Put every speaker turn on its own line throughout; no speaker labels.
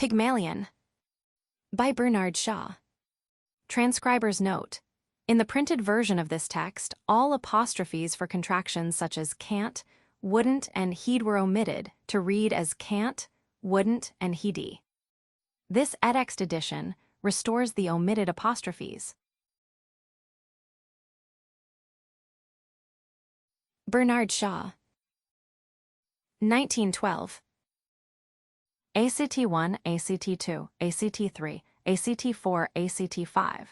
Pygmalion by Bernard Shaw. Transcriber's note: in the printed version of this text, all apostrophes for contractions such as can't, wouldn't, and he'd were omitted to read as can't, wouldn't, and he'dy. This edexed edition restores the omitted apostrophes. Bernard Shaw. 1912. ACT1, ACT2, ACT3, ACT4, ACT5.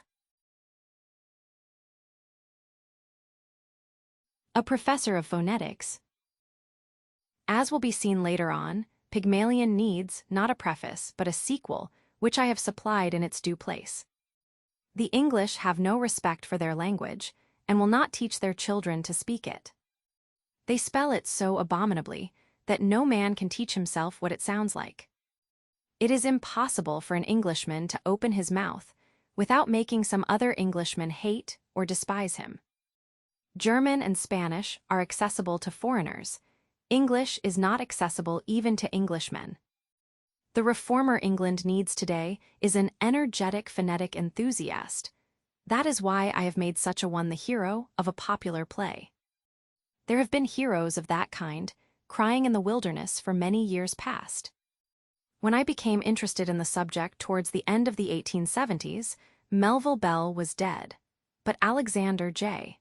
A professor of phonetics. As will be seen later on, Pygmalion needs not a preface but a sequel, which I have supplied in its due place. The English have no respect for their language, and will not teach their children to speak it. They spell it so abominably that no man can teach himself what it sounds like. It is impossible for an Englishman to open his mouth without making some other Englishman hate or despise him. German and Spanish are accessible to foreigners. English is not accessible even to Englishmen. The reformer England needs today is an energetic phonetic enthusiast. That is why I have made such a one the hero of a popular play. There have been heroes of that kind crying in the wilderness for many years past. When I became interested in the subject towards the end of the 1870s, Melville Bell was dead, but Alexander J.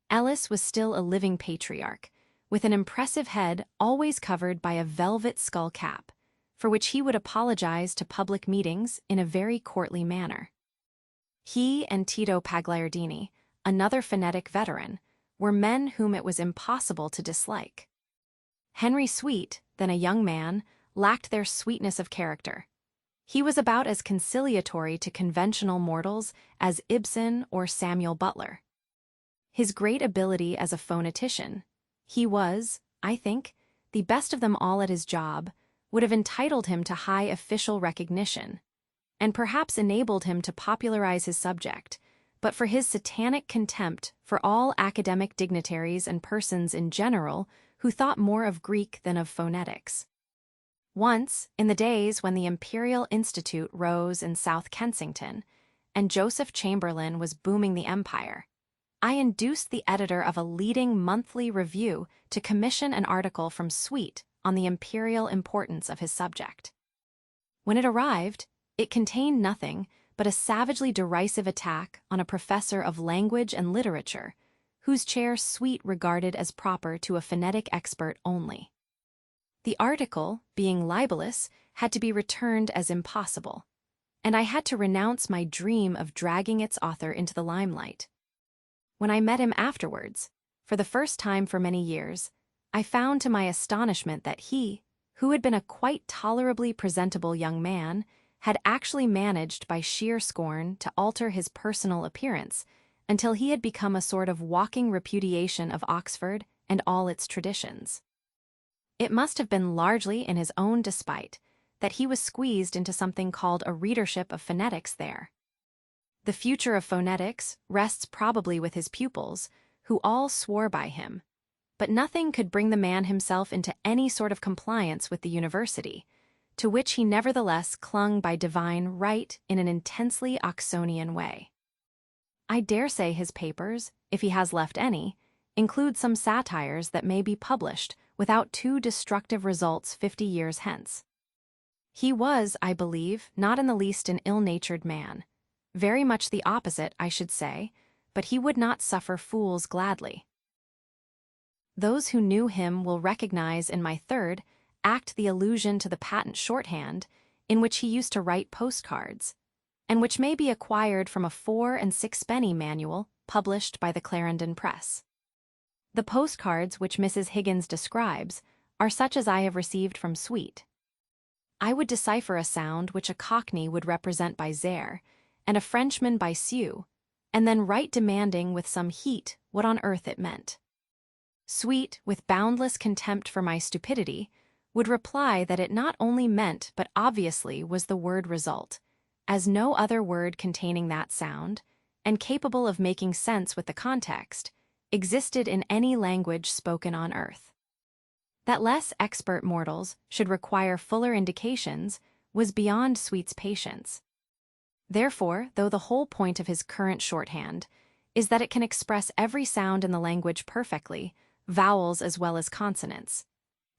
Ellis was still a living patriarch, with an impressive head always covered by a velvet skull cap, for which he would apologize to public meetings in a very courtly manner. He and Tito Pagliardini, another phonetic veteran, were men whom it was impossible to dislike. Henry Sweet, then a young man, lacked their sweetness of character. He was about as conciliatory to conventional mortals as Ibsen or Samuel Butler. His great ability as a phonetician, he was, I think, the best of them all at his job, would have entitled him to high official recognition, and perhaps enabled him to popularize his subject, but for his satanic contempt for all academic dignitaries and persons in general who thought more of Greek than of phonetics. Once, in the days when the Imperial Institute rose in South Kensington, and Joseph Chamberlain was booming the empire, I induced the editor of a leading monthly review to commission an article from Sweet on the imperial importance of his subject. When it arrived, it contained nothing but a savagely derisive attack on a professor of language and literature, whose chair Sweet regarded as proper to a phonetic expert only. The article, being libelous, had to be returned as impossible, and I had to renounce my dream of dragging its author into the limelight. When I met him afterwards, for the first time for many years, I found to my astonishment that he, who had been a quite tolerably presentable young man, had actually managed by sheer scorn to alter his personal appearance until he had become a sort of walking repudiation of Oxford and all its traditions. It must have been largely in his own despite that he was squeezed into something called a readership of phonetics there. The future of phonetics rests probably with his pupils, who all swore by him, but nothing could bring the man himself into any sort of compliance with the university, to which he nevertheless clung by divine right in an intensely Oxonian way. I dare say his papers, if he has left any, include some satires that may be published without too destructive results 50 years hence. He was, I believe, not in the least an ill-natured man. Very much the opposite, I should say, but he would not suffer fools gladly. Those who knew him will recognize in my third act the allusion to the patent shorthand in which he used to write postcards, and which may be acquired from a 4 and 6-penny manual published by the Clarendon Press. The postcards which Mrs. Higgins describes are such as I have received from Sweet. I would decipher a sound which a Cockney would represent by zere, and a Frenchman by seu, and then write demanding with some heat what on earth it meant. Sweet, with boundless contempt for my stupidity, would reply that it not only meant but obviously was the word result, as no other word containing that sound, and capable of making sense with the context, existed in any language spoken on earth. That less expert mortals should require fuller indications was beyond Sweet's patience. Therefore, though the whole point of his current shorthand is that it can express every sound in the language perfectly, vowels as well as consonants,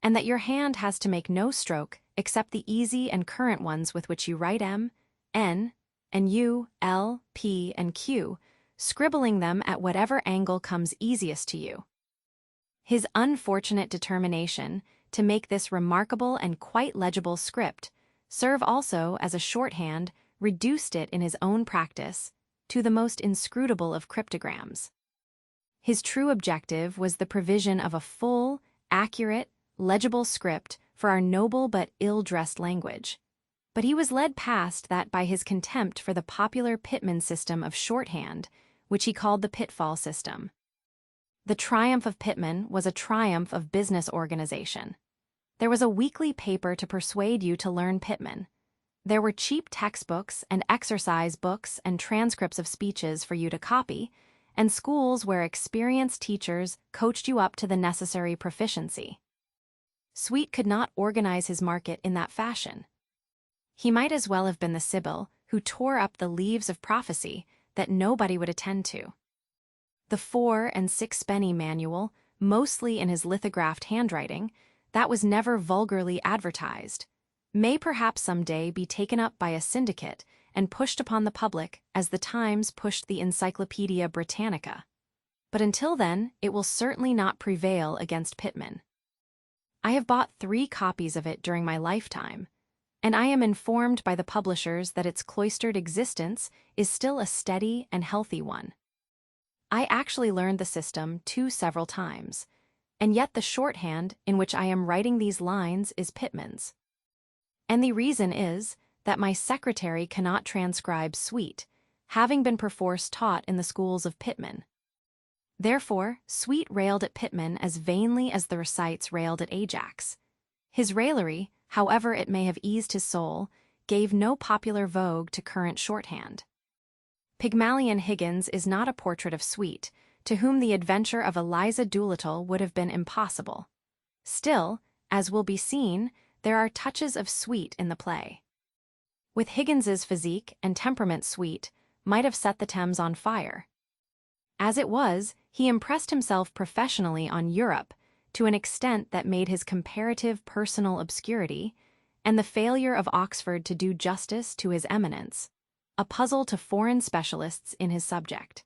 and that your hand has to make no stroke except the easy and current ones with which you write M, N, and U, L, P, and Q, scribbling them at whatever angle comes easiest to you. His unfortunate determination to make this remarkable and quite legible script serve also as a shorthand reduced it in his own practice to the most inscrutable of cryptograms. His true objective was the provision of a full, accurate, legible script for our noble but ill-dressed language. But he was led past that by his contempt for the popular Pitman system of shorthand, which he called the pitfall system. The triumph of Pitman was a triumph of business organization. There was a weekly paper to persuade you to learn Pitman. There were cheap textbooks and exercise books and transcripts of speeches for you to copy, and schools where experienced teachers coached you up to the necessary proficiency. Sweet could not organize his market in that fashion. He might as well have been the Sibyl who tore up the leaves of prophecy that nobody would attend to. The 4- and 6-penny manual, mostly in his lithographed handwriting, that was never vulgarly advertised, may perhaps someday be taken up by a syndicate and pushed upon the public as the Times pushed the Encyclopedia Britannica. But until then, it will certainly not prevail against Pitman. I have bought 3 copies of it during my lifetime, and I am informed by the publishers that its cloistered existence is still a steady and healthy one. I actually learned the system several times, and yet the shorthand in which I am writing these lines is Pitman's. And the reason is that my secretary cannot transcribe Sweet, having been perforce taught in the schools of Pitman. Therefore, Sweet railed at Pitman as vainly as the recites railed at Ajax. His raillery, however it may have eased his soul, gave no popular vogue to current shorthand. Pygmalion Higgins is not a portrait of Sweet, to whom the adventure of Eliza Doolittle would have been impossible. Still, as will be seen, there are touches of Sweet in the play. With Higgins's physique and temperament, Sweet might have set the Thames on fire. As it was, he impressed himself professionally on Europe to an extent that made his comparative personal obscurity, and the failure of Oxford to do justice to his eminence, a puzzle to foreign specialists in his subject.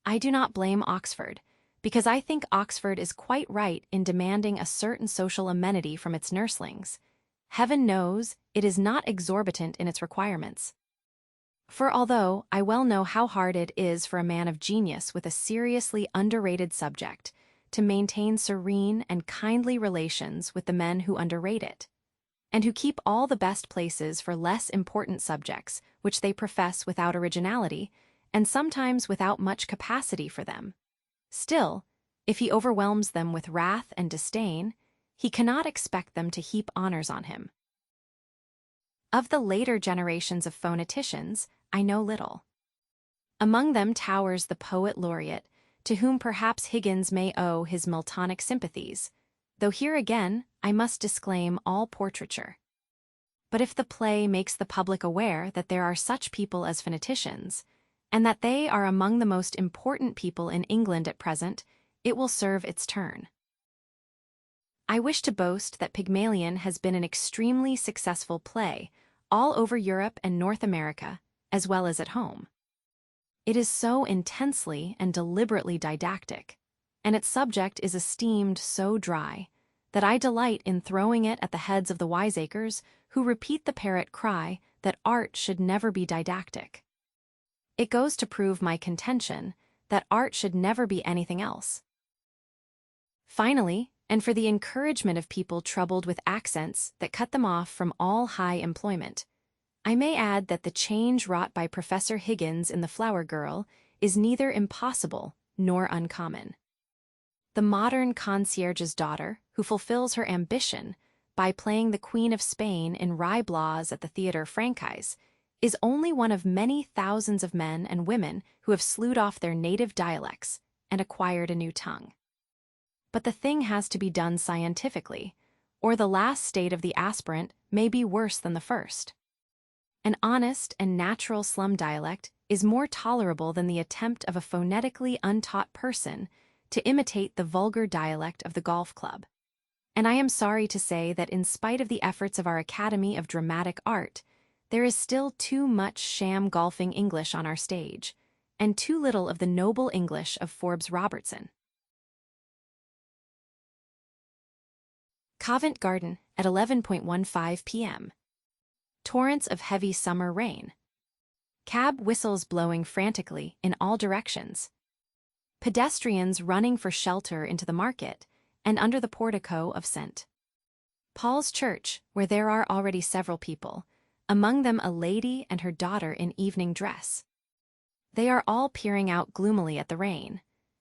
I do not blame Oxford, because I think Oxford is quite right in demanding a certain social amenity from its nurslings. Heaven knows it is not exorbitant in its requirements. For although I well know how hard it is for a man of genius with a seriously underrated subject to maintain serene and kindly relations with the men who underrate it, and who keep all the best places for less important subjects which they profess without originality, and sometimes without much capacity for them, still, if he overwhelms them with wrath and disdain, he cannot expect them to heap honors on him. Of the later generations of phoneticians, I know little. Among them towers the poet laureate, to whom perhaps Higgins may owe his Miltonic sympathies, though here again I must disclaim all portraiture. But if the play makes the public aware that there are such people as phoneticians, and that they are among the most important people in England at present, it will serve its turn. I wish to boast that Pygmalion has been an extremely successful play all over Europe and North America, as well as at home. It is so intensely and deliberately didactic, and its subject is esteemed so dry, that I delight in throwing it at the heads of the wiseacres who repeat the parrot cry that art should never be didactic. It goes to prove my contention that art should never be anything else. Finally, and for the encouragement of people troubled with accents that cut them off from all high employment, I may add that the change wrought by Professor Higgins in The Flower Girl is neither impossible nor uncommon. The modern concierge's daughter, who fulfills her ambition by playing the Queen of Spain in Rye-Blas at the Theatre Francais, is only one of many thousands of men and women who have sloughed off their native dialects and acquired a new tongue. But the thing has to be done scientifically, or the last state of the aspirant may be worse than the first. An honest and natural slum dialect is more tolerable than the attempt of a phonetically untaught person to imitate the vulgar dialect of the golf club. And I am sorry to say that in spite of the efforts of our Academy of Dramatic Art, there is still too much sham golfing English on our stage, and too little of the noble English of Forbes Robertson. Covent Garden at 11:15 p.m. Torrents of heavy summer rain. Cab whistles blowing frantically in all directions. Pedestrians running for shelter into the market and under the portico of St. Paul's Church, where there are already several people, among them a lady and her daughter in evening dress. They are all peering out gloomily at the rain,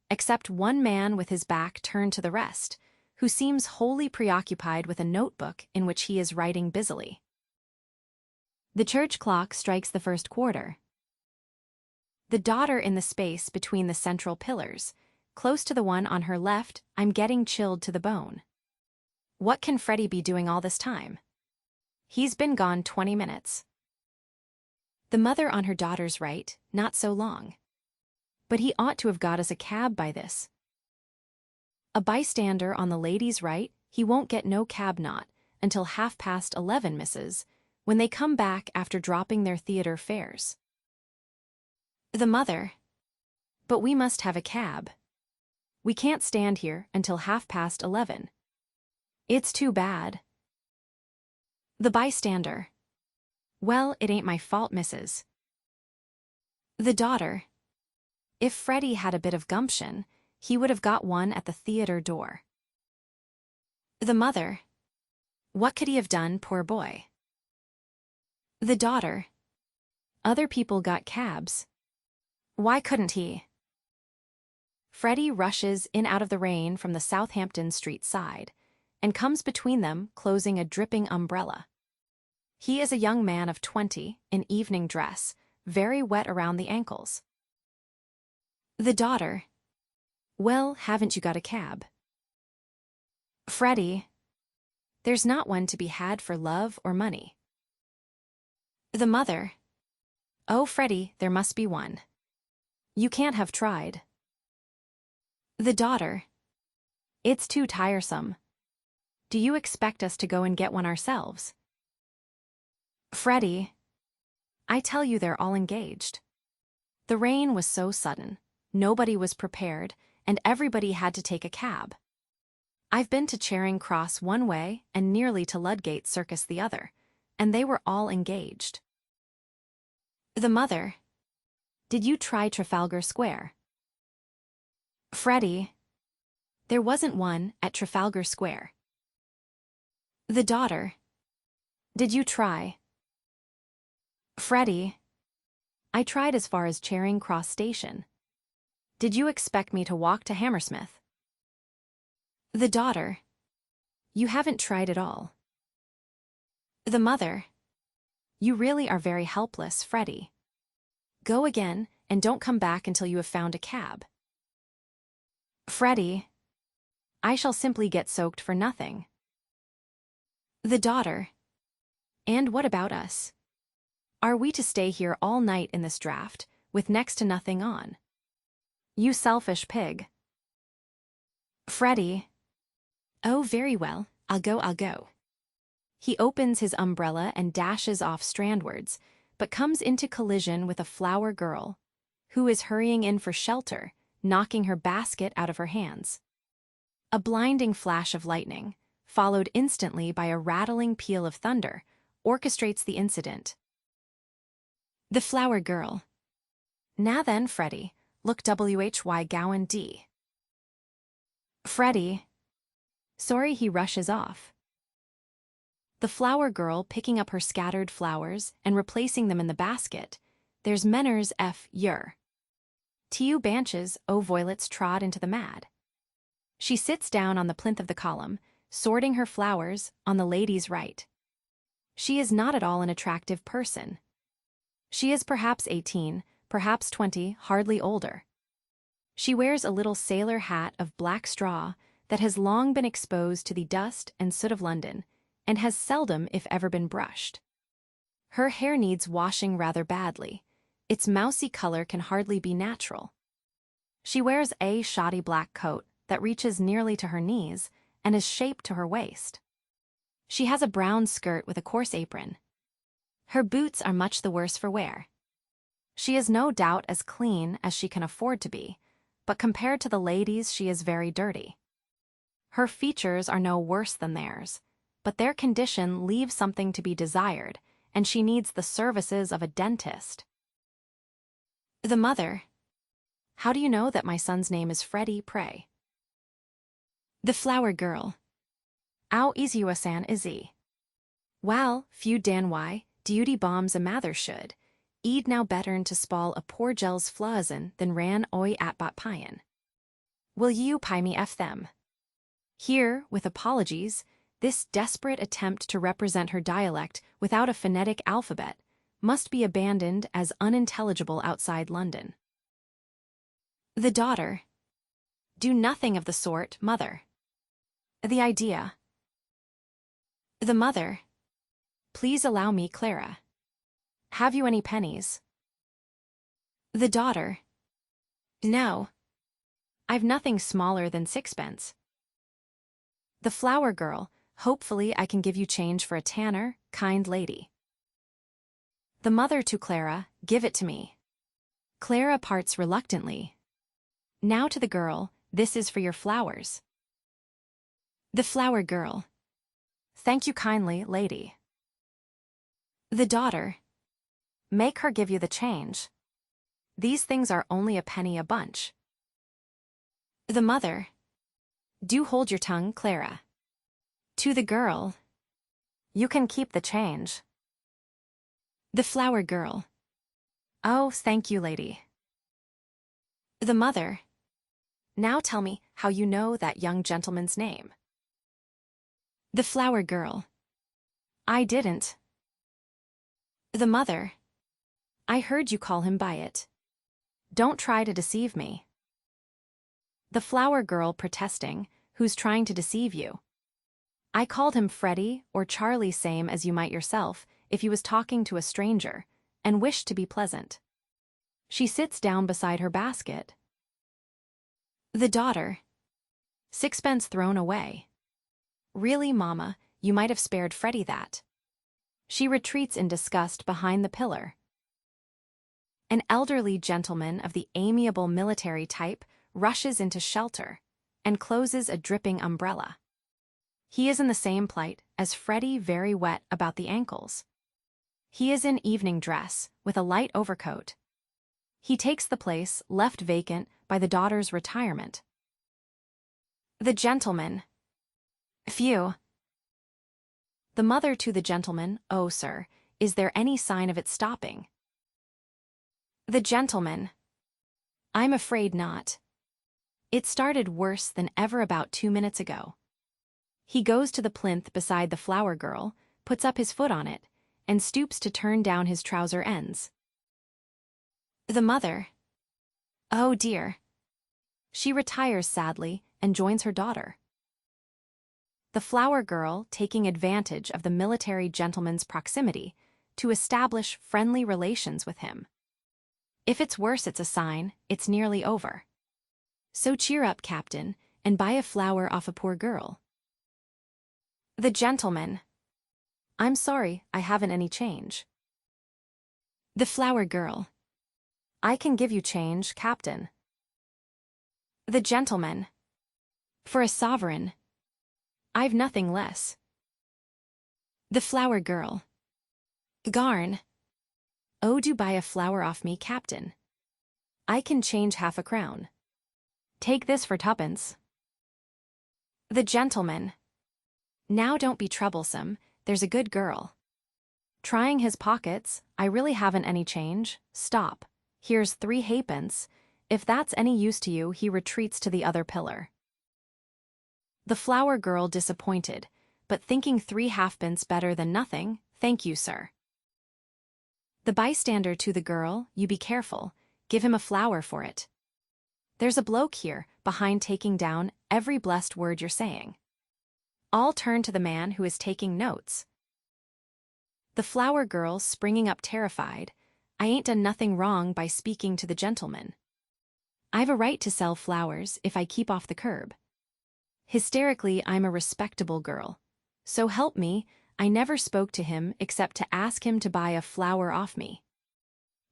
except one man with his back turned to the rest, who seems wholly preoccupied with a notebook in which he is writing busily. The church clock strikes the first quarter. The daughter in the space between the central pillars, close to the one on her left, I'm getting chilled to the bone. What can Freddie be doing all this time? He's been gone 20 minutes. The mother on her daughter's right, not so long. But he ought to have got us a cab by this. A bystander on the lady's right, he won't get no cab not until 11:30, missus, when they come back after dropping their theatre fares. The mother. But we must have a cab. We can't stand here until 11:30. It's too bad. The bystander. Well, it ain't my fault, missus. The daughter. If Freddie had a bit of gumption, he would have got one at the theatre door. The mother. What could he have done, poor boy? The daughter. Other people got cabs. Why couldn't he? Freddie rushes in out of the rain from the Southampton Street side, and comes between them, closing a dripping umbrella. He is a young man of 20, in evening dress, very wet around the ankles. The daughter. Well, haven't you got a cab? Freddie. There's not one to be had for love or money. The mother. Oh, Freddie, there must be one. You can't have tried. The daughter. It's too tiresome. Do you expect us to go and get one ourselves? Freddie. I tell you they're all engaged. The rain was so sudden, nobody was prepared, and everybody had to take a cab. I've been to Charing Cross one way and nearly to Ludgate Circus the other, and they were all engaged. The mother. Did you try Trafalgar Square? Freddie. There wasn't one at Trafalgar Square. The daughter. Did you try? Freddie. I tried as far as Charing Cross Station. Did you expect me to walk to Hammersmith? The daughter. You haven't tried at all. The mother. You really are very helpless, Freddie. Go again, and don't come back until you have found a cab. Freddie. I shall simply get soaked for nothing. The daughter. And what about us? Are we to stay here all night in this draught, with next to nothing on? You selfish pig. Freddie. Oh, very well, I'll go. He opens his umbrella and dashes off strandwards, but comes into collision with a flower girl, who is hurrying in for shelter, knocking her basket out of her hands. A blinding flash of lightning, followed instantly by a rattling peal of thunder, orchestrates the incident. The flower girl. Now then, Freddie, look WHY Gowan D. Freddie. Sorry, he rushes off. The flower girl picking up her scattered flowers and replacing them in the basket. There's Menner's F. Yer. Tu Banches, O Voilets trod into the mad. She sits down on the plinth of the column, sorting her flowers on the lady's right. She is not at all an attractive person. She is perhaps 18, perhaps 20, hardly older. She wears a little sailor hat of black straw that has long been exposed to the dust and soot of London, and has seldom, if ever, been brushed. Her hair needs washing rather badly. Its mousy color can hardly be natural. She wears a shoddy black coat that reaches nearly to her knees and is shaped to her waist. She has a brown skirt with a coarse apron. Her boots are much the worse for wear. She is no doubt as clean as she can afford to be, but compared to the ladies she is very dirty. Her features are no worse than theirs, but their condition leaves something to be desired, and she needs the services of a dentist. The mother. How do you know that my son's name is Freddie, pray? The flower girl. Ow is you a san is he? Well, few dan why, duty bombs a mather should. E'd now better'n to spall a poor gels flazin than ran oi at bot pien. Will you pie me f them? Here, with apologies, this desperate attempt to represent her dialect without a phonetic alphabet must be abandoned as unintelligible outside London. The daughter. Do nothing of the sort, mother. The idea. The mother. Please allow me, Clara. Have you any pennies? The daughter. No. I've nothing smaller than sixpence. The flower girl. Hopefully I can give you change for a tanner, kind lady. The mother to Clara. Give it to me. Clara parts reluctantly. Now to the girl. This is for your flowers. The flower girl. Thank you kindly, lady. The daughter. Make her give you the change. These things are only a penny a bunch. The mother. Do hold your tongue, Clara. To the girl. You can keep the change. The flower girl. Oh, thank you, lady. The mother. Now tell me how you know that young gentleman's name. The flower girl. I didn't. The mother. I heard you call him by it. Don't try to deceive me. The flower girl protesting, who's trying to deceive you. I called him Freddie or Charlie, same as you might yourself if you was talking to a stranger, and wished to be pleasant. She sits down beside her basket. The daughter. Sixpence thrown away. Really, Mama, you might have spared Freddie that. She retreats in disgust behind the pillar. An elderly gentleman of the amiable military type rushes into shelter and closes a dripping umbrella. He is in the same plight as Freddie, very wet about the ankles. He is in evening dress with a light overcoat. He takes the place left vacant by the daughter's retirement. The gentleman. Phew. The mother to the gentleman. Oh, sir, is there any sign of it stopping? The gentleman. I'm afraid not. It started worse than ever about 2 minutes ago. He goes to the plinth beside the flower girl, puts up his foot on it, and stoops to turn down his trouser ends. The mother. Oh dear. She retires sadly and joins her daughter. The flower girl taking advantage of the military gentleman's proximity to establish friendly relations with him. If it's worse, it's a sign it's nearly over. So cheer up, Captain, and buy a flower off a poor girl. The gentleman. I'm sorry, I haven't any change. The flower girl. I can give you change, Captain. The gentleman. For a sovereign. I've nothing less. The flower girl. Garn. Oh, do buy a flower off me, Captain. I can change half a crown. Take this for twopence. The gentleman. Now don't be troublesome, there's a good girl. Trying his pockets, I really haven't any change. Stop. Here's 3 halfpence. If that's any use to you, he retreats to the other pillar. The flower girl disappointed, but thinking 3 halfpence better than nothing. Thank you, sir. The bystander to the girl. You be careful. Give him a flower for it. There's a bloke here, behind taking down every blessed word you're saying. All turn to the man who is taking notes. The flower girl springing up terrified. I ain't done nothing wrong by speaking to the gentleman. I've a right to sell flowers if I keep off the curb. Hysterically, I'm a respectable girl. So help me, I never spoke to him except to ask him to buy a flower off me.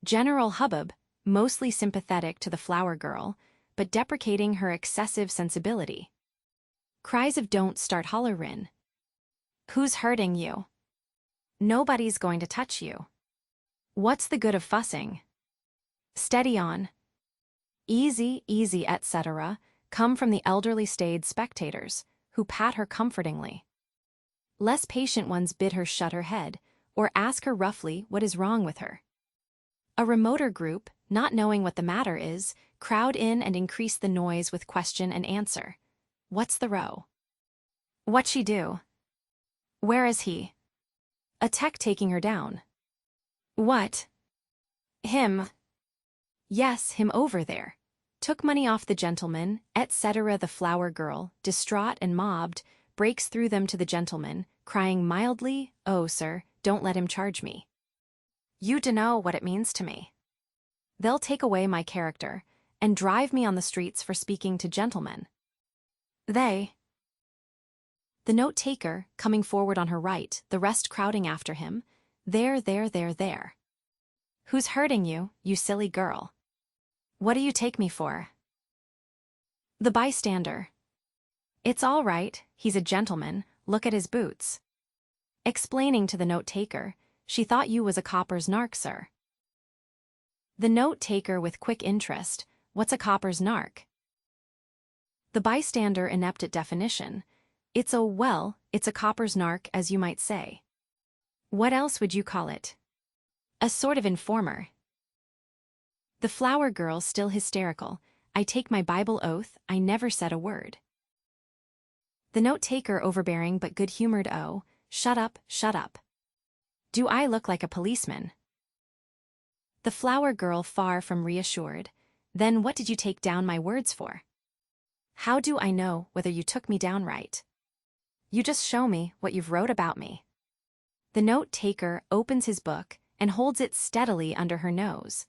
General hubbub, mostly sympathetic to the flower girl, but deprecating her excessive sensibility. Cries of don't start hollerin'. Who's hurting you? Nobody's going to touch you. What's the good of fussing? Steady on. Easy, easy, etc., come from the elderly staid spectators, who pat her comfortingly. Less patient ones bid her shut her head, or ask her roughly what is wrong with her. A remoter group, not knowing what the matter is, crowd in and increase the noise with question and answer. What's the row? What'd she do? Where is he? A tech taking her down. What? Him. Yes, him over there. Took money off the gentleman, etc. The flower girl, distraught and mobbed, breaks through them to the gentleman, crying mildly, "Oh, sir, don't let him charge me. You dunno what it means to me. They'll take away my character, and drive me on the streets for speaking to gentlemen. They." The note-taker, coming forward on her right, the rest crowding after him. There. Who's hurting you, you silly girl? What do you take me for? The bystander. It's all right, he's a gentleman, look at his boots. Explaining to the note-taker, she thought you was a copper's nark, sir. The note-taker with quick interest, what's a copper's nark? The bystander inept at definition, it's a copper's nark, as you might say. What else would you call it? A sort of informer. The flower girl still hysterical, I take my Bible oath, I never said a word. The note-taker overbearing but good-humored, oh, shut up. Do I look like a policeman? The flower girl far from reassured, then what did you take down my words for? How do I know whether you took me down right? You just show me what you've wrote about me. The note-taker opens his book and holds it steadily under her nose,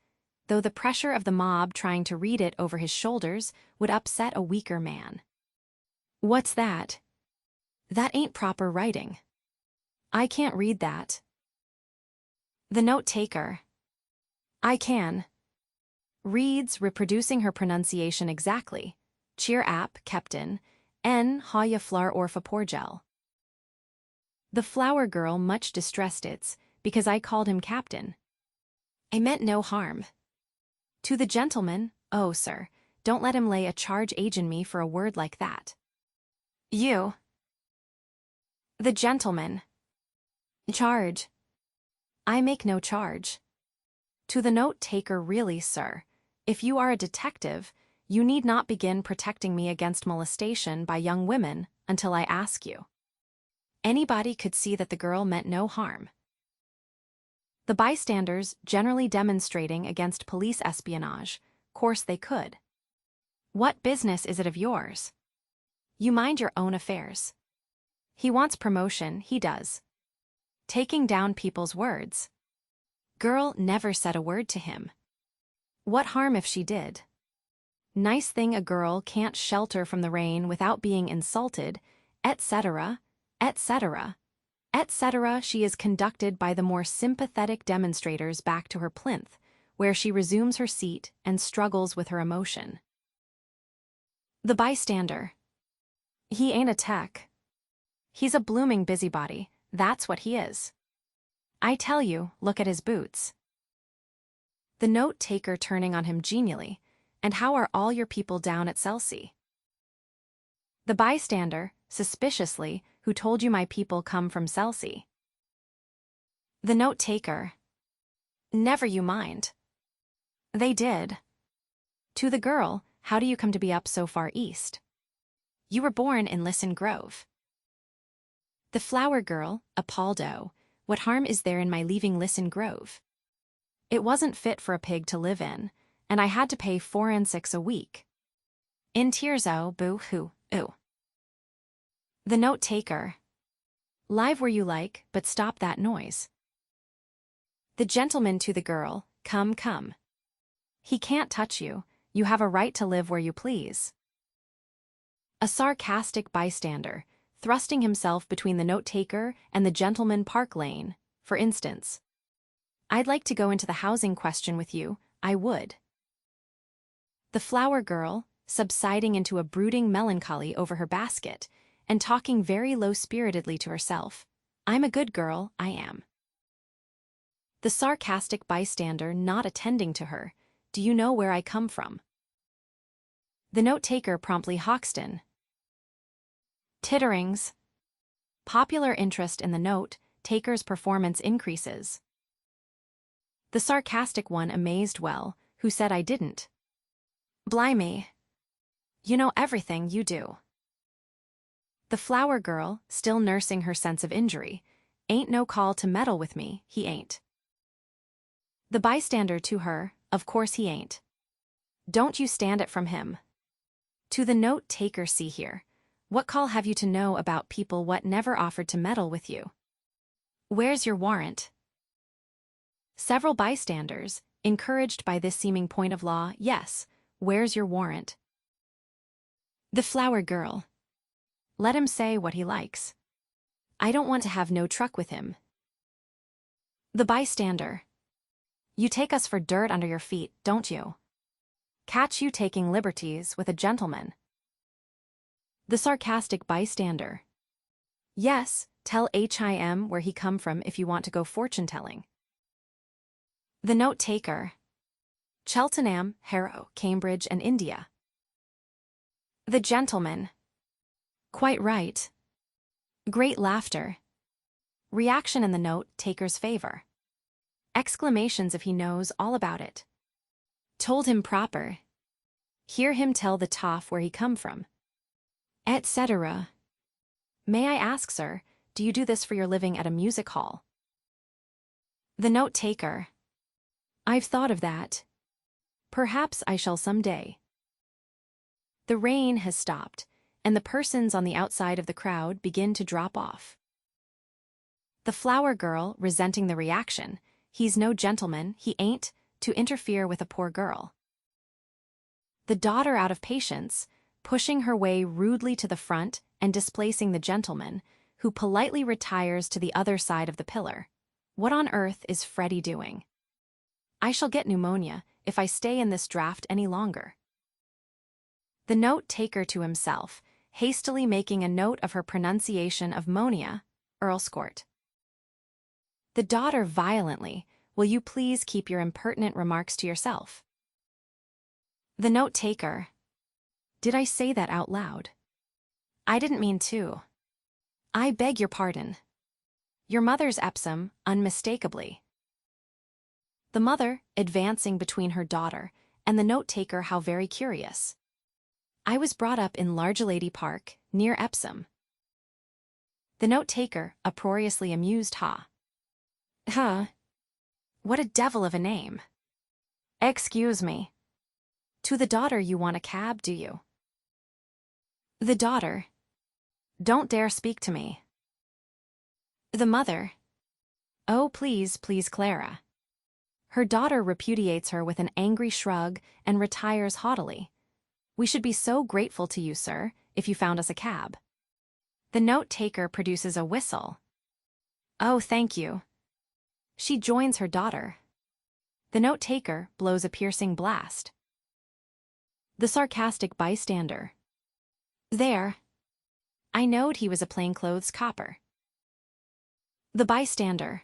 though the pressure of the mob trying to read it over his shoulders would upset a weaker man. What's that? That ain't proper writing. I can't read that. The note-taker. I can. Reads, reproducing her pronunciation exactly. Cheer ap, Captain, N. Haya flar orfa porgel. The flower girl much distressed it's, because I called him Captain. I meant no harm. To the gentleman, oh, sir, don't let him lay a charge agin me for a word like that. You. The gentleman. Charge. I make no charge. To the note-taker, really, sir, if you are a detective, you need not begin protecting me against molestation by young women until I ask you. Anybody could see that the girl meant no harm. The bystanders generally demonstrating against police espionage, course they could. What business is it of yours? You mind your own affairs. He wants promotion, he does. Taking down people's words. Girl never said a word to him. What harm if she did? Nice thing a girl can't shelter from the rain without being insulted, etc., etc., etc. She is conducted by the more sympathetic demonstrators back to her plinth, where she resumes her seat and struggles with her emotion. The bystander. He ain't a tech. He's a blooming busybody, that's what he is. I tell you, look at his boots. The note-taker turning on him genially, and how are all your people down at Chelsea? The bystander, suspiciously, who told you my people come from Chelsea? The note-taker. Never you mind. They did. To the girl, how do you come to be up so far east? You were born in Lisson Grove. The flower girl, appalled, oh, what harm is there in my leaving Lisson Grove? It wasn't fit for a pig to live in, and I had to pay 4 and 6 a week. In tears, oh, boo-hoo, ooh. The note taker. Live where you like, but stop that noise. The gentleman to the girl, come, come. He can't touch you, you have a right to live where you please. A sarcastic bystander, thrusting himself between the note-taker and the gentleman Park Lane, for instance. I'd like to go into the housing question with you, I would. The flower girl, subsiding into a brooding melancholy over her basket, and talking very low-spiritedly to herself. I'm a good girl, I am. The sarcastic bystander not attending to her. Do you know where I come from? The note-taker promptly Hoxton. Titterings. Popular interest in the note-taker's performance increases. The sarcastic one amazed well, who said I didn't. Blimey. You know everything you do. The flower girl, still nursing her sense of injury. Ain't no call to meddle with me, he ain't. The bystander to her, of course he ain't. Don't you stand it from him. To the note-taker, see here. What call have you to know about people what never offered to meddle with you? Where's your warrant? Several bystanders, encouraged by this seeming point of law, yes, where's your warrant? The flower girl. Let him say what he likes. I don't want to have no truck with him. The bystander. You take us for dirt under your feet, don't you? Catch you taking liberties with a gentleman. The sarcastic bystander. Yes, tell him where he come from if you want to go fortune-telling. The note-taker. Cheltenham, Harrow, Cambridge, and India. The gentleman. Quite right. Great laughter. Reaction in the note-taker's favor. Exclamations if he knows all about it. Told him proper. Hear him tell the toff where he come from. Etc. May I ask, sir, do you do this for your living at a music hall? The note-taker. I've thought of that. Perhaps I shall some day. The rain has stopped, and the persons on the outside of the crowd begin to drop off. The flower girl, resenting the reaction, he's no gentleman, he ain't, to interfere with a poor girl. The daughter, out of patience, pushing her way rudely to the front and displacing the gentleman, who politely retires to the other side of the pillar. What on earth is Freddie doing? I shall get pneumonia if I stay in this draught any longer. The note-taker to himself, hastily making a note of her pronunciation of Monia, Earlscourt. The daughter violently, will you please keep your impertinent remarks to yourself? The note-taker. Did I say that out loud? I didn't mean to. I beg your pardon. Your mother's Epsom, unmistakably. The mother, advancing between her daughter, and the note-taker, how very curious. I was brought up in Largelady Park, near Epsom. The note-taker, uproariously amused, ha. Huh. What a devil of a name. Excuse me. To the daughter, you want a cab, do you? The daughter. Don't dare speak to me. The mother. Oh, please, please, Clara. Her daughter repudiates her with an angry shrug and retires haughtily. We should be so grateful to you, sir, if you found us a cab. The note-taker produces a whistle. Oh, thank you. She joins her daughter. The note-taker blows a piercing blast. The sarcastic bystander. There. I knowed he was a plainclothes copper. The bystander.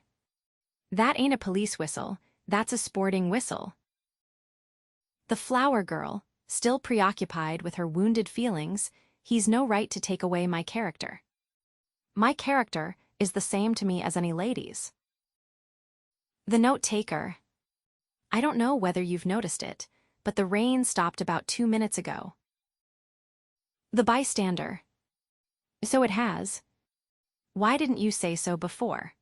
That ain't a police whistle, that's a sporting whistle. The flower girl, still preoccupied with her wounded feelings, he's no right to take away my character. My character is the same to me as any lady's. The note-taker. I don't know whether you've noticed it, but the rain stopped about 2 minutes ago. The bystander. So it has. Why didn't you say so before?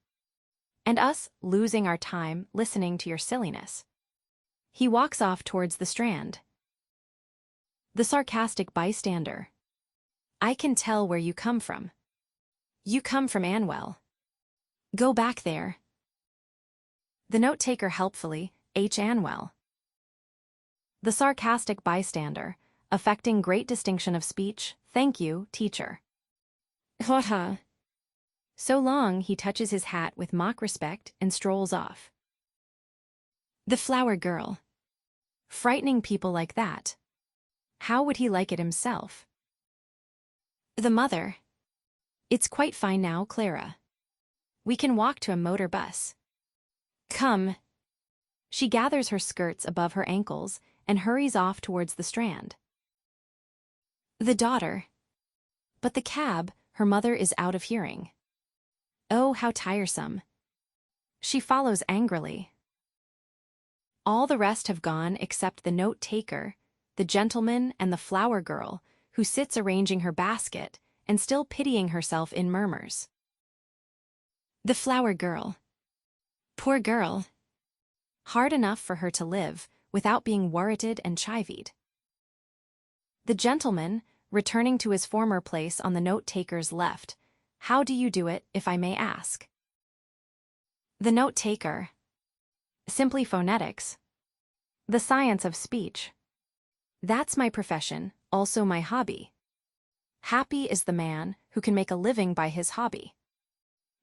And us losing our time listening to your silliness. He walks off towards the Strand. The sarcastic bystander. I can tell where you come from. You come from Anwell. Go back there. The note-taker helpfully, H. Anwell. The sarcastic bystander, affecting great distinction of speech, thank you, teacher. Ha. So long, he touches his hat with mock respect and strolls off. The flower girl. Frightening people like that. How would he like it himself? The mother. It's quite fine now, Clara. We can walk to a motor bus. Come. She gathers her skirts above her ankles and hurries off towards the Strand. The daughter. But the cab, her mother is out of hearing. Oh, how tiresome. She follows angrily. All the rest have gone except the note-taker, the gentleman, and the flower girl, who sits arranging her basket and still pitying herself in murmurs. The flower girl. Poor girl. Hard enough for her to live without being worrited and chivied. The gentleman, returning to his former place on the note-taker's left. How do you do it, if I may ask? The note-taker. Simply phonetics. The science of speech. That's my profession, also my hobby. Happy is the man who can make a living by his hobby.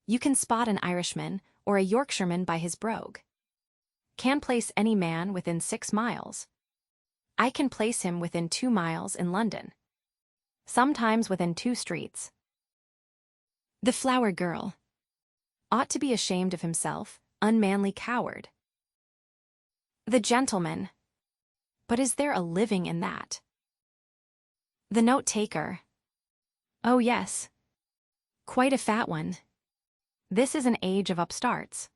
You can spot an Irishman or a Yorkshireman by his brogue. Can place any man within 6 miles. I can place him within 2 miles in London. Sometimes within 2 streets. The flower girl. Ought to be ashamed of himself, unmanly coward. The gentleman. But is there a living in that? The note-taker. Oh yes. Quite a fat one. This is an age of upstarts.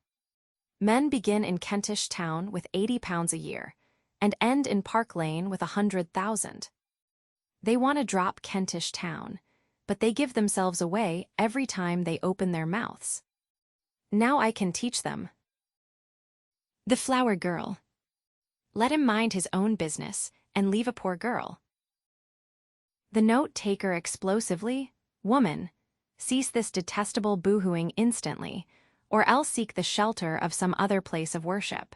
Men begin in Kentish Town with £80 a year, and end in Park Lane with 100,000. They want to drop Kentish Town, but they give themselves away every time they open their mouths. Now I can teach them. The flower girl. Let him mind his own business and leave a poor girl. The note-taker explosively, woman, cease this detestable boohooing instantly, or else seek the shelter of some other place of worship.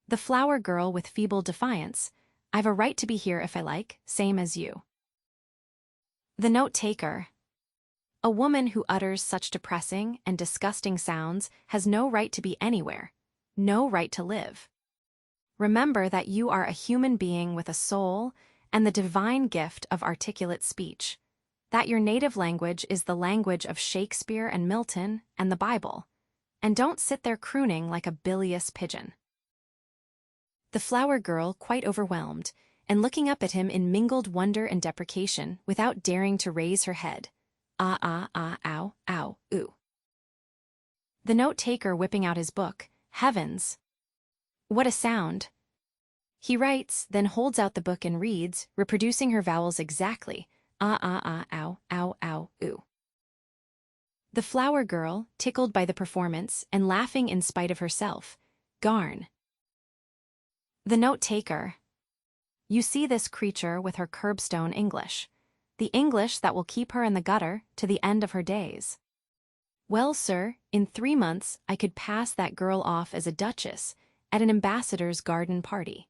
The flower girl with feeble defiance, I've a right to be here if I like, same as you. The note-taker. A woman who utters such depressing and disgusting sounds has no right to be anywhere, no right to live. Remember that you are a human being with a soul and the divine gift of articulate speech, that your native language is the language of Shakespeare and Milton and the Bible, and don't sit there crooning like a bilious pigeon. The flower girl, quite overwhelmed, and looking up at him in mingled wonder and deprecation without daring to raise her head. Ow, ow, ooh. The note-taker whipping out his book. Heavens! What a sound! He writes, then holds out the book and reads, reproducing her vowels exactly. Ow, ow, ooh. The flower girl, tickled by the performance and laughing in spite of herself. Garn. The note-taker. You see this creature with her curbstone English. The English that will keep her in the gutter to the end of her days. Well, sir, in 3 months I could pass that girl off as a duchess at an ambassador's garden party.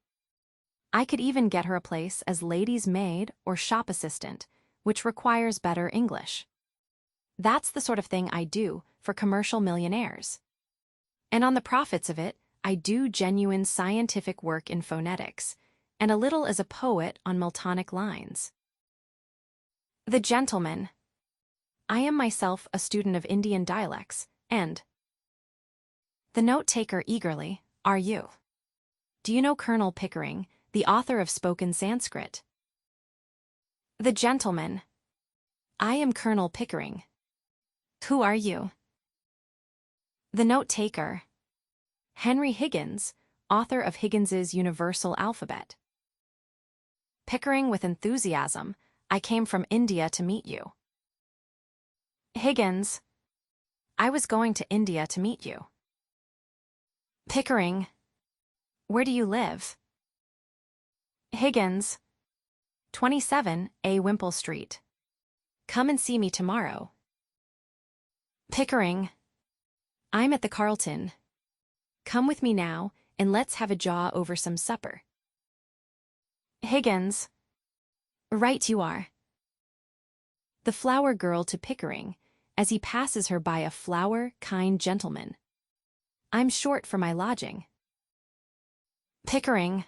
I could even get her a place as lady's maid or shop assistant, which requires better English. That's the sort of thing I do for commercial millionaires. And on the profits of it, I do genuine scientific work in phonetics, and a little as a poet on Miltonic lines. The gentleman. I am myself a student of Indian dialects, and... The note-taker eagerly, are you? Do you know Colonel Pickering, the author of spoken Sanskrit? The gentleman. I am Colonel Pickering. Who are you? The note-taker. Henry Higgins, author of Higgins's Universal Alphabet. Pickering with enthusiasm, I came from India to meet you. Higgins. I was going to India to meet you. Pickering. Where do you live? Higgins. 27A Wimpole Street. Come and see me tomorrow. Pickering. I'm at the Carlton. Come with me now, and let's have a jaw over some supper. Higgins. Right you are. The flower girl to Pickering, as he passes her by a flower, kind gentleman. I'm short for my lodging. Pickering.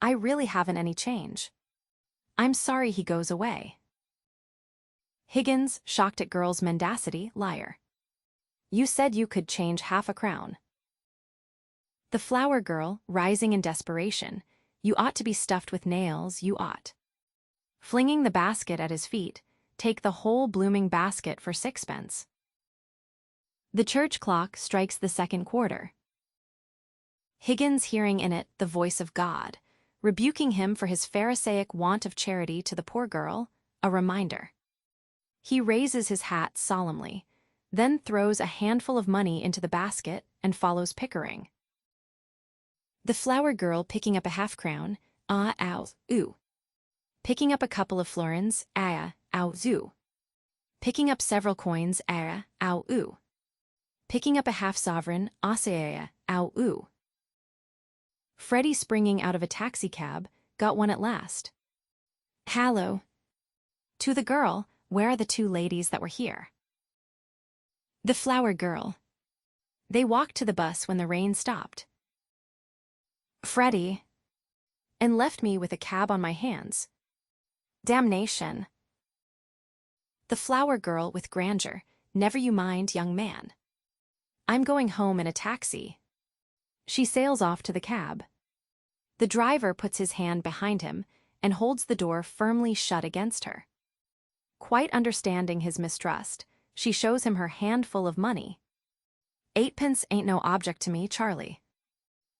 I really haven't any change. I'm sorry he goes away. Higgins, shocked at girl's mendacity, liar. You said you could change half a crown. The flower girl, rising in desperation. You ought to be stuffed with nails, you ought. Flinging the basket at his feet, take the whole blooming basket for 6pence. The church clock strikes the 2nd quarter. Higgins hearing in it the voice of God, rebuking him for his Pharisaic want of charity to the poor girl, a reminder. He raises his hat solemnly, then throws a handful of money into the basket and follows Pickering. The flower girl picking up a half-crown, ah, ow, ooh. Picking up a couple of florins, ah, ow, zoo. Picking up several coins, ah, ow, ooh. Picking up a half-sovereign, osea, ow, ooh. Freddie, springing out of a taxicab, got one at last. Hallo. To the girl, where are the 2 ladies that were here? The flower girl. They walked to the bus when the rain stopped. Freddie. And left me with a cab on my hands. Damnation. The flower girl with grandeur. Never you mind, young man. I'm going home in a taxi. She sails off to the cab. The driver puts his hand behind him and holds the door firmly shut against her. Quite understanding his mistrust, she shows him her handful of money. 8pence ain't no object to me, Charlie.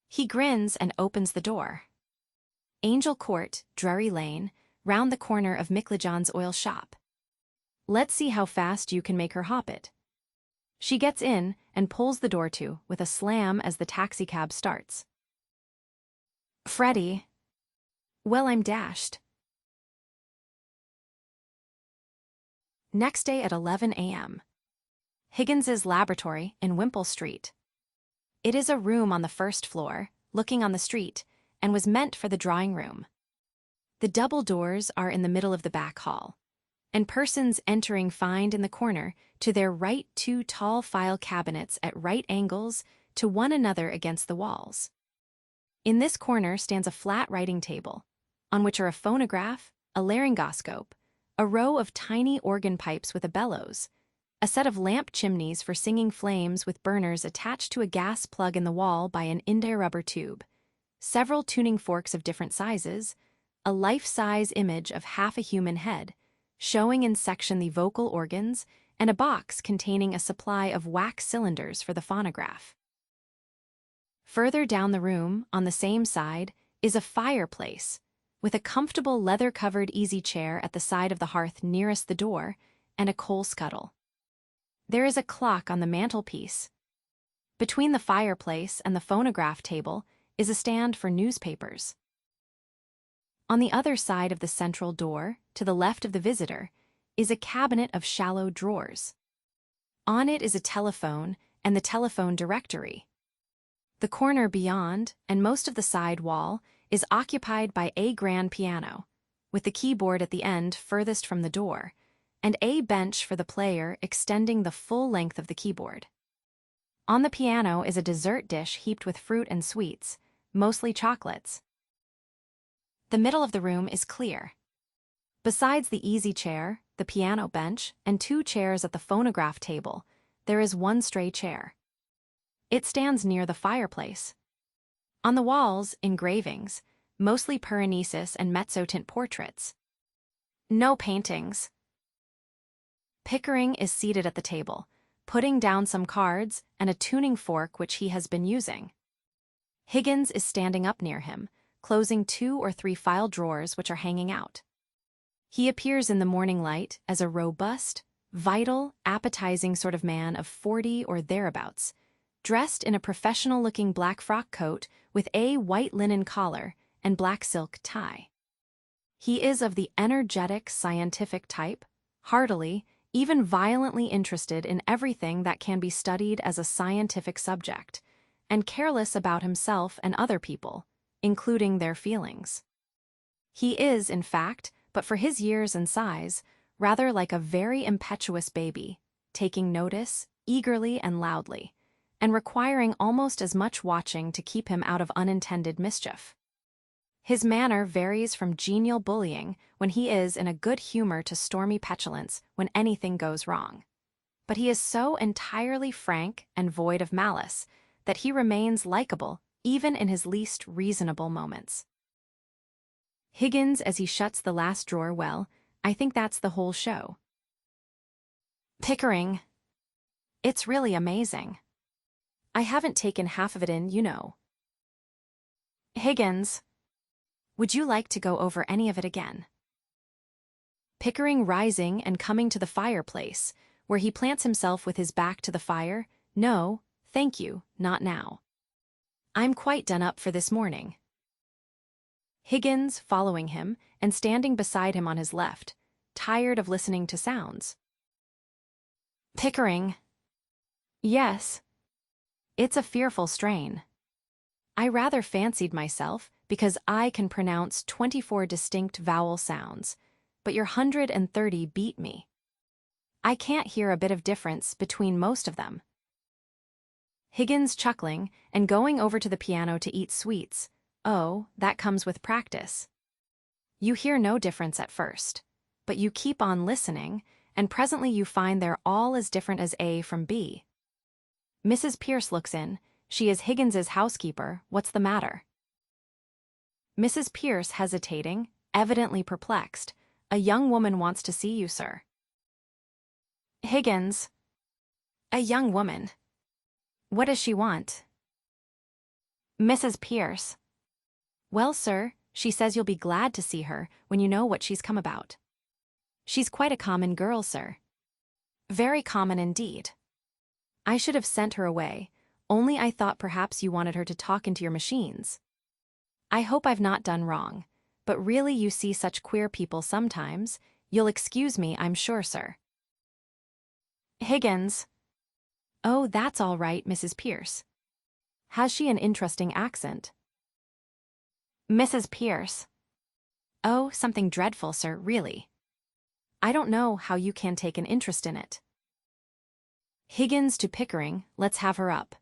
He grins and opens the door. Angel Court, Drury Lane, round the corner of Micklejohn's oil shop. Let's see how fast you can make her hop it. She gets in and pulls the door to with a slam as the taxicab starts. Freddie. Well, I'm dashed. Next day at 11 a.m. Higgins's laboratory in Wimpole Street. It is a room on the 1st floor, looking on the street, and was meant for the drawing room. The double doors are in the middle of the back hall, and persons entering find in the corner to their right 2 tall file cabinets at right angles to one another against the walls. In this corner stands a flat writing table, on which are a phonograph, a laryngoscope, a row of tiny organ pipes with a bellows, a set of lamp chimneys for singing flames with burners attached to a gas plug in the wall by an India rubber tube, several tuning forks of different sizes, a life-size image of half a human head, showing in section the vocal organs, and a box containing a supply of wax cylinders for the phonograph. Further down the room, on the same side, is a fireplace, with a comfortable leather-covered easy chair at the side of the hearth nearest the door, and a coal scuttle. There is a clock on the mantelpiece. Between the fireplace and the phonograph table is a stand for newspapers. On the other side of the central door, to the left of the visitor, is a cabinet of shallow drawers. On it is a telephone and the telephone directory. The corner beyond, and most of the side wall, is occupied by a grand piano, with the keyboard at the end furthest from the door, and a bench for the player extending the full length of the keyboard. On the piano is a dessert dish heaped with fruit and sweets, mostly chocolates. The middle of the room is clear. Besides the easy chair, the piano bench, and 2 chairs at the phonograph table, there is one stray chair. It stands near the fireplace. On the walls, engravings, mostly Piranesi and mezzotint portraits. No paintings. Pickering is seated at the table, putting down some cards and a tuning fork which he has been using. Higgins is standing up near him, closing 2 or 3 file drawers which are hanging out. He appears in the morning light as a robust, vital, appetizing sort of man of 40 or thereabouts, dressed in a professional-looking black frock coat with a white linen collar and black silk tie. He is of the energetic, scientific type, heartily, even violently interested in everything that can be studied as a scientific subject, and careless about himself and other people, including their feelings. He is, in fact, but for his years and size, rather like a very impetuous baby, taking notice, eagerly and loudly, and requiring almost as much watching to keep him out of unintended mischief. His manner varies from genial bullying when he is in a good humor to stormy petulance when anything goes wrong. But he is so entirely frank and void of malice that he remains likable even in his least reasonable moments. Higgins as he shuts the last drawer, well, I think that's the whole show. Pickering. It's really amazing. I haven't taken half of it in, you know. Higgins. Would you like to go over any of it again? Pickering rising and coming to the fireplace, where he plants himself with his back to the fire. No, thank you, not now. I'm quite done up for this morning. Higgins following him and standing beside him on his left, tired of listening to sounds. Pickering. Yes. It's a fearful strain. I rather fancied myself, because I can pronounce 24 distinct vowel sounds, but your 130 beat me. I can't hear a bit of difference between most of them. Higgins chuckling and going over to the piano to eat sweets. Oh, that comes with practice. You hear no difference at first, but you keep on listening, and presently you find they're all as different as A from B. Mrs. Pierce looks in. She is Higgins's housekeeper. What's the matter? Mrs. Pierce hesitating, evidently perplexed. A young woman wants to see you, sir. Higgins. A young woman. What does she want? Mrs. Pierce. Well, sir, she says you'll be glad to see her when you know what she's come about. She's quite a common girl, sir. Very common indeed. I should have sent her away, only I thought perhaps you wanted her to talk into your machines. I hope I've not done wrong, but really you see such queer people sometimes. You'll excuse me, I'm sure, sir. Higgins. Oh, that's all right, Mrs. Pierce. Has she an interesting accent? Mrs. Pierce. Oh, something dreadful, sir, really. I don't know how you can take an interest in it. Higgins to Pickering, let's have her up.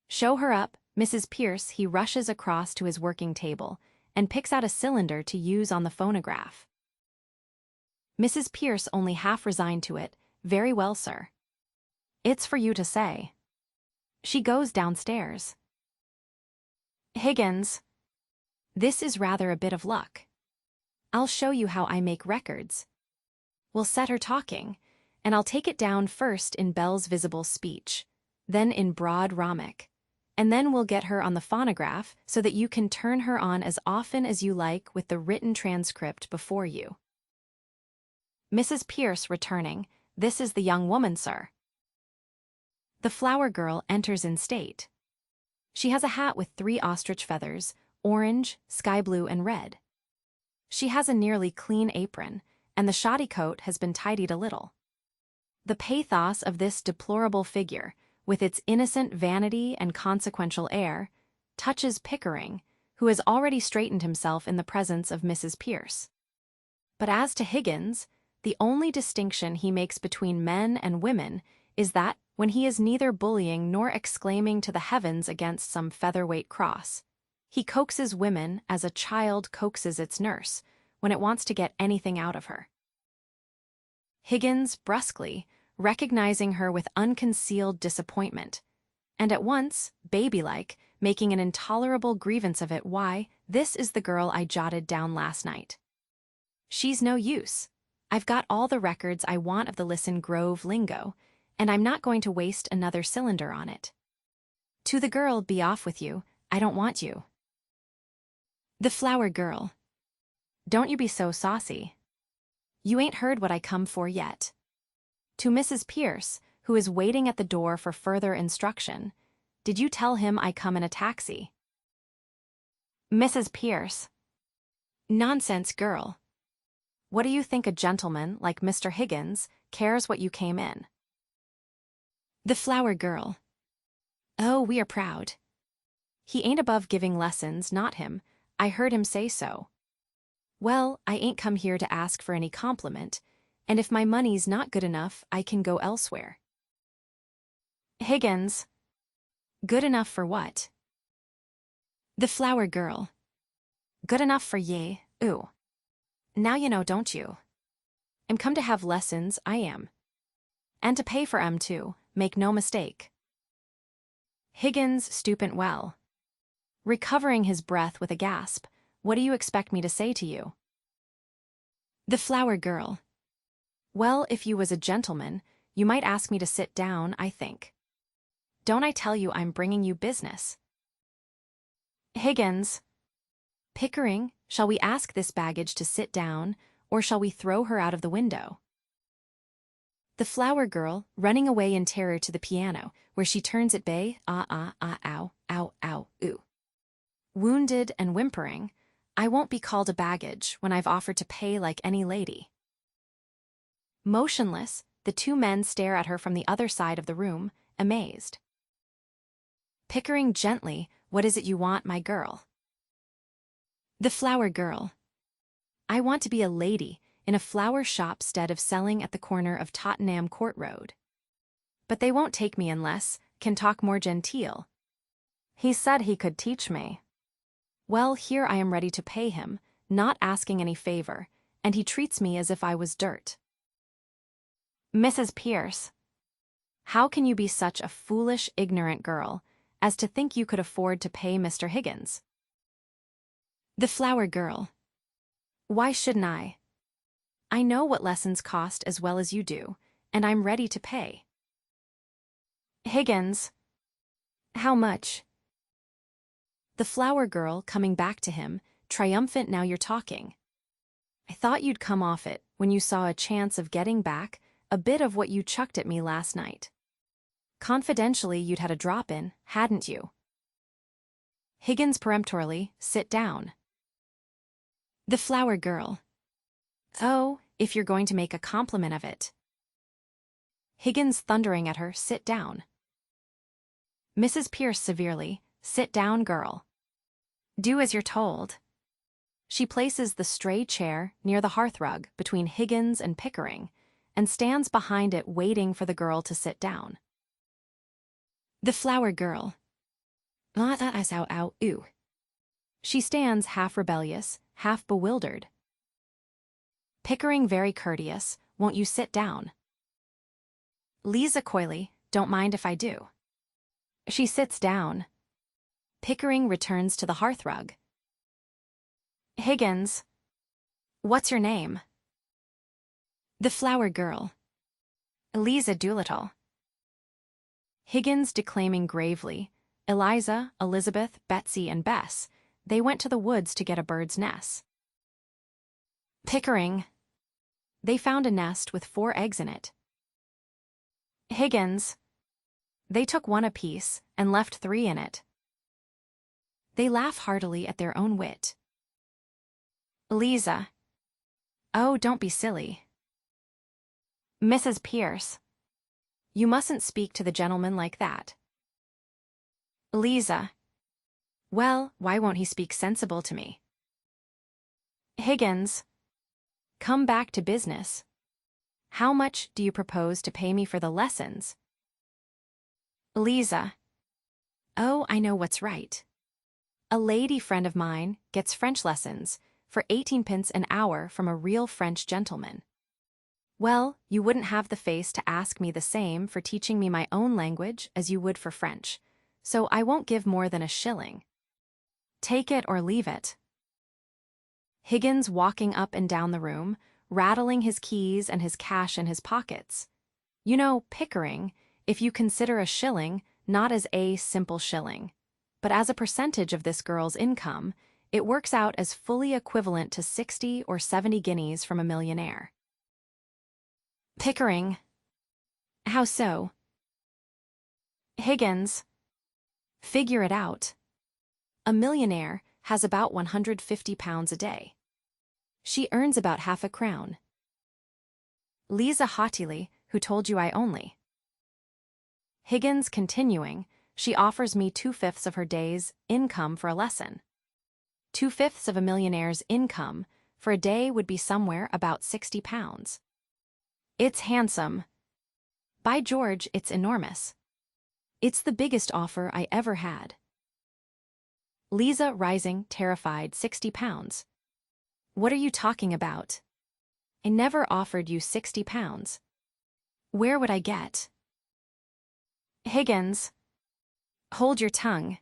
Show her up, Mrs. Pierce. He rushes across to his working table and picks out a cylinder to use on the phonograph. Mrs. Pierce only half resigned to it. Very well, sir. It's for you to say. She goes downstairs. Higgins. This is rather a bit of luck. I'll show you how I make records. We'll set her talking, and I'll take it down first in Belle's visible speech, then in broad rhomic, and then we'll get her on the phonograph so that you can turn her on as often as you like with the written transcript before you. Mrs. Pierce returning. This is the young woman, sir. The flower girl enters in state. She has a hat with 3 ostrich feathers, orange, sky blue, and red. She has a nearly clean apron, and the shoddy coat has been tidied a little. The pathos of this deplorable figure, with its innocent vanity and consequential air, touches Pickering, who has already straightened himself in the presence of Mrs. Pierce. But as to Higgins, the only distinction he makes between men and women is that when he is neither bullying nor exclaiming to the heavens against some featherweight cross, he coaxes women as a child coaxes its nurse when it wants to get anything out of her. Higgins brusquely, recognizing her with unconcealed disappointment, and at once, baby-like, making an intolerable grievance of it. Why, this is the girl I jotted down last night. She's no use. I've got all the records I want of the Listen Grove lingo, and I'm not going to waste another cylinder on it. To the girl, be off with you, I don't want you. The flower girl. Don't you be so saucy. You ain't heard what I come for yet. To Mrs. Pierce, who is waiting at the door for further instruction, did you tell him I come in a taxi? Mrs. Pierce. Nonsense, girl. What do you think a gentleman like Mr. Higgins cares what you came in? The flower girl. Oh, we are proud. He ain't above giving lessons, not him. I heard him say so. Well, I ain't come here to ask for any compliment, and if my money's not good enough, I can go elsewhere. Higgins. Good enough for what? The flower girl. Good enough for ye, ooh. Now you know, don't you? I'm come to have lessons, I am. And to pay for 'em too, make no mistake. Higgins stoopent well. Recovering his breath with a gasp, what do you expect me to say to you? The flower girl. Well, if you was a gentleman, you might ask me to sit down, I think. Don't I tell you I'm bringing you business? Higgins. Pickering, shall we ask this baggage to sit down, or shall we throw her out of the window? The flower girl, running away in terror to the piano, where she turns at bay, ow, ow, ow, ooh. Wounded and whimpering, I won't be called a baggage when I've offered to pay like any lady. Motionless, the two men stare at her from the other side of the room, amazed. Pickering gently, what is it you want, my girl? The flower girl. I want to be a lady in a flower shop stead of selling at the corner of Tottenham Court Road. But they won't take me unless can talk more genteel. He said he could teach me. Well, here I am ready to pay him, not asking any favor, and he treats me as if I was dirt. Mrs. Pierce. How can you be such a foolish, ignorant girl as to think you could afford to pay Mr. Higgins? The flower girl. Why shouldn't I? I know what lessons cost as well as you do, and I'm ready to pay. Higgins. How much? The flower girl coming back to him, triumphant. Now you're talking. I thought you'd come off it when you saw a chance of getting back a bit of what you chucked at me last night. Confidentially, you'd had a drop in, hadn't you? Higgins peremptorily, sit down. The flower girl. Oh, if you're going to make a compliment of it. Higgins thundering at her, sit down. Mrs. Pierce severely, sit down, girl. Do as you're told. She places the stray chair near the hearthrug between Higgins and Pickering, and stands behind it waiting for the girl to sit down. The flower girl. Ow, ooh. She stands half rebellious, half bewildered. Pickering very courteous, won't you sit down? Liza coyly, don't mind if I do. She sits down. Pickering returns to the hearthrug. Higgins. What's your name? The flower girl. Eliza Doolittle. Higgins declaiming gravely, Eliza, Elizabeth, Betsy, and Bess, they went to the woods to get a bird's nest. Pickering. They found a nest with 4 eggs in it. Higgins. They took 1 apiece and left 3 in it. They laugh heartily at their own wit. Eliza. Oh, don't be silly. Mrs. Pierce. You mustn't speak to the gentleman like that. Eliza. Well, why won't he speak sensible to me? Higgins. Come back to business. How much do you propose to pay me for the lessons? Eliza. Oh, I know what's right. A lady friend of mine gets French lessons for 18 pence an hour from a real French gentleman. Well, you wouldn't have the face to ask me the same for teaching me my own language as you would for French, so I won't give more than a shilling. Take it or leave it. Higgins walking up and down the room, rattling his keys and his cash in his pockets. You know, Pickering, if you consider a shilling not as a simple shilling, but as a percentage of this girl's income, it works out as fully equivalent to 60 or 70 guineas from a millionaire. Pickering. How so? Higgins. Figure it out. A millionaire has about £150 a day. She earns about half a crown. Liza haughtily, who told you I only? Higgins continuing, she offers me 2/5 of her day's income for a lesson. 2/5 of a millionaire's income for a day would be somewhere about £60. It's handsome. By George, it's enormous. It's the biggest offer I ever had. Liza rising, terrified, £60. What are you talking about? I never offered you £60. Where would I get? Higgins. Hold your tongue.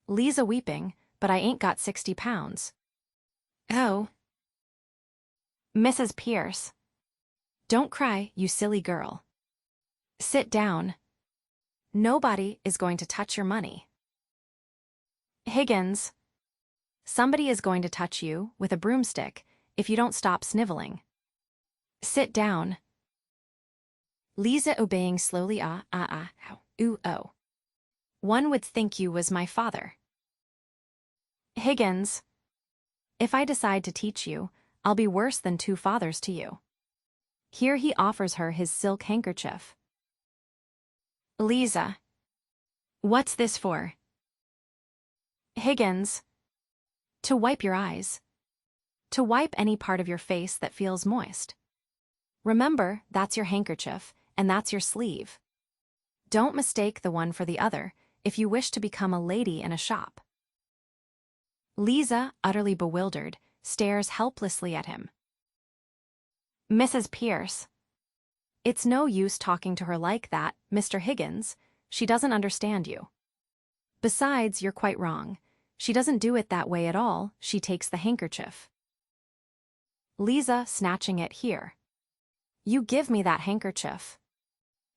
Liza weeping, but I ain't got £60. Oh. Mrs. Pierce. Don't cry, you silly girl. Sit down. Nobody is going to touch your money. Higgins. Somebody is going to touch you with a broomstick if you don't stop sniveling. Sit down. Liza obeying slowly, ooh, oh. One would think you was my father. Higgins. If I decide to teach you, I'll be worse than 2 fathers to you. Here he offers her his silk handkerchief. Liza. What's this for? Higgins. To wipe your eyes. To wipe any part of your face that feels moist. Remember, that's your handkerchief, and that's your sleeve. Don't mistake the one for the other if you wish to become a lady in a shop. Liza, utterly bewildered, stares helplessly at him. Mrs. Pierce. It's no use talking to her like that, Mr. Higgins. She doesn't understand you. Besides, you're quite wrong. She doesn't do it that way at all. She takes the handkerchief. Liza snatching it here. You give me that handkerchief.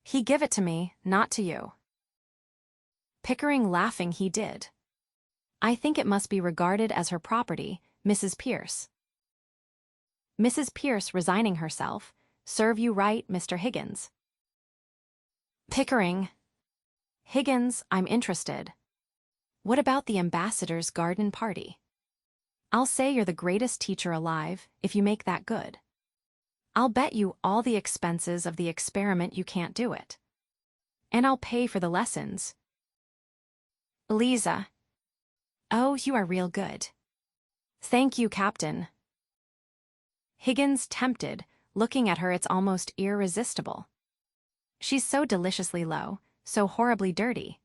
He give it to me, not to you. Pickering laughing he did. I think it must be regarded as her property, Mrs. Pierce. Mrs. Pierce resigning herself. Serve you right, Mr. Higgins. Pickering. Higgins, I'm interested. What about the ambassador's garden party? I'll say you're the greatest teacher alive if you make that good. I'll bet you all the expenses of the experiment you can't do it. And I'll pay for the lessons. Liza. Oh, you are real good. Thank you, Captain. Higgins tempted, looking at her it's almost irresistible. She's so deliciously low, so horribly dirty.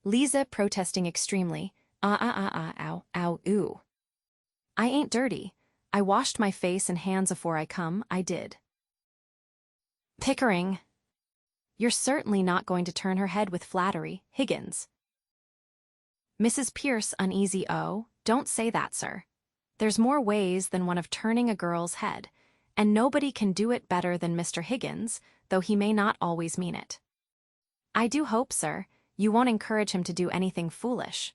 Liza protesting extremely, ow, ooh. I ain't dirty. I washed my face and hands afore I come, I did. Pickering. You're certainly not going to turn her head with flattery, Higgins. Mrs. Pierce uneasy, oh, don't say that, sir. There's more ways than one of turning a girl's head, and nobody can do it better than Mr. Higgins, though he may not always mean it. I do hope, sir, you won't encourage him to do anything foolish.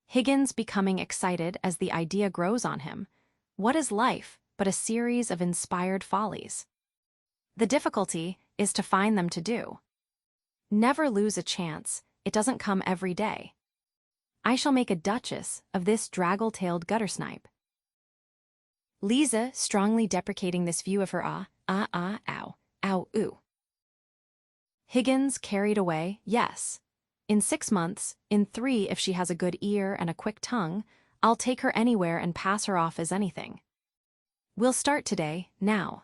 Higgins becoming excited as the idea grows on him. What is life but a series of inspired follies? The difficulty is to find them to do. Never lose a chance, it doesn't come every day. I shall make a duchess of this draggle-tailed guttersnipe. Liza strongly deprecating this view of her ow, ooh. Higgins carried away, yes. In 6 months, in 3 if she has a good ear and a quick tongue, I'll take her anywhere and pass her off as anything. We'll start today, now.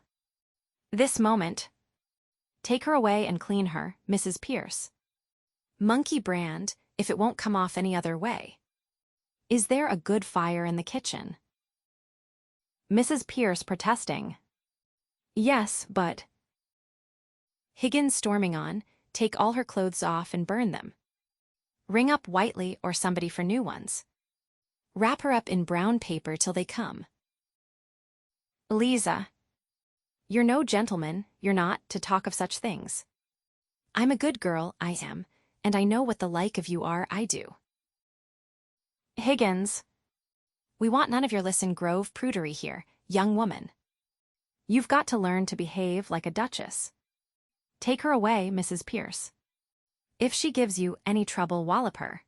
This moment. Take her away and clean her, Mrs. Pierce. Monkey brand, if it won't come off any other way. Is there a good fire in the kitchen? Mrs. Pierce protesting. Yes, but... Higgins storming on, take all her clothes off and burn them. Ring up Whiteley or somebody for new ones. Wrap her up in brown paper till they come. Liza. You're no gentleman, you're not, to talk of such things. I'm a good girl, I am, and I know what the like of you are, I do. Higgins. We want none of your Listen Grove prudery here, young woman. You've got to learn to behave like a duchess. Take her away, Mrs. Pierce. If she gives you any trouble, wallop her.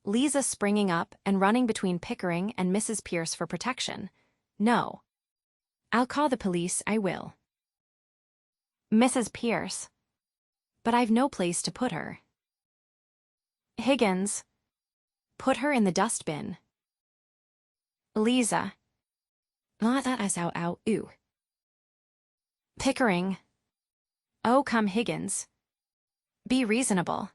Liza springing up and running between Pickering and Mrs. Pierce for protection. No. I'll call the police, I will. Mrs. Pierce. But I've no place to put her. Higgins. Put her in the dustbin. Eliza. Not that as out, ooh. Pickering. Oh, come, Higgins. Be reasonable.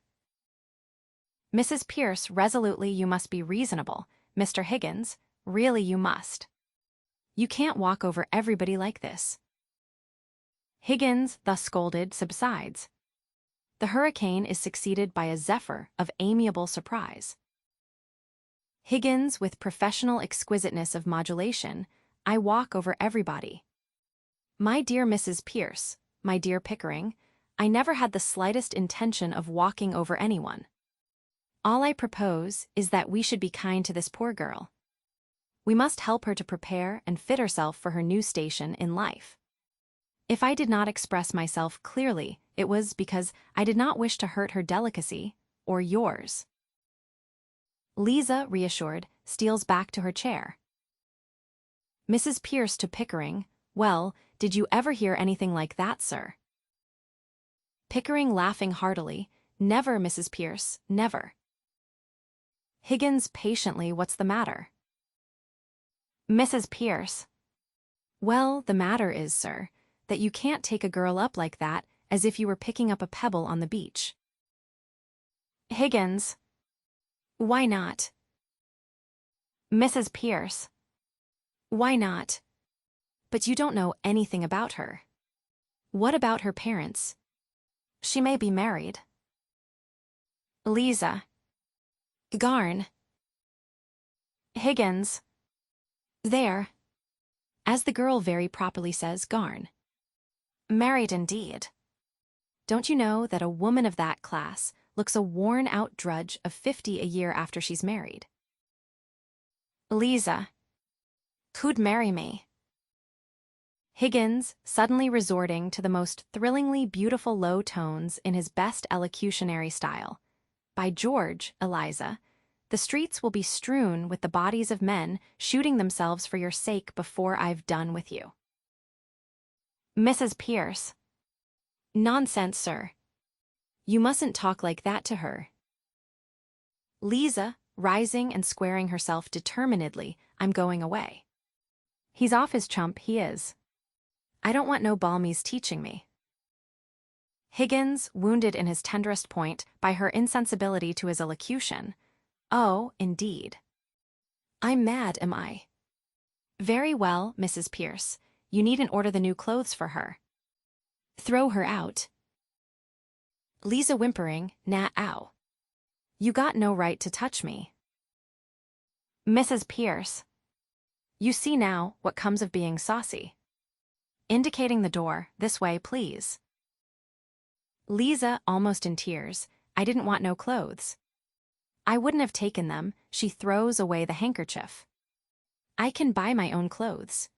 Mrs. Pierce, resolutely, you must be reasonable. Mr. Higgins, really you must. You can't walk over everybody like this. Higgins, thus scolded, subsides. The hurricane is succeeded by a zephyr of amiable surprise. Higgins, with professional exquisiteness of modulation, I walk over everybody. My dear Mrs. Pierce, my dear Pickering, I never had the slightest intention of walking over anyone. All I propose is that we should be kind to this poor girl. We must help her to prepare and fit herself for her new station in life. If I did not express myself clearly, it was because I did not wish to hurt her delicacy, or yours. Liza, reassured, steals back to her chair. Mrs. Pierce to Pickering, well, did you ever hear anything like that, sir? Pickering laughing heartily, never, Mrs. Pierce, never. Higgins patiently, what's the matter? Mrs. Pierce. Well, the matter is, sir, that you can't take a girl up like that as if you were picking up a pebble on the beach. Higgins. Why not? Mrs. Pierce. Why not? But you don't know anything about her. What about her parents? She may be married. Eliza. Garn. Higgins. There. As the girl very properly says, Garn. Married indeed. Don't you know that a woman of that class looks a worn-out drudge of 50 a year after she's married? Eliza. Who'd marry me? Higgins, suddenly resorting to the most thrillingly beautiful low tones in his best elocutionary style. By George, Eliza, the streets will be strewn with the bodies of men shooting themselves for your sake before I've done with you. Mrs. Pierce. Nonsense, sir. You mustn't talk like that to her. Liza, rising and squaring herself determinedly, I'm going away. He's off his chump, he is. I don't want no balmies teaching me. Higgins, wounded in his tenderest point by her insensibility to his elocution. Oh, indeed. I'm mad, am I? Very well, Mrs. Pierce. You needn't order the new clothes for her. Throw her out. Liza whimpering, nah, ow. You got no right to touch me. Mrs. Pierce. You see now what comes of being saucy. Indicating the door, this way, please. Liza, almost in tears, I didn't want no clothes. I wouldn't have taken them, she throws away the handkerchief. I can buy my own clothes.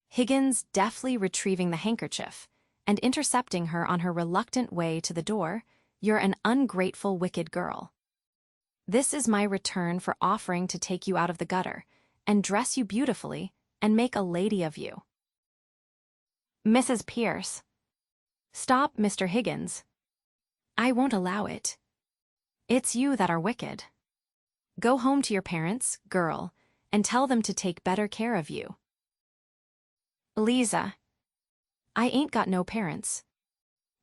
Higgins deftly retrieving the handkerchief and intercepting her on her reluctant way to the door. You're an ungrateful, wicked girl. This is my return for offering to take you out of the gutter and dress you beautifully and make a lady of you. Mrs. Pierce. Stop, Mr. Higgins. I won't allow it. It's you that are wicked. Go home to your parents, girl, and tell them to take better care of you. Eliza. I ain't got no parents.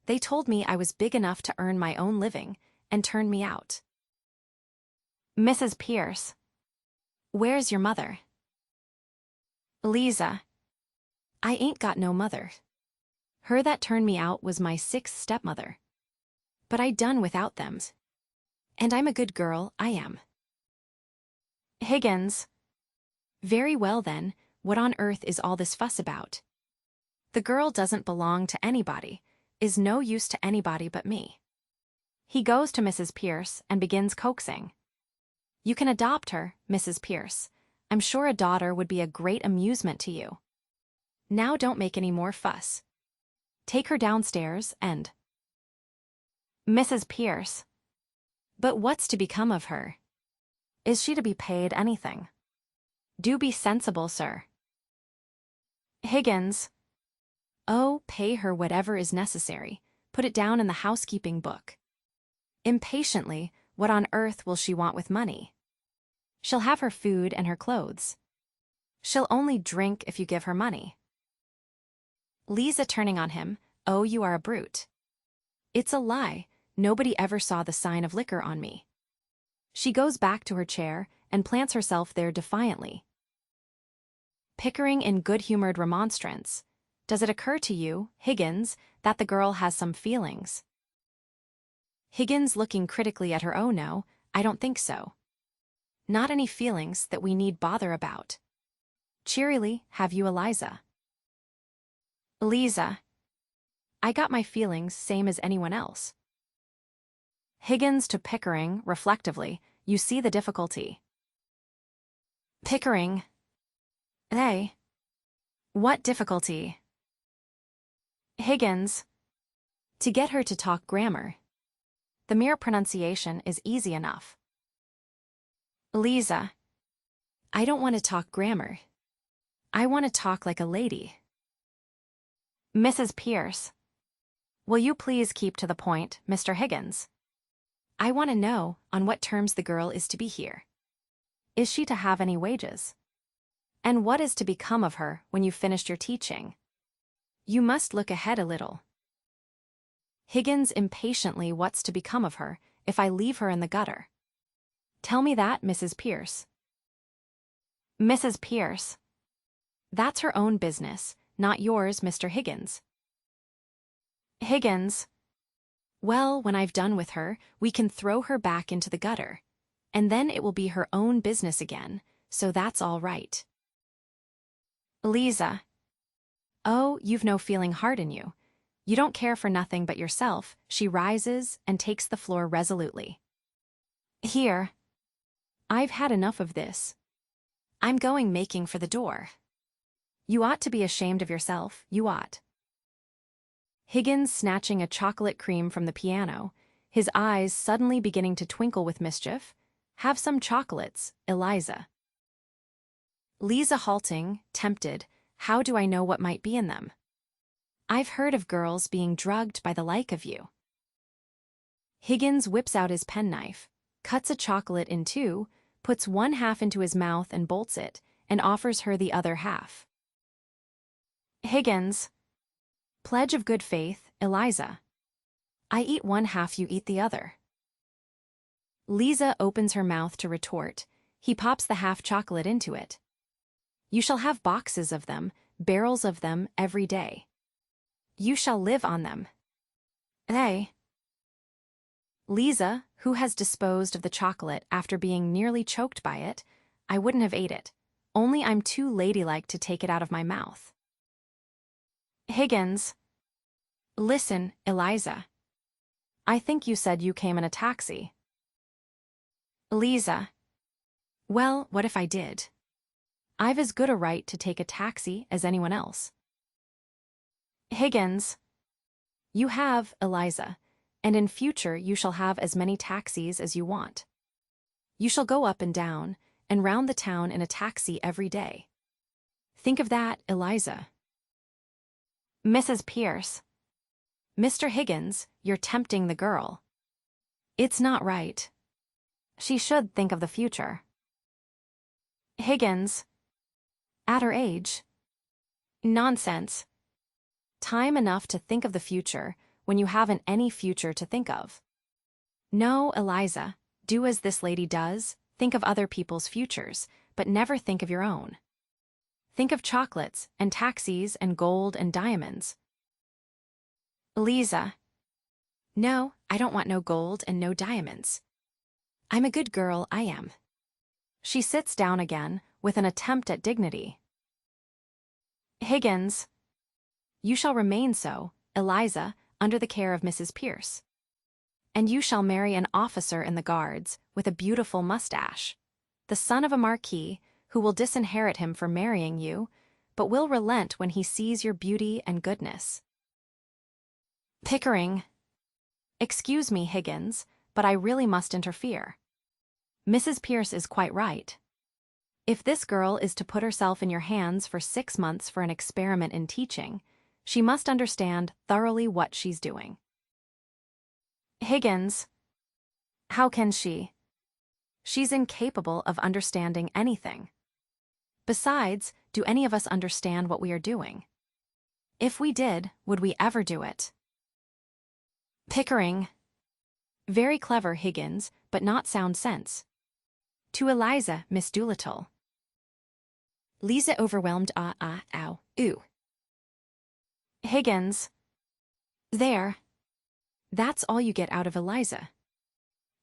They told me I was big enough to earn my own living and turned me out. Mrs. Pierce. Where's your mother? Eliza. I ain't got no mother. Her that turned me out was my 6th stepmother. But I done without them. And I'm a good girl, I am. Higgins. Very well then, what on earth is all this fuss about? The girl doesn't belong to anybody, is no use to anybody but me. He goes to Mrs. Pierce and begins coaxing. You can adopt her, Mrs. Pierce. I'm sure a daughter would be a great amusement to you. Now don't make any more fuss. Take her downstairs and... Mrs. Pierce. But what's to become of her? Is she to be paid anything? Do be sensible, sir. Higgins. Oh, pay her whatever is necessary. Put it down in the housekeeping book. Impatiently, what on earth will she want with money? She'll have her food and her clothes. She'll only drink if you give her money. Liza turning on him, oh, you are a brute. It's a lie, nobody ever saw the sign of liquor on me. She goes back to her chair and plants herself there defiantly. Pickering in good-humored remonstrance. Does it occur to you, Higgins, that the girl has some feelings? Higgins looking critically at her, oh no, I don't think so. Not any feelings that we need bother about. Cheerily, have you, Eliza? Eliza. I got my feelings same as anyone else. Higgins to Pickering, reflectively, you see the difficulty. Pickering. Hey. What difficulty? Higgins. To get her to talk grammar. The mere pronunciation is easy enough. Eliza. I don't want to talk grammar. I want to talk like a lady. Mrs. Pierce. Will you please keep to the point, Mr. Higgins? I want to know on what terms the girl is to be here. Is she to have any wages? And what is to become of her when you've finished your teaching? You must look ahead a little. Higgins impatiently, what's to become of her if I leave her in the gutter? Tell me that, Mrs. Pierce. Mrs. Pierce. That's her own business, not yours, Mr. Higgins. Higgins. Well, when I've done with her, we can throw her back into the gutter, and then it will be her own business again, so that's all right. Eliza. Oh, you've no feeling heart in you. You don't care for nothing but yourself. She rises and takes the floor resolutely. Here. I've had enough of this. I'm going making for the door. You ought to be ashamed of yourself, you ought. Higgins snatching a chocolate cream from the piano, his eyes suddenly beginning to twinkle with mischief. Have some chocolates, Eliza. Liza halting, tempted, how do I know what might be in them? I've heard of girls being drugged by the like of you. Higgins whips out his penknife, cuts a chocolate in two, puts one half into his mouth and bolts it, and offers her the other half. Higgins. Pledge of good faith, Eliza. I eat one half, you eat the other. Liza opens her mouth to retort. He pops the half chocolate into it. You shall have boxes of them, barrels of them, every day. You shall live on them. They. Liza, who has disposed of the chocolate after being nearly choked by it, I wouldn't have ate it, only I'm too ladylike to take it out of my mouth. Higgins. Listen, Eliza. I think you said you came in a taxi. Eliza. Well, what if I did? I've as good a right to take a taxi as anyone else. Higgins. You have, Eliza, and in future you shall have as many taxis as you want. You shall go up and down, and round the town in a taxi every day. Think of that, Eliza. Mrs. Pierce. Mr. Higgins, you're tempting the girl. It's not right. She should think of the future. Higgins. At her age. Nonsense. Time enough to think of the future when you haven't any future to think of. No, Eliza, do as this lady does, think of other people's futures, but never think of your own. Think of chocolates and taxis and gold and diamonds. Eliza. No, I don't want no gold and no diamonds. I'm a good girl, I am. She sits down again with an attempt at dignity. Higgins. You shall remain so, Eliza, under the care of Mrs. Pierce. And you shall marry an officer in the Guards with a beautiful mustache, the son of a marquis, who will disinherit him for marrying you, but will relent when he sees your beauty and goodness. Pickering. Excuse me, Higgins, but I really must interfere. Mrs. Pierce is quite right. If this girl is to put herself in your hands for 6 months for an experiment in teaching, she must understand thoroughly what she's doing. Higgins. How can she? She's incapable of understanding anything. Besides, do any of us understand what we are doing? If we did, would we ever do it? Pickering. Very clever, Higgins, but not sound sense. To Eliza, Miss Doolittle. Lisa overwhelmed, ow, ooh. Higgins. There. That's all you get out of Eliza.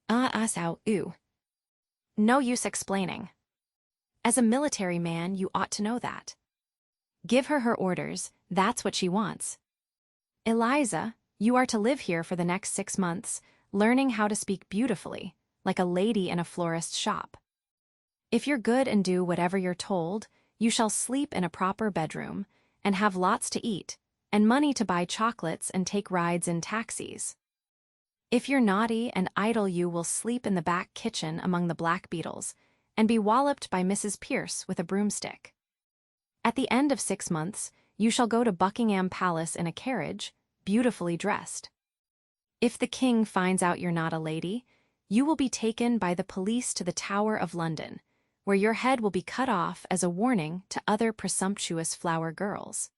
Ow, ooh. No use explaining. As a military man, you ought to know that. Give her orders, that's what she wants. Eliza, you are to live here for the next 6 months, learning how to speak beautifully, like a lady in a florist's shop. If you're good and do whatever you're told, you shall sleep in a proper bedroom, and have lots to eat, and money to buy chocolates and take rides in taxis. If you're naughty and idle, you will sleep in the back kitchen among the black beetles, and be walloped by Mrs. Pierce with a broomstick. At the end of 6 months, you shall go to Buckingham Palace in a carriage, beautifully dressed. If the king finds out you're not a lady, you will be taken by the police to the Tower of London, where your head will be cut off as a warning to other presumptuous flower girls.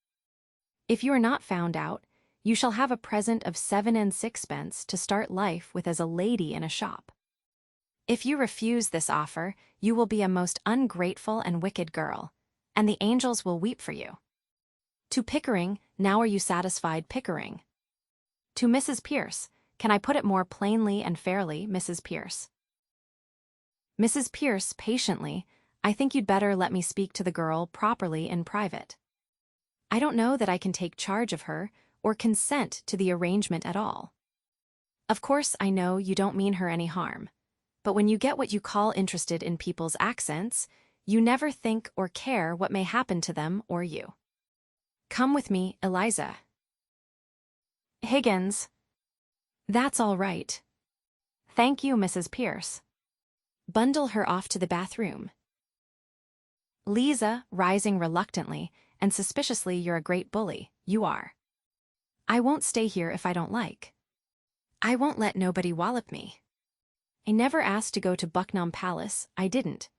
If you are not found out, you shall have a present of 7 and 6pence to start life with as a lady in a shop. If you refuse this offer, you will be a most ungrateful and wicked girl, and the angels will weep for you. To Pickering, now are you satisfied, Pickering? To Mrs. Pierce, can I put it more plainly and fairly, Mrs. Pierce? Mrs. Pierce, patiently, I think you'd better let me speak to the girl properly in private. I don't know that I can take charge of her or consent to the arrangement at all. Of course, I know you don't mean her any harm, but when you get what you call interested in people's accents, you never think or care what may happen to them or you. Come with me, Eliza. Higgins. That's all right. Thank you, Mrs. Pierce. Bundle her off to the bathroom. Lisa, rising reluctantly and suspiciously, you're a great bully, you are. I won't stay here if I don't like. I won't let nobody wallop me. I never asked to go to Buckingham Palace, I didn't.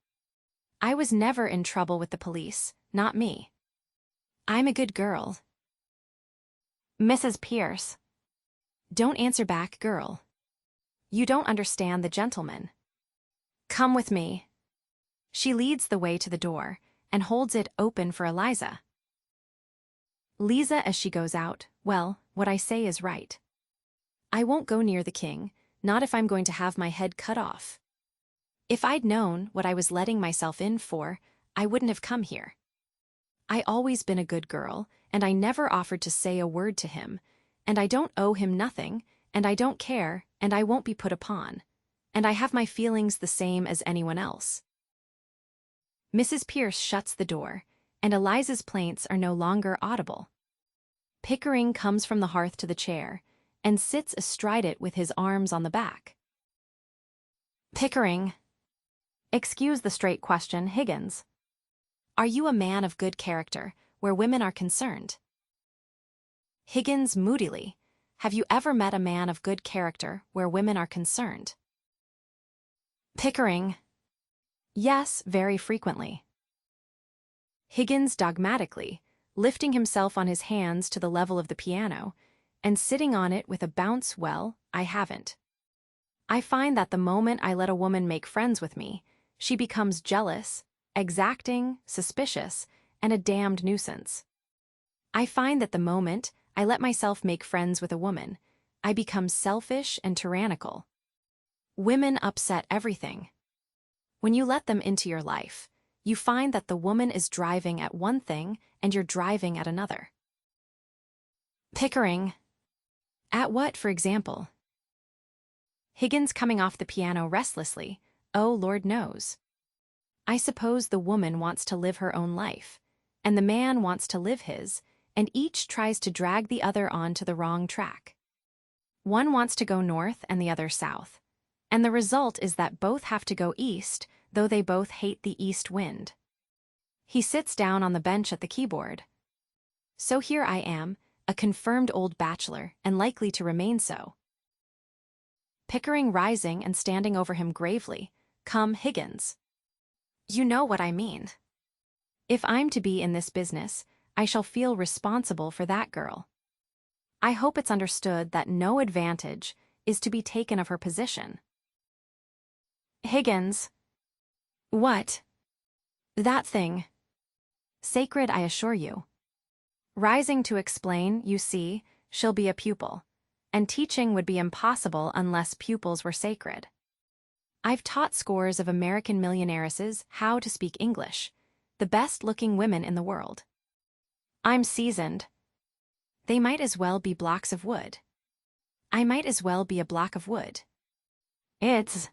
I was never in trouble with the police, not me. I'm a good girl. Mrs. Pierce. Don't answer back, girl. You don't understand the gentleman. Come with me. She leads the way to the door and holds it open for Eliza. Lisa, as she goes out, well, what I say is right. I won't go near the king, not if I'm going to have my head cut off. If I'd known what I was letting myself in for, I wouldn't have come here. I always been a good girl, and I never offered to say a word to him, and I don't owe him nothing, and I don't care, and I won't be put upon, and I have my feelings the same as anyone else. Mrs. Pierce shuts the door, and Eliza's plaints are no longer audible. Pickering comes from the hearth to the chair, and sits astride it with his arms on the back. Pickering. Excuse the straight question, Higgins. Are you a man of good character, where women are concerned? Higgins moodily. Have you ever met a man of good character, where women are concerned? Pickering. Yes, very frequently. Higgins dogmatically, lifting himself on his hands to the level of the piano, and sitting on it with a bounce. Well, I haven't. I find that the moment I let a woman make friends with me, she becomes jealous, exacting, suspicious, and a damned nuisance. I find that the moment I let myself make friends with a woman, I become selfish and tyrannical. Women upset everything. When you let them into your life, you find that the woman is driving at one thing and you're driving at another. Pickering. At what, for example? Higgins coming off the piano restlessly. Oh, Lord knows. I suppose the woman wants to live her own life, and the man wants to live his, and each tries to drag the other on to the wrong track. One wants to go north and the other south, And the result is that both have to go east, though they both hate the east wind. He sits down on the bench at the keyboard. So here I am, a confirmed old bachelor, and likely to remain so. Pickering rising and standing over him gravely. Come, Higgins. You know what I mean. If I'm to be in this business, I shall feel responsible for that girl. I hope it's understood that no advantage is to be taken of her position. Higgins. What? That thing. Sacred, I assure you. Rising to explain, you see, she'll be a pupil, and teaching would be impossible unless pupils were sacred. I've taught scores of American millionairesses how to speak English, the best-looking women in the world. I'm seasoned. They might as well be blocks of wood. I might as well be a block of wood. It's...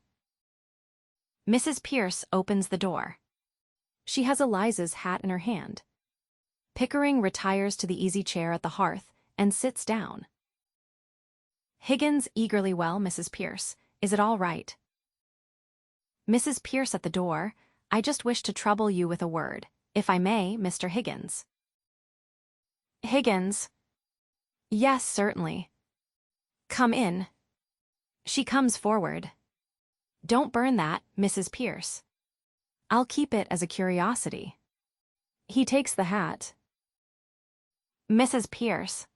Mrs. Pierce opens the door. She has Eliza's hat in her hand. Pickering retires to the easy chair at the hearth and sits down. Higgins eagerly, well, Mrs. Pierce, is it all right? Mrs. Pierce at the door, I just wish to trouble you with a word, if I may, Mr. Higgins. Higgins. Yes, certainly. Come in. She comes forward. Don't burn that, Mrs. Pierce. I'll keep it as a curiosity. He takes the hat. Mrs. Pierce.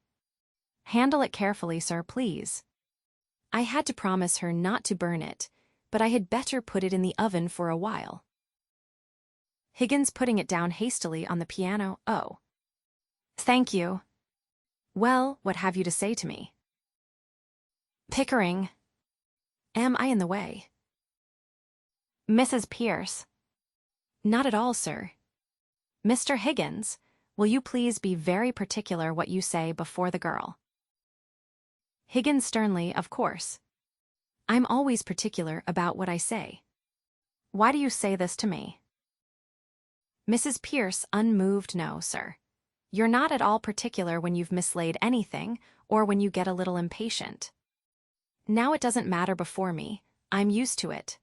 Handle it carefully, sir, please. I had to promise her not to burn it, but I had better put it in the oven for a while. Higgins putting it down hastily on the piano. Oh. Thank you. Well, what have you to say to me? Pickering. Am I in the way? Mrs. Pierce. Not at all, sir. Mr. Higgins, will you please be very particular what you say before the girl? Higgins sternly, of course. I'm always particular about what I say. Why do you say this to me? Mrs. Pierce, unmoved, no, sir. You're not at all particular when you've mislaid anything or when you get a little impatient. Now it doesn't matter before me, I'm used to it.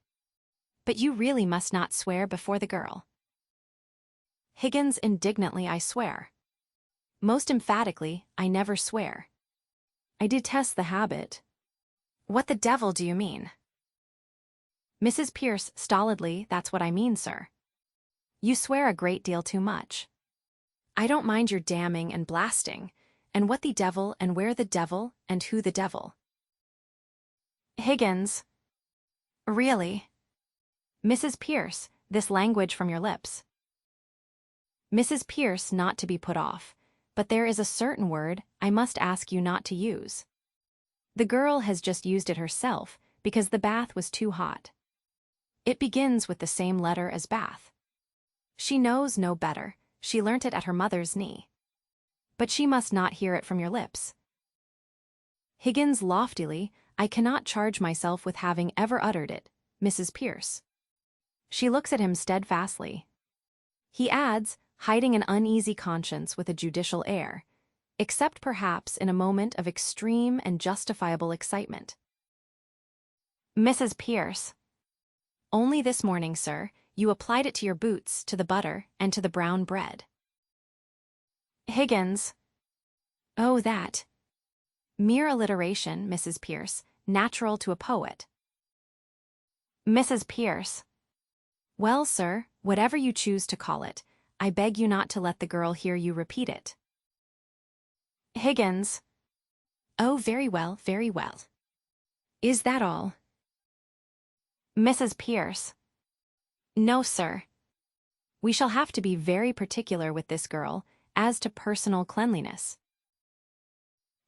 But you really must not swear before the girl. Higgins indignantly, I swear. Most emphatically, I never swear. I detest the habit. What the devil do you mean? Mrs. Pierce, stolidly, that's what I mean, sir. You swear a great deal too much. I don't mind your damning and blasting, and what the devil and where the devil and who the devil. Higgins. Really? Mrs. Pierce, this language from your lips. Mrs. Pierce, not to be put off, but there is a certain word I must ask you not to use. The girl has just used it herself because the bath was too hot. It begins with the same letter as bath. She knows no better, she learnt it at her mother's knee. But she must not hear it from your lips. Higgins loftily, I cannot charge myself with having ever uttered it, Mrs. Pierce. She looks at him steadfastly. He adds, hiding an uneasy conscience with a judicial air, except perhaps in a moment of extreme and justifiable excitement. Mrs. Pierce. Only this morning, sir, you applied it to your boots, to the butter, and to the brown bread. Higgins. Oh, that. Mere alliteration, Mrs. Pierce, natural to a poet. Mrs. Pierce. Well, sir, whatever you choose to call it, I beg you not to let the girl hear you repeat it. Higgins. Oh, very well, very well. Is that all? Mrs. Pierce. No, sir. We shall have to be very particular with this girl as to personal cleanliness.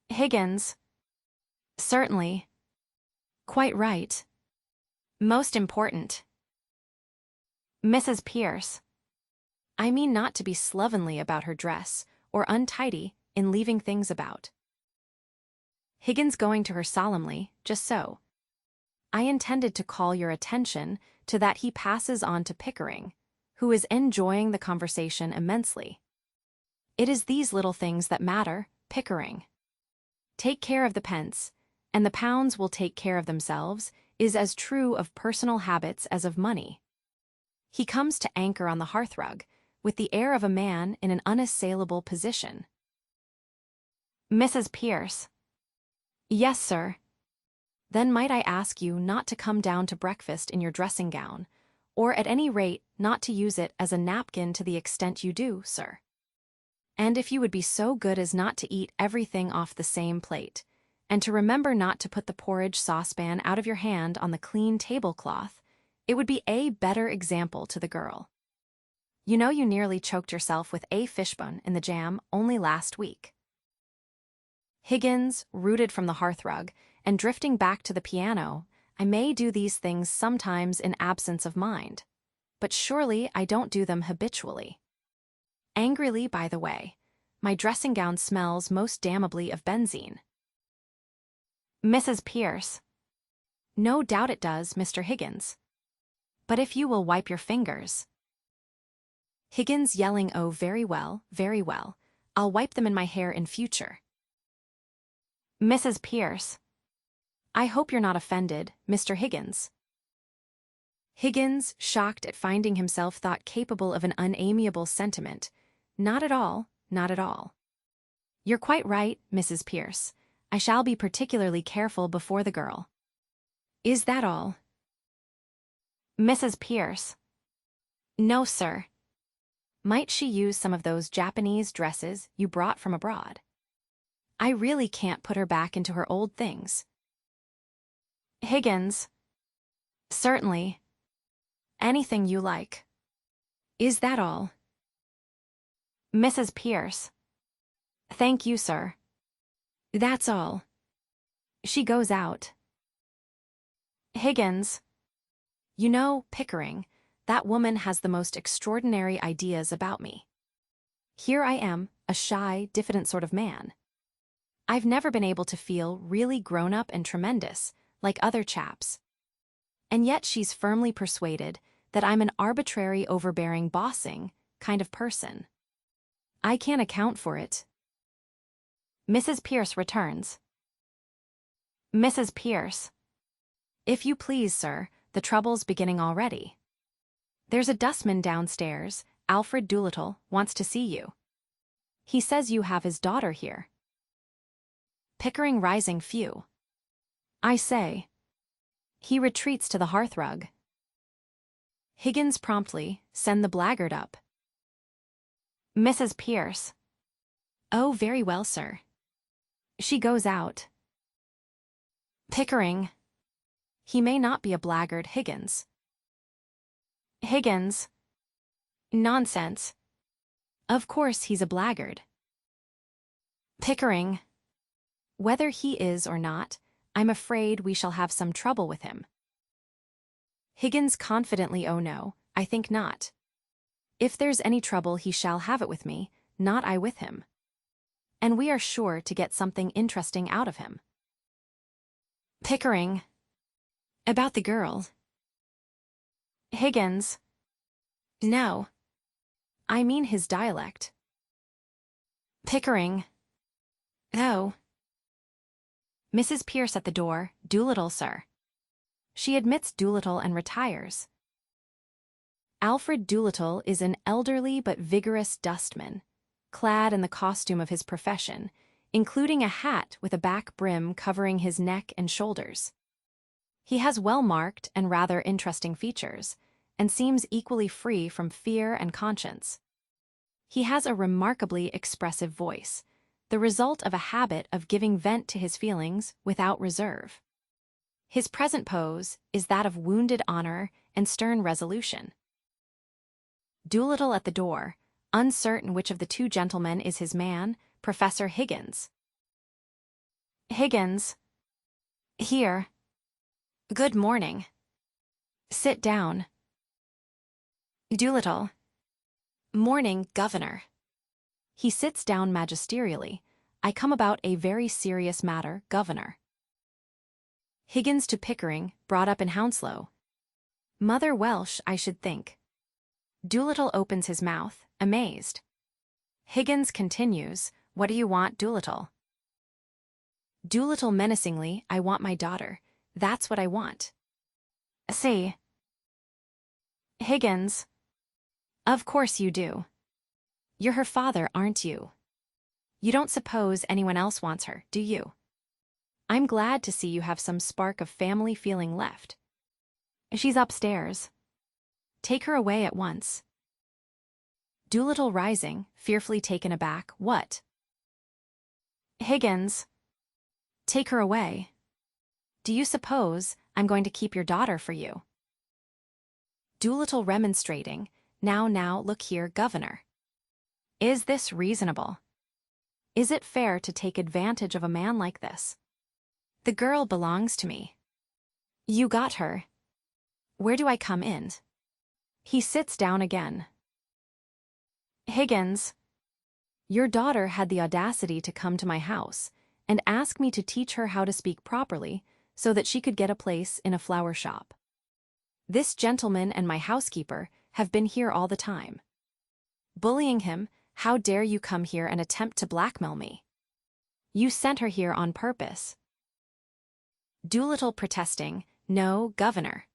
Higgins. Certainly. Quite right. Most important. Mrs. Pierce. I mean not to be slovenly about her dress, or untidy in leaving things about. Higgins going to her solemnly, just so. I intended to call your attention to that he passes on to Pickering, who is enjoying the conversation immensely. It is these little things that matter, Pickering. Take care of the pence, and the pounds will take care of themselves is as true of personal habits as of money. He comes to anchor on the hearthrug, with the air of a man in an unassailable position. Mrs. Pierce. Yes, sir. Then might I ask you not to come down to breakfast in your dressing gown, or at any rate not to use it as a napkin to the extent you do, sir. And if you would be so good as not to eat everything off the same plate, and to remember not to put the porridge saucepan out of your hand on the clean tablecloth, it would be a better example to the girl. You know you nearly choked yourself with a fishbone in the jam only last week. Higgins, rooted from the hearthrug, and drifting back to the piano, I may do these things sometimes in absence of mind, but surely I don't do them habitually. Angrily, by the way, my dressing gown smells most damnably of benzene. Mrs. Pierce. No doubt it does, Mr. Higgins. But if you will wipe your fingers. Higgins yelling, oh, very well, I'll wipe them in my hair in future. Mrs. Pierce. I hope you're not offended, Mr. Higgins. Higgins, shocked at finding himself thought capable of an unamiable sentiment. Not at all, not at all. You're quite right, Mrs. Pierce. I shall be particularly careful before the girl. Is that all? Mrs. Pierce. No, sir. Might she use some of those Japanese dresses you brought from abroad? I really can't put her back into her old things. Higgins. Certainly. Anything you like. Is that all? Mrs. Pierce. Thank you, sir. That's all. She goes out. Higgins. You know, Pickering, that woman has the most extraordinary ideas about me. Here I am, a shy, diffident sort of man. I've never been able to feel really grown up and tremendous, like other chaps. And yet she's firmly persuaded that I'm an arbitrary, overbearing, bossing kind of person. I can't account for it. Mrs. Pierce returns. Mrs. Pierce. If you please, sir, the trouble's beginning already. There's a dustman downstairs, Alfred Doolittle, wants to see you. He says you have his daughter here. Pickering rising few. I say. He retreats to the hearthrug. Higgins promptly, send the blackguard up. Mrs. Pierce. Oh, very well, sir. She goes out. Pickering. He may not be a blackguard, Higgins. Higgins. Nonsense. Of course he's a blackguard. Pickering. Whether he is or not, I'm afraid we shall have some trouble with him. Higgins confidently, oh no, I think not. If there's any trouble he shall have it with me, not I with him. And we are sure to get something interesting out of him. Pickering. About the girl. Higgins. No. I mean his dialect. Pickering. Oh. Mrs. Pierce at the door, Doolittle, sir. She admits Doolittle and retires. Alfred Doolittle is an elderly but vigorous dustman, clad in the costume of his profession, including a hat with a back brim covering his neck and shoulders. He has well-marked and rather interesting features, and seems equally free from fear and conscience. He has a remarkably expressive voice, the result of a habit of giving vent to his feelings without reserve. His present pose is that of wounded honor and stern resolution. Doolittle at the door, uncertain which of the two gentlemen is his man, Professor Higgins. Higgins. Here. Good morning. Sit down. Doolittle. Morning, Governor. He sits down magisterially. I come about a very serious matter, Governor. Higgins to Pickering, brought up in Hounslow. Mother Welsh, I should think. Doolittle opens his mouth, amazed. Higgins continues, What do you want, Doolittle? Doolittle menacingly, I want my daughter. That's what I want. See. Higgins. Of course you do. You're her father, aren't you? You don't suppose anyone else wants her, do you? I'm glad to see you have some spark of family feeling left. She's upstairs. Take her away at once. Doolittle rising, fearfully taken aback. What? Higgins. Take her away. Do you suppose I'm going to keep your daughter for you? Doolittle remonstrating. Now, look here, Governor. Is this reasonable? Is it fair to take advantage of a man like this? The girl belongs to me. You got her. Where do I come in? He sits down again. Higgins. Your daughter had the audacity to come to my house and ask me to teach her how to speak properly so that she could get a place in a flower shop. This gentleman and my housekeeper have been here all the time. Bullying him, how dare you come here and attempt to blackmail me? You sent her here on purpose. Doolittle protesting, no, Governor.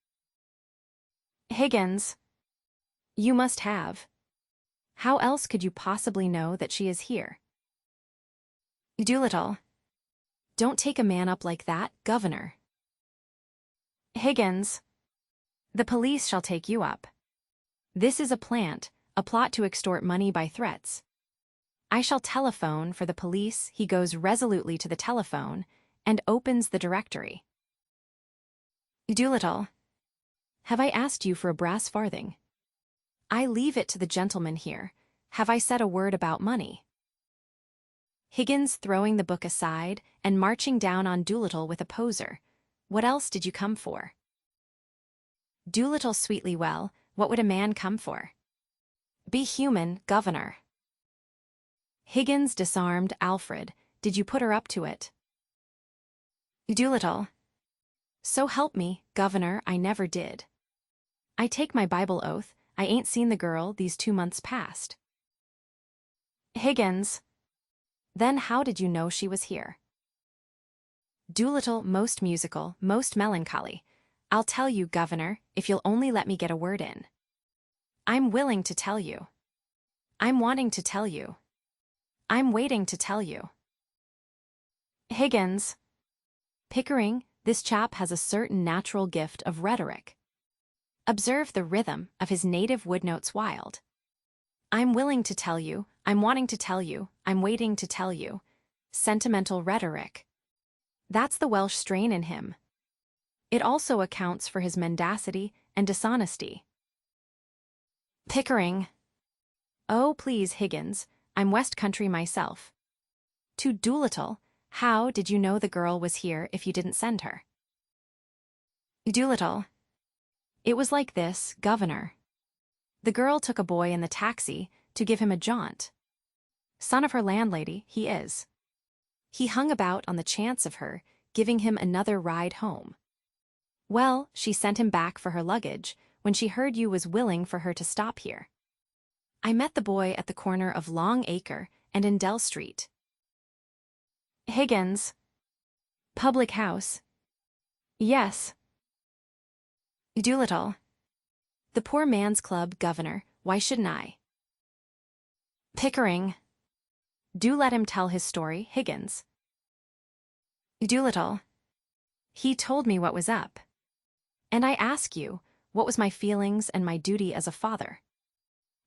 Higgins. You must have. How else could you possibly know that she is here? Doolittle. Don't take a man up like that, Governor. Higgins. The police shall take you up. This is a plot to extort money by threats. I shall telephone for the police. He goes resolutely to the telephone and opens the directory. Doolittle. Have I asked you for a brass farthing? I leave it to the gentleman here. Have I said a word about money? Higgins throwing the book aside and marching down on Doolittle with a poser. What else did you come for? Doolittle sweetly, well, what would a man come for? Be human, Governor. Higgins disarmed. Alfred, did you put her up to it? Doolittle. So help me, Governor, I never did. I take my Bible oath, I ain't seen the girl these 2 months past. Higgins. Then how did you know she was here? Doolittle most musical, most melancholy. I'll tell you, Governor, if you'll only let me get a word in. I'm willing to tell you. I'm wanting to tell you. I'm waiting to tell you. Higgins. Pickering, this chap has a certain natural gift of rhetoric. Observe the rhythm of his native wood notes wild. I'm willing to tell you, I'm wanting to tell you, I'm waiting to tell you. Sentimental rhetoric. That's the Welsh strain in him. It also accounts for his mendacity and dishonesty. Pickering. Oh, please, Higgins, I'm West Country myself. To Doolittle, how did you know the girl was here if you didn't send her? Doolittle. It was like this, Governor. The girl took a boy in the taxi to give him a jaunt. Son of her landlady, he is. He hung about on the chance of her giving him another ride home. Well, she sent him back for her luggage when she heard you was willing for her to stop here. I met the boy at the corner of Long Acre and in Dell Street. Higgins. Public house. Yes. Doolittle. The poor man's club, Governor, why shouldn't I? Pickering. Do let him tell his story, Higgins. Doolittle. He told me what was up. And I ask you, what was my feelings and my duty as a father?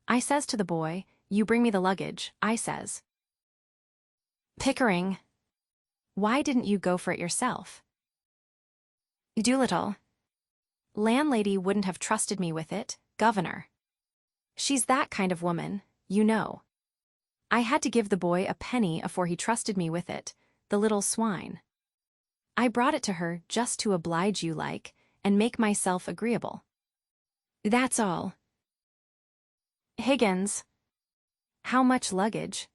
I says to the boy, you bring me the luggage, I says. Pickering. Why didn't you go for it yourself? Doolittle. Landlady wouldn't have trusted me with it, Governor. She's that kind of woman, you know. I had to give the boy a penny afore he trusted me with it, the little swine. I brought it to her just to oblige you like, and make myself agreeable. That's all. Higgins. How much luggage?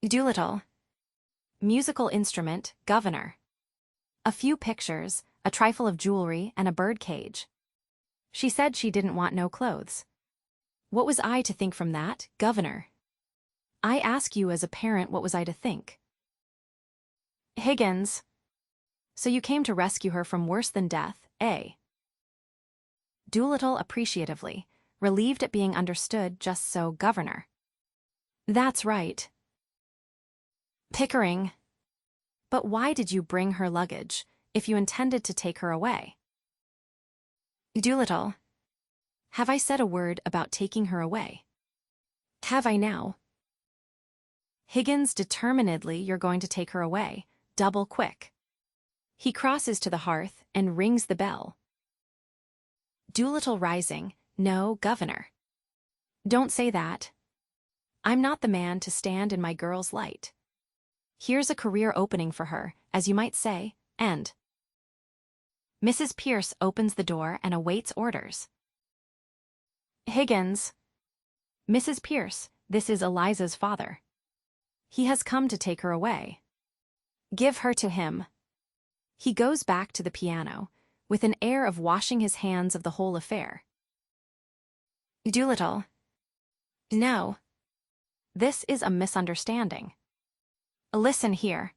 Doolittle. Musical instrument, Governor. A few pictures, a trifle of jewelry, and a bird cage. She said she didn't want no clothes. What was I to think from that, Governor? I ask you as a parent, what was I to think? Higgins. So you came to rescue her from worse than death, eh? Doolittle appreciatively, relieved at being understood just so, Governor. That's right. Pickering. But why did you bring her luggage, if you intended to take her away? Doolittle. Have I said a word about taking her away? Have I now? Higgins, determinedly you're going to take her away, double quick. He crosses to the hearth and rings the bell. Doolittle rising, no, Governor. Don't say that. I'm not the man to stand in my girl's light. Here's a career opening for her, as you might say, and... Mrs. Pierce opens the door and awaits orders. Higgins. Mrs. Pierce, this is Eliza's father. He has come to take her away. Give her to him. He goes back to the piano, with an air of washing his hands of the whole affair. Doolittle. No. This is a misunderstanding. Listen here.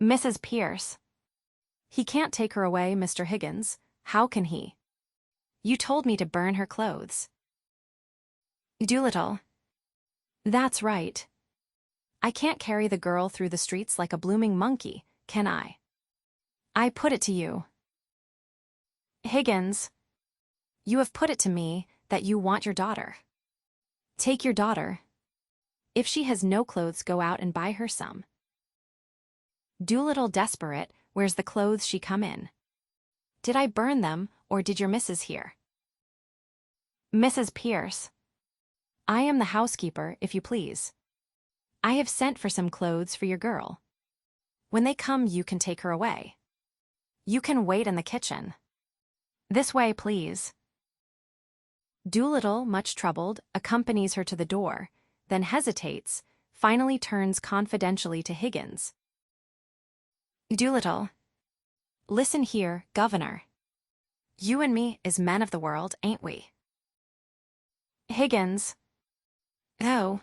Mrs. Pierce. He can't take her away, Mr. Higgins. How can he? You told me to burn her clothes. Doolittle. That's right. I can't carry the girl through the streets like a blooming monkey, can I? I put it to you. Higgins. You have put it to me that you want your daughter. Take your daughter. If she has no clothes, go out and buy her some. Doolittle, desperate, where's the clothes she come in? Did I burn them, or did your missus hear? Mrs. Pierce. I am the housekeeper, if you please. I have sent for some clothes for your girl. When they come, you can take her away. You can wait in the kitchen. This way, please. Doolittle, much troubled, accompanies her to the door, then hesitates, finally turns confidentially to Higgins. Doolittle. Listen here, Governor. You and me is men of the world, ain't we? Higgins. Oh.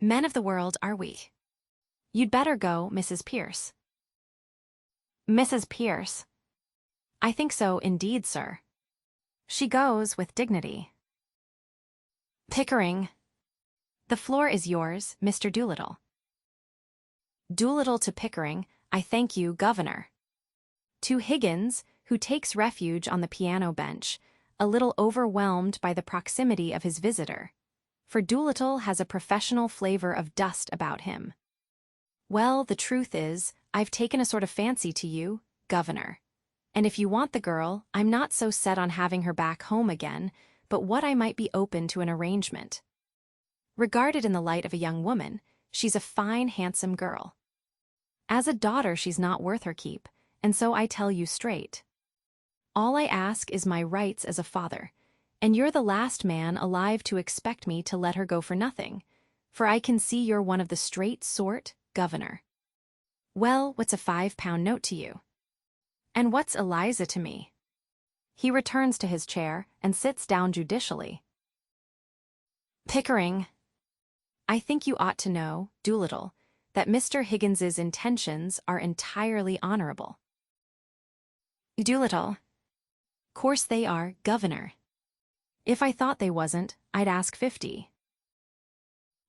Men of the world, are we? You'd better go, Mrs. Pierce. Mrs. Pierce. I think so indeed, sir. She goes with dignity. Pickering. The floor is yours, Mr. Doolittle. Doolittle to Pickering, I thank you, Governor. To Higgins, who takes refuge on the piano bench, a little overwhelmed by the proximity of his visitor, for Doolittle has a professional flavor of dust about him. Well, the truth is, I've taken a sort of fancy to you, Governor. And if you want the girl, I'm not so set on having her back home again, but what I might be open to an arrangement. Regarded in the light of a young woman, she's a fine, handsome girl. As a daughter, she's not worth her keep, and so I tell you straight. All I ask is my rights as a father, and you're the last man alive to expect me to let her go for nothing, for I can see you're one of the straight sort, Governor. Well, what's a 5-pound note to you? And what's Eliza to me? He returns to his chair and sits down judicially. Pickering. I think you ought to know, Doolittle, that Mr. Higgins's intentions are entirely honorable. Doolittle. Course they are, Governor. If I thought they wasn't, I'd ask 50.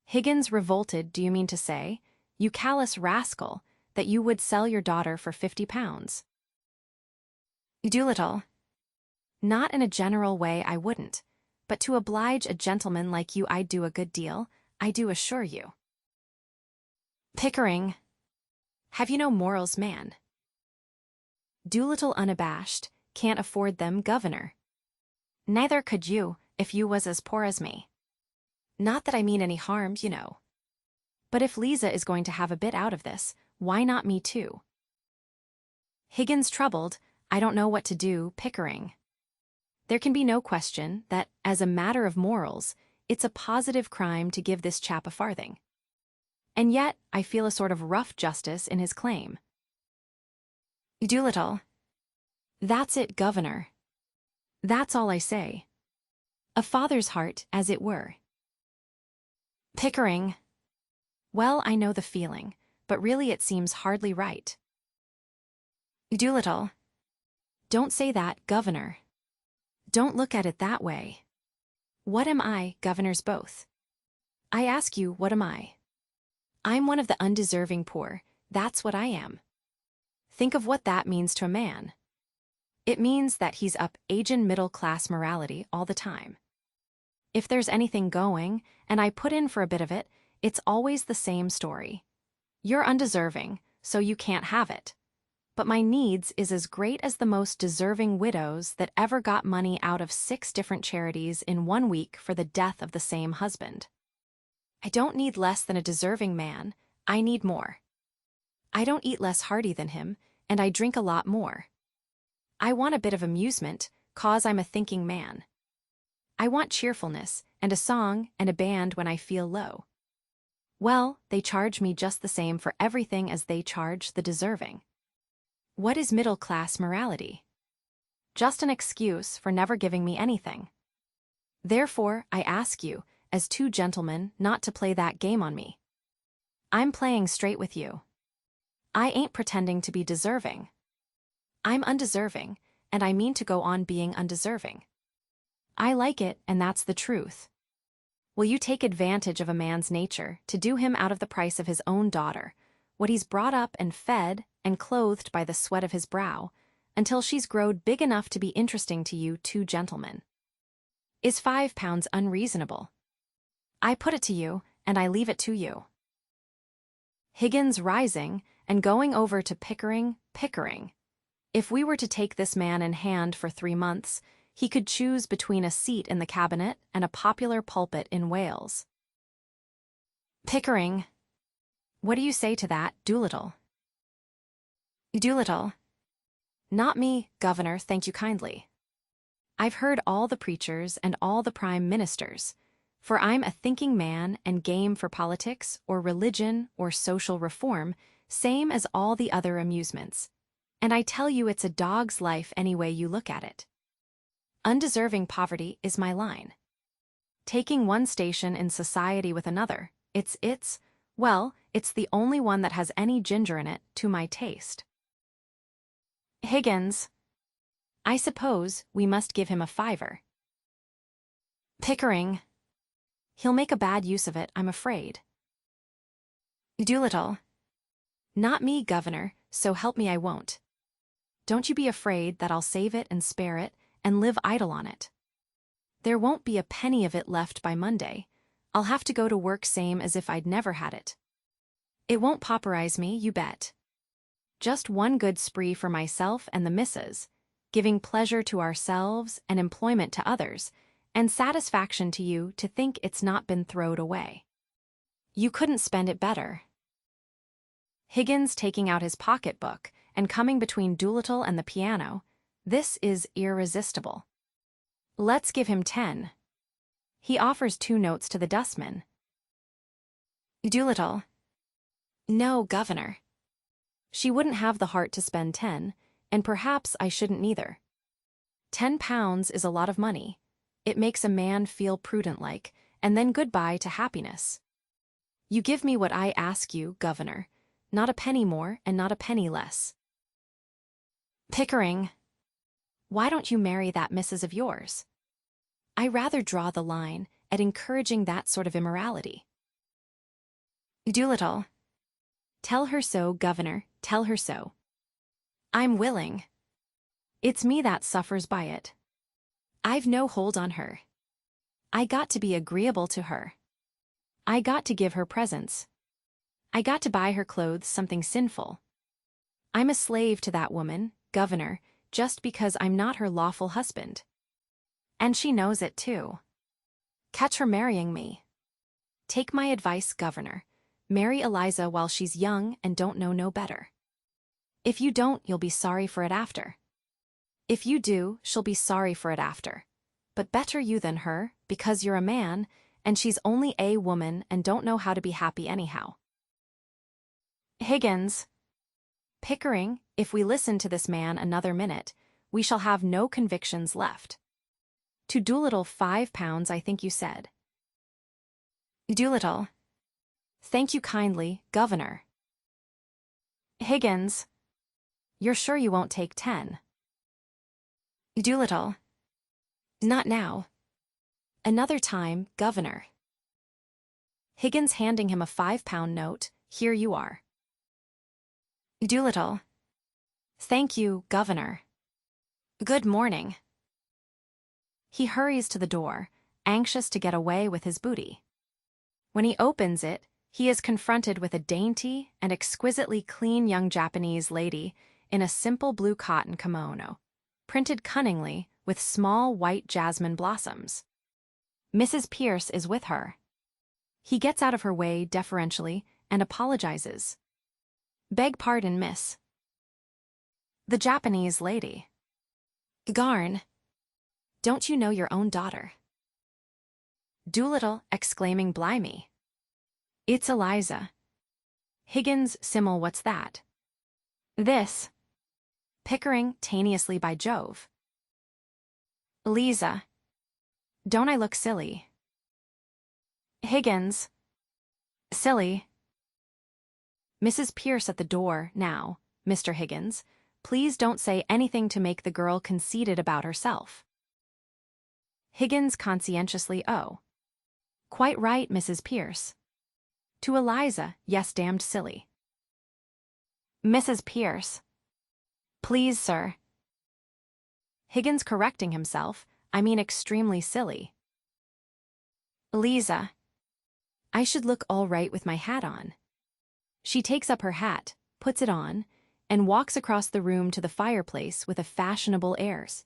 Higgins revolted, do you mean to say, you callous rascal, that you would sell your daughter for 50 pounds? Doolittle. Not in a general way I wouldn't, but to oblige a gentleman like you I'd do a good deal, I do assure you. Pickering. Have you no morals, man? Doolittle, unabashed, can't afford them, Governor. Neither could you, if you was as poor as me. Not that I mean any harm, you know. But if Liza is going to have a bit out of this, why not me too? Higgins, troubled, I don't know what to do, Pickering. There can be no question that, as a matter of morals, it's a positive crime to give this chap a farthing. And yet, I feel a sort of rough justice in his claim. Doolittle. That's it, Governor. That's all I say. A father's heart, as it were. Pickering. Well, I know the feeling, but really it seems hardly right. Doolittle. Don't say that, Governor. Don't look at it that way. What am I, governors both? I ask you, what am I? I'm one of the undeserving poor, that's what I am. Think of what that means to a man. It means that he's up aging middle-class morality all the time. If there's anything going, and I put in for a bit of it, it's always the same story. You're undeserving, so you can't have it. But my needs is as great as the most deserving widows that ever got money out of 6 different charities in 1 week for the death of the same husband. I don't need less than a deserving man, I need more. I don't eat less hearty than him, and I drink a lot more. I want a bit of amusement, 'cause I'm a thinking man. I want cheerfulness, and a song, and a band when I feel low. Well, they charge me just the same for everything as they charge the deserving. What is middle-class morality? Just an excuse for never giving me anything. Therefore, I ask you, as 2 gentlemen, not to play that game on me. I'm playing straight with you. I ain't pretending to be deserving. I'm undeserving, and I mean to go on being undeserving. I like it, and that's the truth. Will you take advantage of a man's nature to do him out of the price of his own daughter, what he's brought up and fed and clothed by the sweat of his brow, until she's growed big enough to be interesting to you 2 gentlemen? Is £5 unreasonable? I put it to you, and I leave it to you. Higgins rising and going over to Pickering. If we were to take this man in hand for 3 months, he could choose between a seat in the cabinet and a popular pulpit in Wales. Pickering. What do you say to that, Doolittle? Doolittle. Not me, Governor, thank you kindly. I've heard all the preachers and all the prime ministers, for I'm a thinking man and game for politics or religion or social reform, same as all the other amusements. And I tell you it's a dog's life any way you look at it. Undeserving poverty is my line. Taking one station in society with another, it's the only one that has any ginger in it to my taste. Higgins. I suppose we must give him a £5. Pickering. He'll make a bad use of it, I'm afraid. Doolittle. Not me, Governor, so help me I won't. Don't you be afraid that I'll save it and spare it and live idle on it. There won't be a penny of it left by Monday. I'll have to go to work same as if I'd never had it. It won't pauperize me, you bet. Just one good spree for myself and the missus, giving pleasure to ourselves and employment to others, and satisfaction to you to think it's not been throwed away. You couldn't spend it better. Higgins taking out his pocketbook and coming between Doolittle and the piano. This is irresistible. Let's give him 10. He offers 2 notes to the dustman. Doolittle. No, Governor. She wouldn't have the heart to spend 10, and perhaps I shouldn't neither. £10 is a lot of money. It makes a man feel prudent-like, and then goodbye to happiness. You give me what I ask you, Governor, not a penny more and not a penny less. Pickering. Why don't you marry that missus of yours? I rather draw the line at encouraging that sort of immorality. Doolittle. Tell her so, Governor, tell her so. I'm willing. It's me that suffers by it. I've no hold on her. I got to be agreeable to her. I got to give her presents. I got to buy her clothes something sinful. I'm a slave to that woman, Governor, just because I'm not her lawful husband. And she knows it too. Catch her marrying me. Take my advice, Governor. Marry Eliza while she's young and don't know no better. If you don't, you'll be sorry for it after. If you do, she'll be sorry for it after. But better you than her, because you're a man, and she's only a woman and don't know how to be happy anyhow. Higgins. Pickering, if we listen to this man another minute, we shall have no convictions left. To Doolittle £5, I think you said. Doolittle. Thank you kindly, Governor. Higgins. You're sure you won't take 10? Doolittle. Not now. Another time, Governor. Higgins handing him a £5 note. Here you are. Doolittle. Thank you, Governor. Good morning. He hurries to the door, anxious to get away with his booty. When he opens it, he is confronted with a dainty and exquisitely clean young Japanese lady in a simple blue cotton kimono, printed cunningly with small white jasmine blossoms. Mrs. Pierce is with her. He gets out of her way deferentially and apologizes. Beg pardon, miss. The Japanese lady. Garn. Don't you know your own daughter? Doolittle exclaiming blimey. It's Eliza. Higgins simul what's that? This. Pickering tainiously by Jove. Eliza. Don't I look silly? Higgins. Silly. Mrs. Pierce at the door now. Mr. Higgins, please don't say anything to make the girl conceited about herself. Higgins conscientiously oh. Quite right, Mrs. Pierce. To Eliza, yes, damned silly. Mrs. Pierce. Please, sir. Higgins correcting himself, I mean extremely silly. Eliza. I should look all right with my hat on. She takes up her hat, puts it on, and walks across the room to the fireplace with a fashionable airs.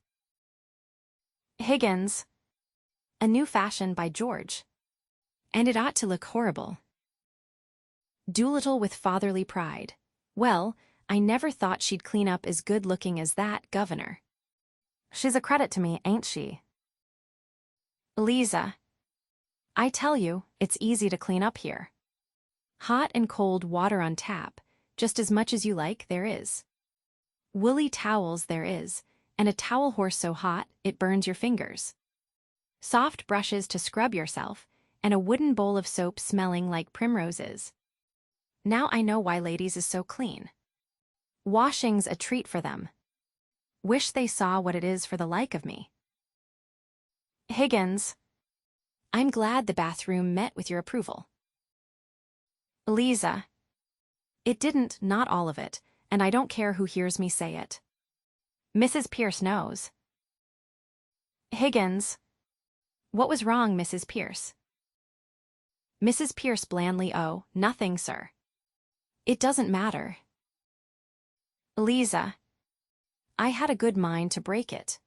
Higgins. A new fashion by George. And it ought to look horrible. Doolittle with fatherly pride. Well, I never thought she'd clean up as good-looking as that, Governor. She's a credit to me, ain't she? Eliza. I tell you, it's easy to clean up here. Hot and cold water on tap, just as much as you like there is. Woolly towels there is, and a towel horse so hot it burns your fingers. Soft brushes to scrub yourself, and a wooden bowl of soap smelling like primroses. Now I know why ladies is so clean. Washing's a treat for them. Wish they saw what it is for the like of me. Higgins. I'm glad the bathroom met with your approval. Eliza. It didn't, not all of it, and I don't care who hears me say it. Mrs. Pierce knows. Higgins. What was wrong, Mrs. Pierce? Mrs. Pierce blandly, oh, nothing, sir. It doesn't matter. Eliza. I had a good mind to break it.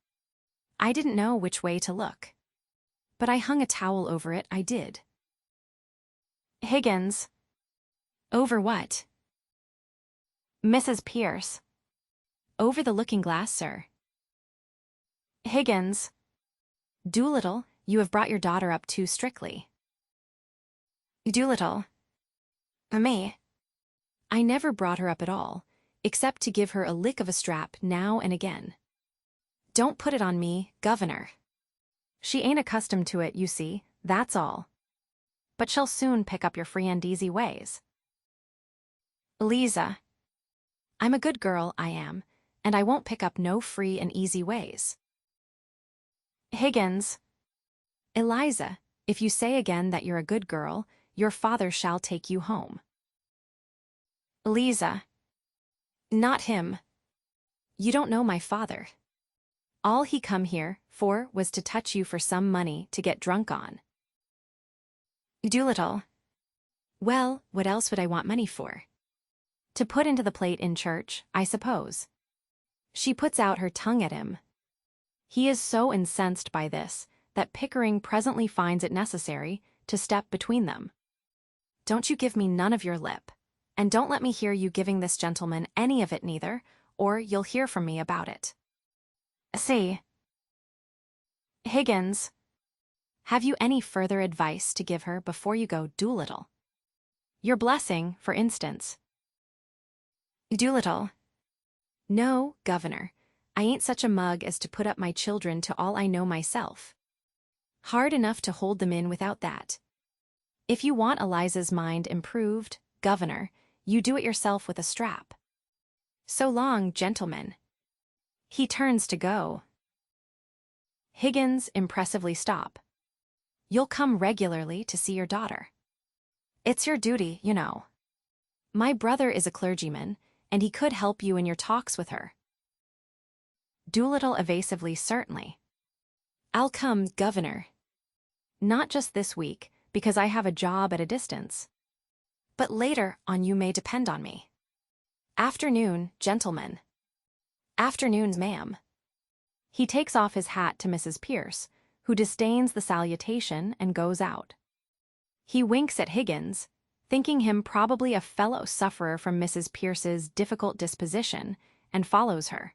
I didn't know which way to look. But I hung a towel over it, I did. Higgins. Over what? Mrs. Pierce. Over the looking-glass, sir. Higgins. Doolittle, you have brought your daughter up too strictly. Doolittle. Me. I never brought her up at all, except to give her a lick of a strap now and again. Don't put it on me, Governor. She ain't accustomed to it, you see, that's all. But she'll soon pick up your free and easy ways. Eliza. I'm a good girl, I am, and I won't pick up no free and easy ways. Higgins. Eliza, if you say again that you're a good girl, your father shall take you home. Eliza. Not him. You don't know my father. All he come here for was to touch you for some money to get drunk on. Doolittle. Well, what else would I want money for? To put into the plate in church, I suppose. She puts out her tongue at him. He is so incensed by this that Pickering presently finds it necessary to step between them. Don't you give me none of your lip, and don't let me hear you giving this gentleman any of it neither, or you'll hear from me about it. See. Higgins. Have you any further advice to give her before you go, Doolittle? Your blessing, for instance. Doolittle. No, Governor, I ain't such a mug as to put up my children to all I know myself. Hard enough to hold them in without that. If you want Eliza's mind improved, Governor, you do it yourself with a strap. So long, gentlemen. He turns to go. Higgins impressively stop. You'll come regularly to see your daughter. It's your duty, you know. My brother is a clergyman, and he could help you in your talks with her. Doolittle evasively, certainly. I'll come, Governor. Not just this week, because I have a job at a distance. But later on you may depend on me. Afternoon, gentlemen. Afternoon, ma'am. He takes off his hat to Mrs. Pierce, who disdains the salutation and goes out. He winks at Higgins, thinking him probably a fellow sufferer from Mrs. Pierce's difficult disposition, and follows her.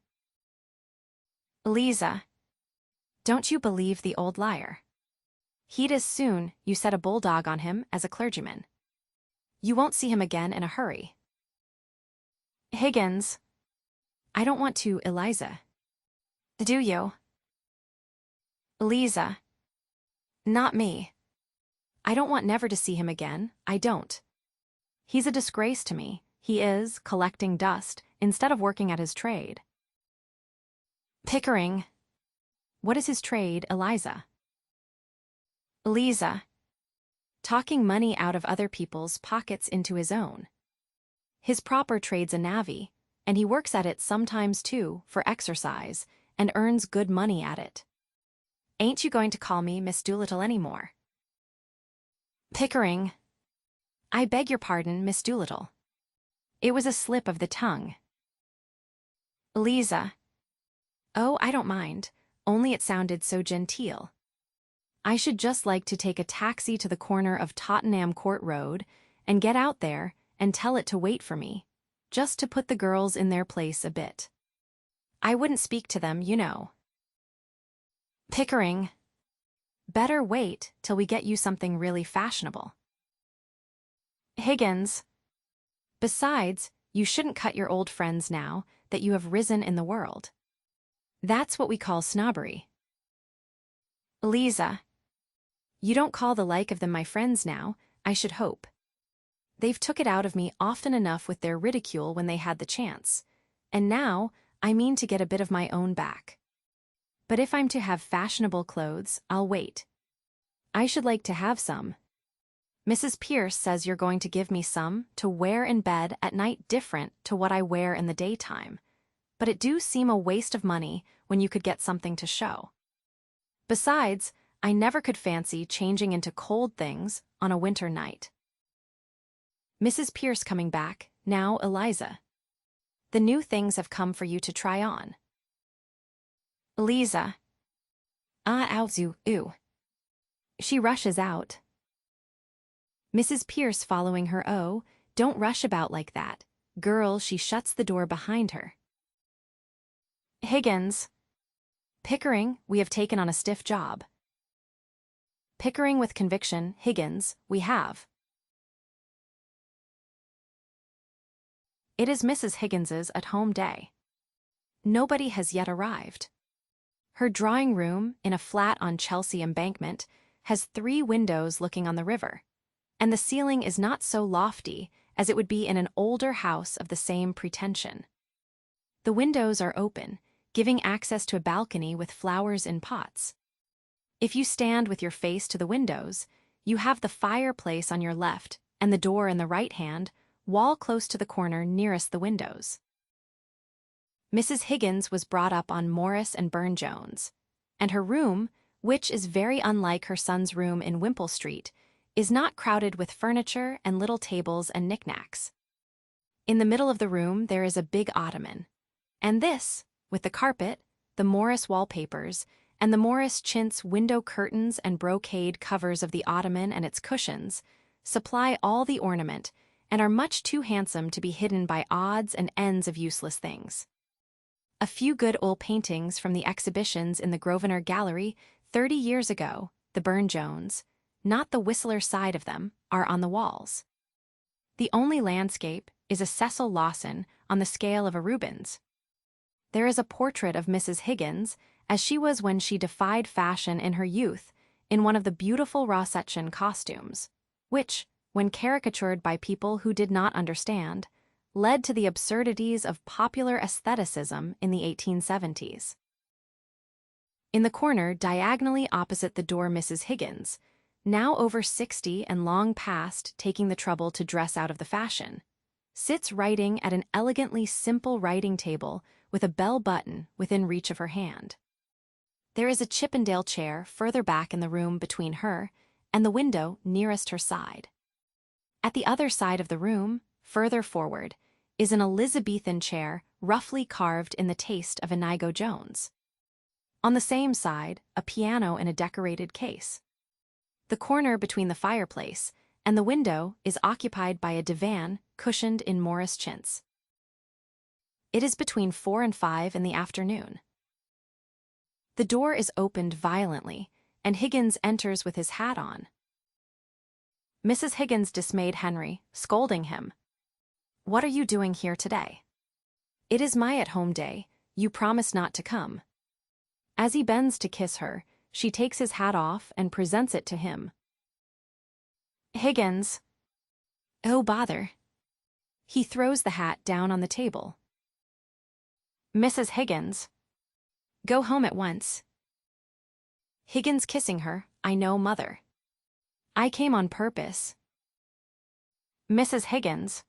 Eliza, don't you believe the old liar? He'd as soon you set a bulldog on him as a clergyman. You won't see him again in a hurry. Higgins, I don't want to, Eliza. Do you? Eliza, not me. I don't want never to see him again, I don't. He's a disgrace to me. He is collecting dust instead of working at his trade. Pickering. What is his trade, Eliza? Eliza. Talking money out of other people's pockets into his own. His proper trade's a navvy, and he works at it sometimes too, for exercise, and earns good money at it. Ain't you going to call me Miss Doolittle any more? Pickering. I beg your pardon, Miss Doolittle. It was a slip of the tongue. Eliza. Oh, I don't mind, only it sounded so genteel. I should just like to take a taxi to the corner of Tottenham Court Road and get out there and tell it to wait for me, just to put the girls in their place a bit. I wouldn't speak to them, you know. Pickering. Better wait till we get you something really fashionable. Higgins. Besides, you shouldn't cut your old friends now that you have risen in the world. That's what we call snobbery. Eliza. You don't call the like of them my friends now, I should hope. They've took it out of me often enough with their ridicule when they had the chance, and now I mean to get a bit of my own back. But if I'm to have fashionable clothes, I'll wait. I should like to have some. Mrs. Pierce says you're going to give me some to wear in bed at night different to what I wear in the daytime, but it do seem a waste of money when you could get something to show. Besides, I never could fancy changing into cold things on a winter night. Mrs. Pierce coming back, now Eliza. The new things have come for you to try on. Eliza. Ooh. She rushes out. Mrs. Pierce following her. Oh, don't rush about like that. Girl, she shuts the door behind her. Higgins. Pickering, we have taken on a stiff job. Pickering with conviction, Higgins, we have. It is Mrs. Higgins's at-home day. Nobody has yet arrived. Her drawing room, in a flat on Chelsea Embankment, has 3 windows looking on the river, and the ceiling is not so lofty as it would be in an older house of the same pretension. The windows are open, giving access to a balcony with flowers in pots. If you stand with your face to the windows, you have the fireplace on your left and the door in the right hand, wall close to the corner nearest the windows. Mrs. Higgins was brought up on Morris and Burne-Jones, and her room, which is very unlike her son's room in Wimpole Street, is not crowded with furniture and little tables and knickknacks. In the middle of the room there is a big ottoman, and this, with the carpet, the Morris wallpapers, and the Morris chintz window curtains and brocade covers of the ottoman and its cushions, supply all the ornament and are much too handsome to be hidden by odds and ends of useless things. A few good old paintings from the exhibitions in the Grosvenor Gallery 30 years ago, the Burne-Jones, not the Whistler side of them, are on the walls. The only landscape is a Cecil Lawson on the scale of a Rubens. There is a portrait of Mrs. Higgins as she was when she defied fashion in her youth in one of the beautiful Rossettian costumes, which, when caricatured by people who did not understand, led to the absurdities of popular aestheticism in the 1870s. In the corner, diagonally opposite the door, Mrs. Higgins, now over 60 and long past taking the trouble to dress out of the fashion, sits writing at an elegantly simple writing table with a bell button within reach of her hand. There is a Chippendale chair further back in the room between her and the window nearest her side. At the other side of the room, further forward, is an Elizabethan chair roughly carved in the taste of Inigo Jones. On the same side, a piano in a decorated case. The corner between the fireplace and the window is occupied by a divan cushioned in Morris chintz. It is between 4 and 5 in the afternoon. The door is opened violently, and Higgins enters with his hat on. Mrs. Higgins dismayed Henry, scolding him. "What are you doing here today? It is my at-home day, you promised not to come." As he bends to kiss her, she takes his hat off and presents it to him. Higgins. "Oh, bother." He throws the hat down on the table. Mrs. Higgins. "Go home at once." Higgins kissing her, "I know, mother. I came on purpose." Mrs. Higgins.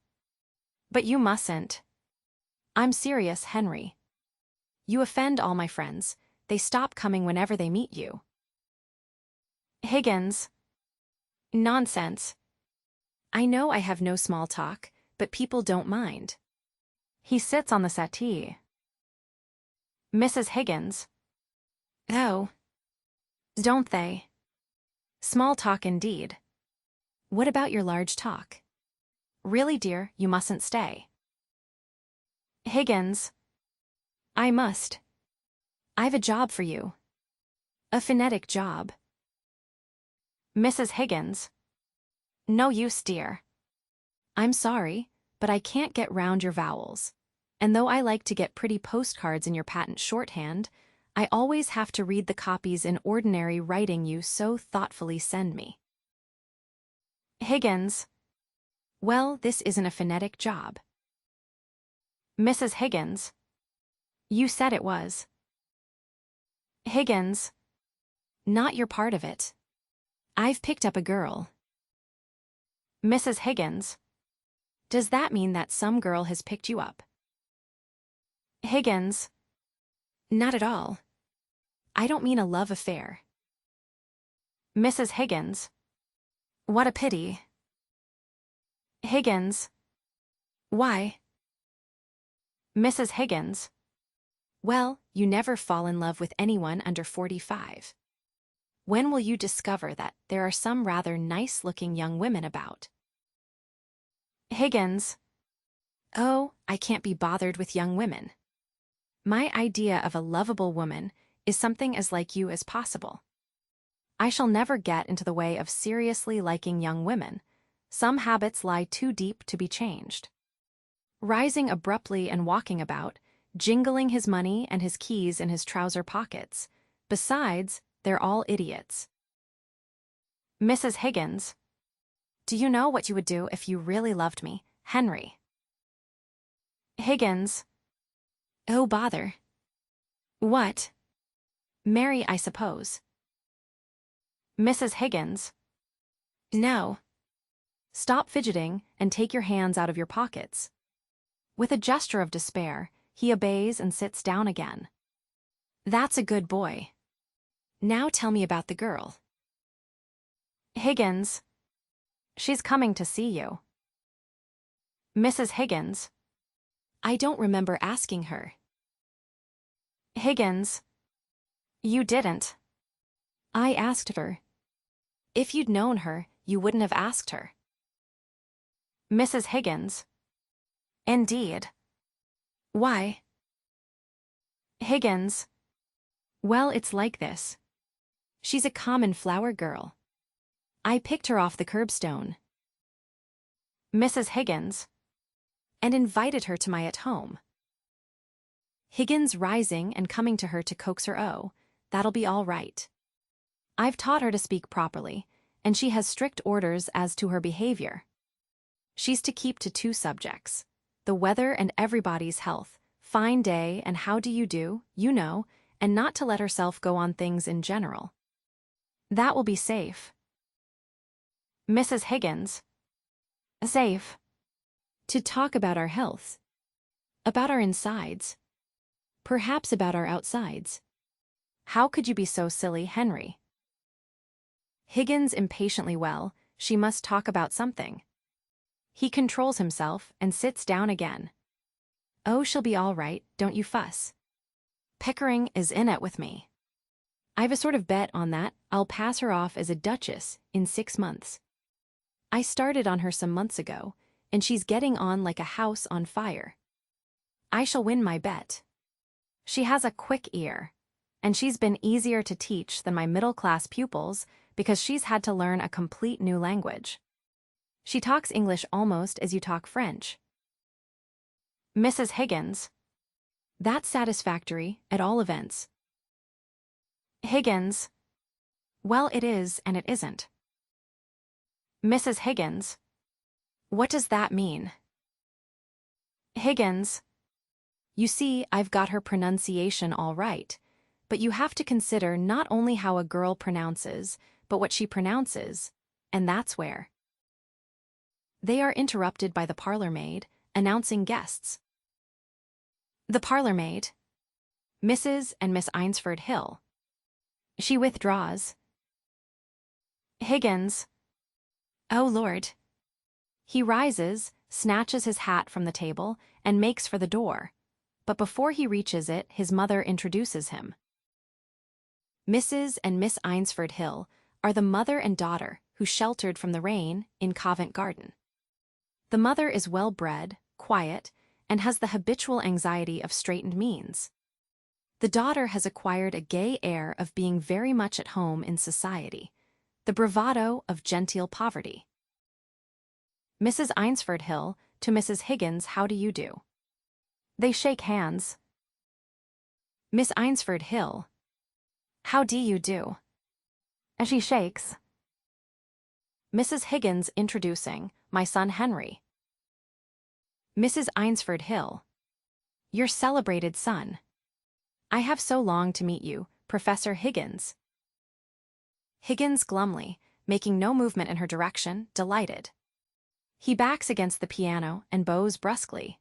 "But you mustn't." "I'm serious, Henry. You offend all my friends. They stop coming whenever they meet you." Higgins. "Nonsense. I know I have no small talk, but people don't mind." He sits on the settee. Mrs. Higgins. "Oh. Don't they? Small talk indeed. What about your large talk? Really, dear, you mustn't stay." Higgins. "I must. I've a job for you. A phonetic job." Mrs. Higgins. "No use, dear. I'm sorry, but I can't get round your vowels. And though I like to get pretty postcards in your patent shorthand, I always have to read the copies in ordinary writing you so thoughtfully send me." Higgins. "Well, this isn't a phonetic job." Mrs. Higgins. "You said it was." Higgins. "Not your part of it. I've picked up a girl." Mrs. Higgins. "Does that mean that some girl has picked you up?" Higgins. "Not at all. I don't mean a love affair." Mrs. Higgins. "What a pity." Higgins. "Why?" Mrs. Higgins. "Well, you never fall in love with anyone under 45. When will you discover that there are some rather nice-looking young women about?" Higgins. "Oh, I can't be bothered with young women. My idea of a lovable woman is something as like you as possible. I shall never get into the way of seriously liking young women. Some habits lie too deep to be changed." Rising abruptly and walking about, jingling his money and his keys in his trouser pockets. Besides, they're all idiots. Mrs. Higgins. "Do you know what you would do if you really loved me, Henry?" Higgins. "Oh, bother." "What?" "Marry, I suppose." Mrs. Higgins. "No." Stop fidgeting and take your hands out of your pockets. With a gesture of despair, he obeys and sits down again. "That's a good boy. Now tell me about the girl." Higgins. "She's coming to see you." Mrs. Higgins. "I don't remember asking her." Higgins. "You didn't." "I asked her. If you'd known her, you wouldn't have asked her." Mrs. Higgins. "Indeed. Why?" Higgins. "Well, it's like this. She's a common flower girl. I picked her off the curbstone." Mrs. Higgins. "And invited her to my at-home." Higgins rising and coming to her to coax her. "Oh, that'll be all right. I've taught her to speak properly, and she has strict orders as to her behavior. She's to keep to 2 subjects, the weather and everybody's health, fine day and how do you do, you know, and not to let herself go on things in general. That will be safe. Mrs. Higgins. Safe. To talk about our health. About our insides. Perhaps about our outsides. How could you be so silly, Henry? Higgins impatiently. Well, she must talk about something. He controls himself and sits down again. Oh, she'll be all right, don't you fuss. Pickering is in it with me. I've a sort of bet on that I'll pass her off as a duchess in 6 months. I started on her some months ago, and she's getting on like a house on fire. I shall win my bet. She has a quick ear, and she's been easier to teach than my middle-class pupils because she's had to learn a complete new language. She talks English almost as you talk French. Mrs. Higgins. That's satisfactory, at all events. Higgins. Well, it is and it isn't. Mrs. Higgins. What does that mean? Higgins. You see, I've got her pronunciation all right, but you have to consider not only how a girl pronounces, but what she pronounces, and that's where. They are interrupted by the parlor maid, announcing guests. The parlor maid. Mrs. and Miss Eynsford Hill. She withdraws. Higgins. Oh, Lord. He rises, snatches his hat from the table, and makes for the door. But before he reaches it, his mother introduces him. Mrs. and Miss Eynsford Hill are the mother and daughter who sheltered from the rain in Covent Garden. The mother is well-bred, quiet, and has the habitual anxiety of straitened means. The daughter has acquired a gay air of being very much at home in society, the bravado of genteel poverty. Mrs. Eynsford Hill to Mrs. Higgins, how do you do? They shake hands. Miss Eynsford Hill. How do you do? As she shakes. Mrs. Higgins introducing, my son Henry. Mrs. Eynsford Hill. Your celebrated son. I have so longed to meet you, Professor Higgins. Higgins glumly, making no movement in her direction, delighted. He backs against the piano and bows brusquely.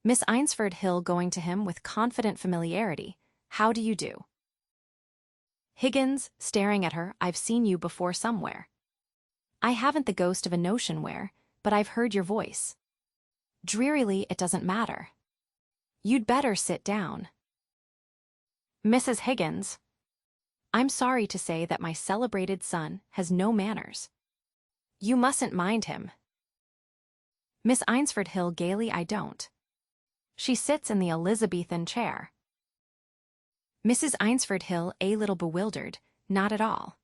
Miss Eynsford Hill going to him with confident familiarity. How do you do? Higgins, staring at her, I've seen you before somewhere. I haven't the ghost of a notion where, but I've heard your voice. Drearily, it doesn't matter. You'd better sit down. Mrs. Higgins. I'm sorry to say that my celebrated son has no manners. You mustn't mind him. Miss Eynsford Hill gaily, I don't. She sits in the Elizabethan chair. Mrs. Eynsford Hill a little bewildered, not at all.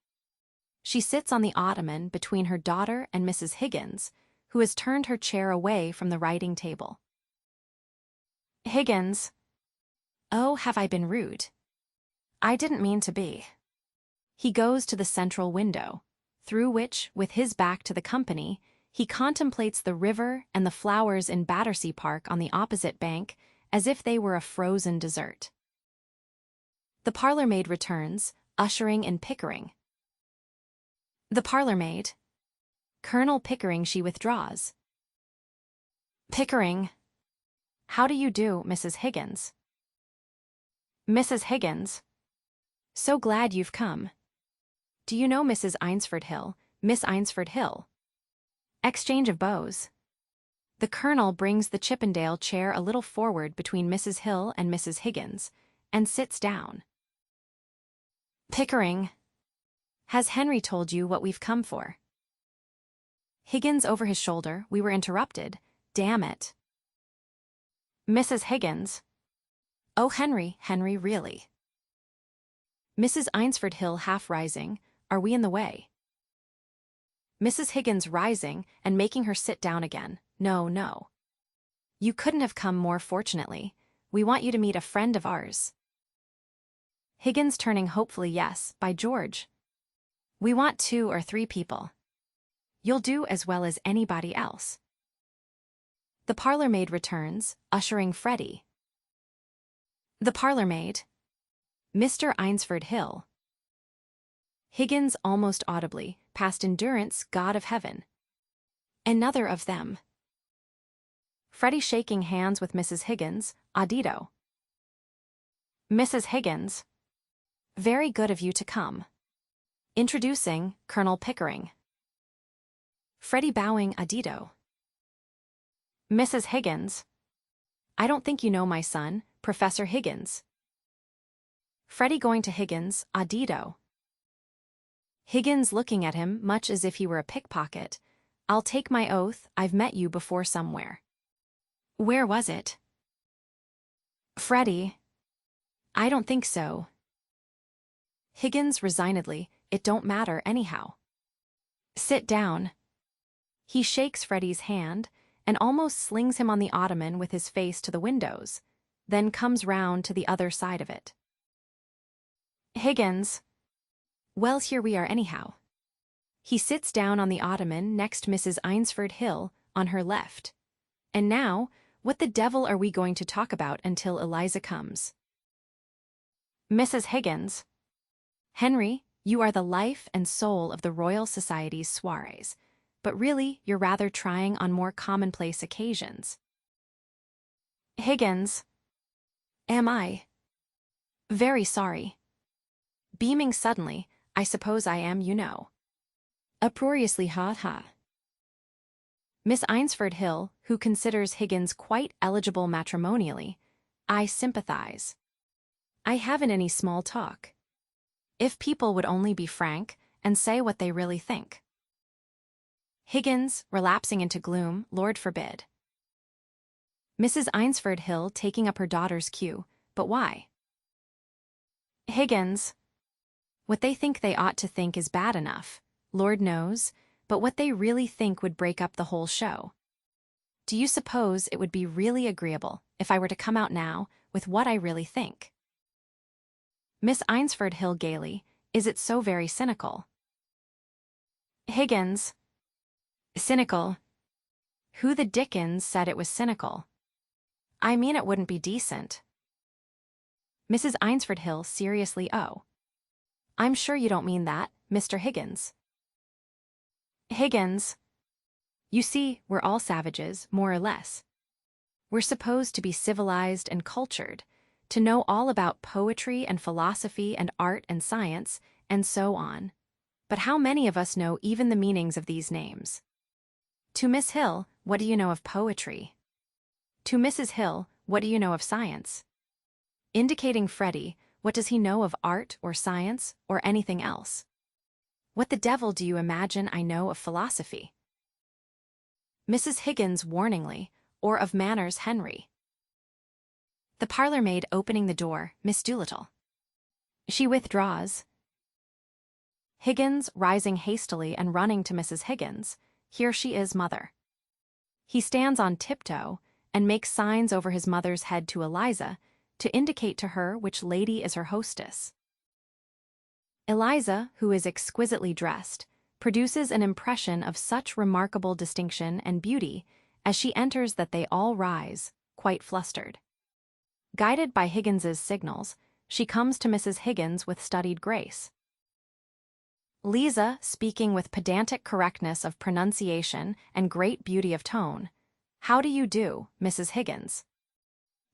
She sits on the ottoman between her daughter and Mrs. Higgins, who has turned her chair away from the writing table. Higgins. Oh, have I been rude? I didn't mean to be. He goes to the central window, through which, with his back to the company, he contemplates the river and the flowers in Battersea Park on the opposite bank as if they were a frozen dessert. The parlor maid returns, ushering in Pickering. The parlor maid. Colonel Pickering she withdraws. Pickering. How do you do, Mrs. Higgins? Mrs. Higgins. So glad you've come. Do you know Mrs. Eynsford Hill, Miss Eynsford Hill? Exchange of bows. The colonel brings the Chippendale chair a little forward between Mrs. Hill and Mrs. Higgins, and sits down. Pickering. Has Henry told you what we've come for? Higgins over his shoulder, we were interrupted. Damn it. Mrs. Higgins. Oh, Henry, really. Mrs. Eynsford Hill half rising, are we in the way? Mrs. Higgins rising and making her sit down again. No. You couldn't have come more fortunately. We want you to meet a friend of ours. Higgins turning hopefully, yes, by George. We want 2 or 3 people. You'll do as well as anybody else. The parlor maid returns, ushering Freddie. The parlor maid. Mr. Eynsford Hill. Higgins almost audibly, past endurance, God of heaven. Another of them. Freddie shaking hands with Mrs. Higgins, audito. Mrs. Higgins. Very good of you to come. Introducing Colonel Pickering. Freddie bowing audito. Mrs. Higgins. I don't think you know my son, Professor Higgins. Freddie going to Higgins, audito. Higgins looking at him much as if he were a pickpocket. I'll take my oath I've met you before somewhere. Where was it? Freddie. I don't think so. Higgins resignedly, it don't matter anyhow. Sit down. He shakes Freddie's hand and almost slings him on the ottoman with his face to the windows, then comes round to the other side of it. Higgins. Well, here we are anyhow. He sits down on the ottoman next Mrs. Eynsford Hill, on her left. And now, what the devil are we going to talk about until Eliza comes? Mrs. Higgins. Henry, you are the life and soul of the Royal Society's soirees, but really you're rather trying on more commonplace occasions. Higgins. Am I? Very sorry. Beaming suddenly, I suppose I am, you know. Uproariously ha-ha. Miss Eynsford Hill, who considers Higgins quite eligible matrimonially, I sympathize. I haven't any small talk. If people would only be frank and say what they really think. Higgins, relapsing into gloom, Lord forbid. Mrs. Eynsford Hill taking up her daughter's cue, but why? Higgins. What they think they ought to think is bad enough, Lord knows, but what they really think would break up the whole show. Do you suppose it would be really agreeable if I were to come out now with what I really think? Miss Eynsford Hill gaily, is it so very cynical? Higgins. Cynical? Who the dickens said it was cynical? I mean it wouldn't be decent. Mrs. Eynsford Hill seriously, oh. I'm sure you don't mean that, Mr. Higgins. Higgins. You see, we're all savages, more or less. We're supposed to be civilized and cultured, to know all about poetry and philosophy and art and science, and so on. But how many of us know even the meanings of these names? To Miss Hill, what do you know of poetry? To Mrs. Hill, what do you know of science? Indicating Freddie, what does he know of art or science or anything else? What the devil do you imagine I know of philosophy? Mrs. Higgins warningly, or of manners Henry. The parlor maid opening the door, Miss Doolittle. She withdraws. Higgins rising hastily and running to Mrs. Higgins. Here she is, mother. He stands on tiptoe and makes signs over his mother's head to Eliza to indicate to her which lady is her hostess. Eliza, who is exquisitely dressed, produces an impression of such remarkable distinction and beauty as she enters that they all rise, quite flustered. Guided by Higgins's signals, she comes to Mrs. Higgins with studied grace. Liza, speaking with pedantic correctness of pronunciation and great beauty of tone, "How do you do, Mrs. Higgins?"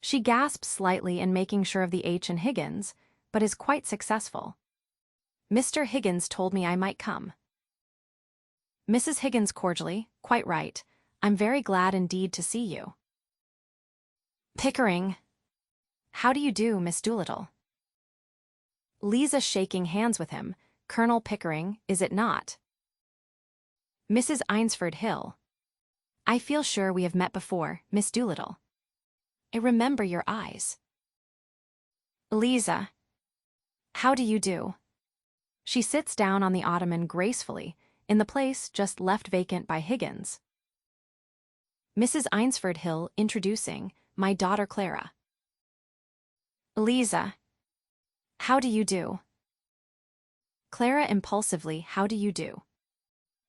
She gasps slightly in making sure of the H in Higgins, but is quite successful. Mr. Higgins told me I might come. Mrs. Higgins cordially, quite right. I'm very glad indeed to see you. Pickering. How do you do, Miss Doolittle? Liza shaking hands with him. Colonel Pickering, is it not? Mrs. Eynsford Hill. I feel sure we have met before, Miss Doolittle. I remember your eyes. Liza. How do you do? She sits down on the ottoman gracefully, in the place just left vacant by Higgins. Mrs. Eynsford Hill introducing, my daughter Clara. Liza. How do you do? Clara impulsively, how do you do?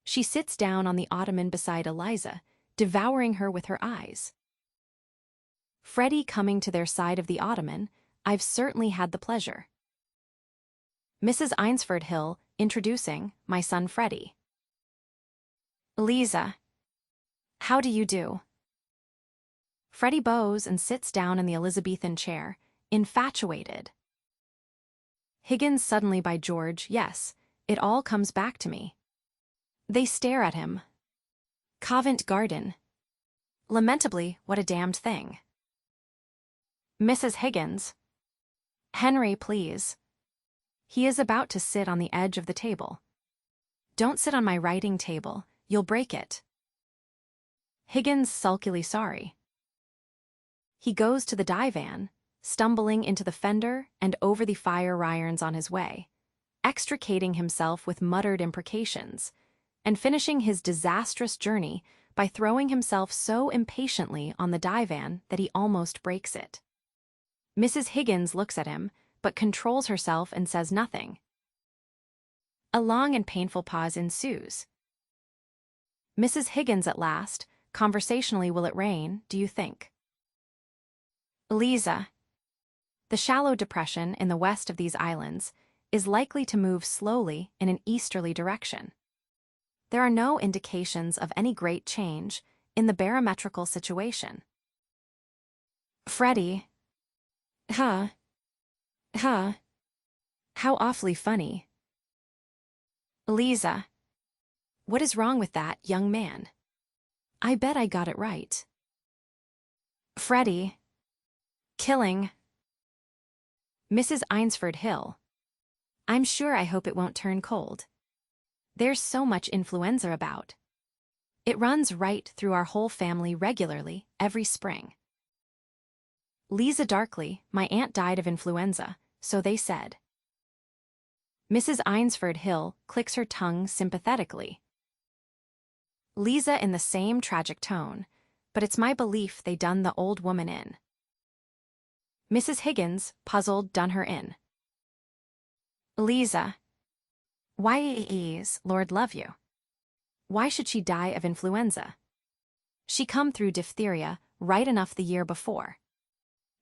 She sits down on the ottoman beside Eliza, devouring her with her eyes. Freddie coming to their side of the ottoman, I've certainly had the pleasure. Mrs. Eynsford Hill, introducing my son Freddie. Eliza. How do you do? Freddie bows and sits down in the Elizabethan chair, infatuated. Higgins suddenly by George, yes, it all comes back to me. They stare at him. Covent Garden. Lamentably, what a damned thing. Mrs. Higgins. Henry, please. He is about to sit on the edge of the table. Don't sit on my writing table, you'll break it. Higgins sulkily sorry. He goes to the divan, stumbling into the fender and over the fire irons on his way, extricating himself with muttered imprecations, and finishing his disastrous journey by throwing himself so impatiently on the divan that he almost breaks it. Mrs. Higgins looks at him, but controls herself and says nothing. A long and painful pause ensues. Mrs. Higgins at last, conversationally, will it rain, do you think? Eliza. The shallow depression in the west of these islands is likely to move slowly in an easterly direction. There are no indications of any great change in the barometrical situation. Freddie. Huh. How awfully funny. Eliza. What is wrong with that young man? I bet I got it right. Freddie. Killing. Mrs. Eynsford Hill. I'm sure I hope it won't turn cold. There's so much influenza about. It runs right through our whole family regularly every spring. Liza darkly, my aunt died of influenza, so they said. Mrs. Eynsford Hill clicks her tongue sympathetically. Liza in the same tragic tone, but it's my belief they done the old woman in. Mrs. Higgins, puzzled, done her in. Eliza. Why is Lord love you? Why should she die of influenza? She come through diphtheria right enough the year before.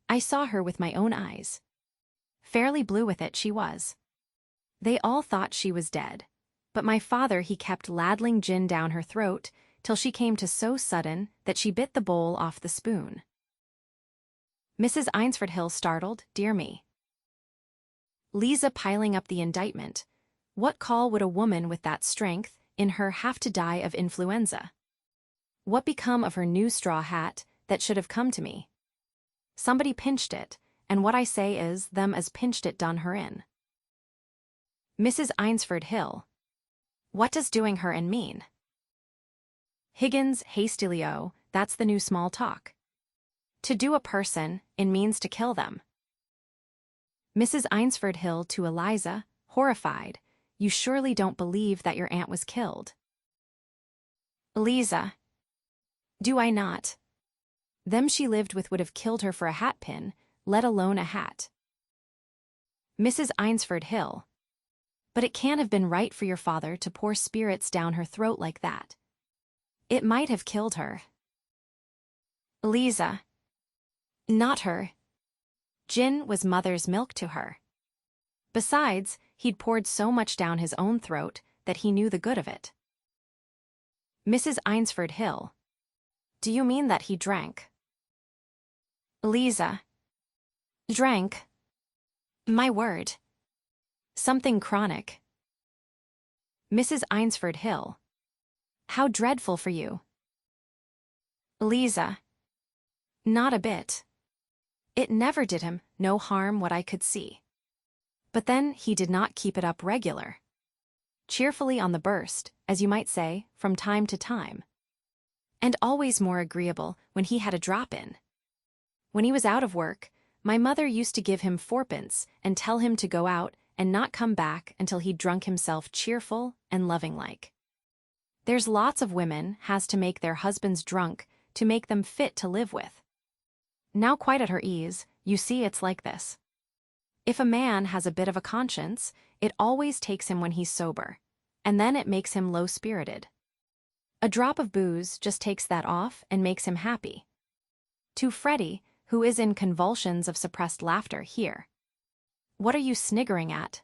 I saw her with my own eyes. Fairly blue with it she was. They all thought she was dead, but my father he kept ladling gin down her throat till she came to so sudden that she bit the bowl off the spoon. Mrs. Eynsford Hill startled, dear me. Liza piling up the indictment. What call would a woman with that strength in her have to die of influenza? What become of her new straw hat that should have come to me? Somebody pinched it, and what I say is them as pinched it done her in. Mrs. Eynsford Hill. What does doing her in mean? Higgins hastily, oh, that's the new small talk. To do a person, in means to kill them. Mrs. Eynsford Hill to Eliza, horrified, you surely don't believe that your aunt was killed. Eliza. Do I not? Them she lived with would have killed her for a hat pin, let alone a hat. Mrs. Eynsford Hill. But it can't have been right for your father to pour spirits down her throat like that. It might have killed her. Eliza. Not her. Gin was mother's milk to her. Besides, he'd poured so much down his own throat that he knew the good of it. Mrs. Eynsford Hill. Do you mean that he drank? Eliza. Drank? My word. Something chronic. Mrs. Eynsford Hill. How dreadful for you. Eliza. Not a bit. It never did him no harm what I could see. But then he did not keep it up regular. Cheerfully on the burst, as you might say, from time to time. And always more agreeable when he had a drop in. When he was out of work, my mother used to give him fourpence and tell him to go out and not come back until he'd drunk himself cheerful and loving-like. There's lots of women has to make their husbands drunk to make them fit to live with. Now quite at her ease, you see it's like this. If a man has a bit of a conscience, it always takes him when he's sober, and then it makes him low-spirited. A drop of booze just takes that off and makes him happy. To Freddie, who is in convulsions of suppressed laughter here. What are you sniggering at?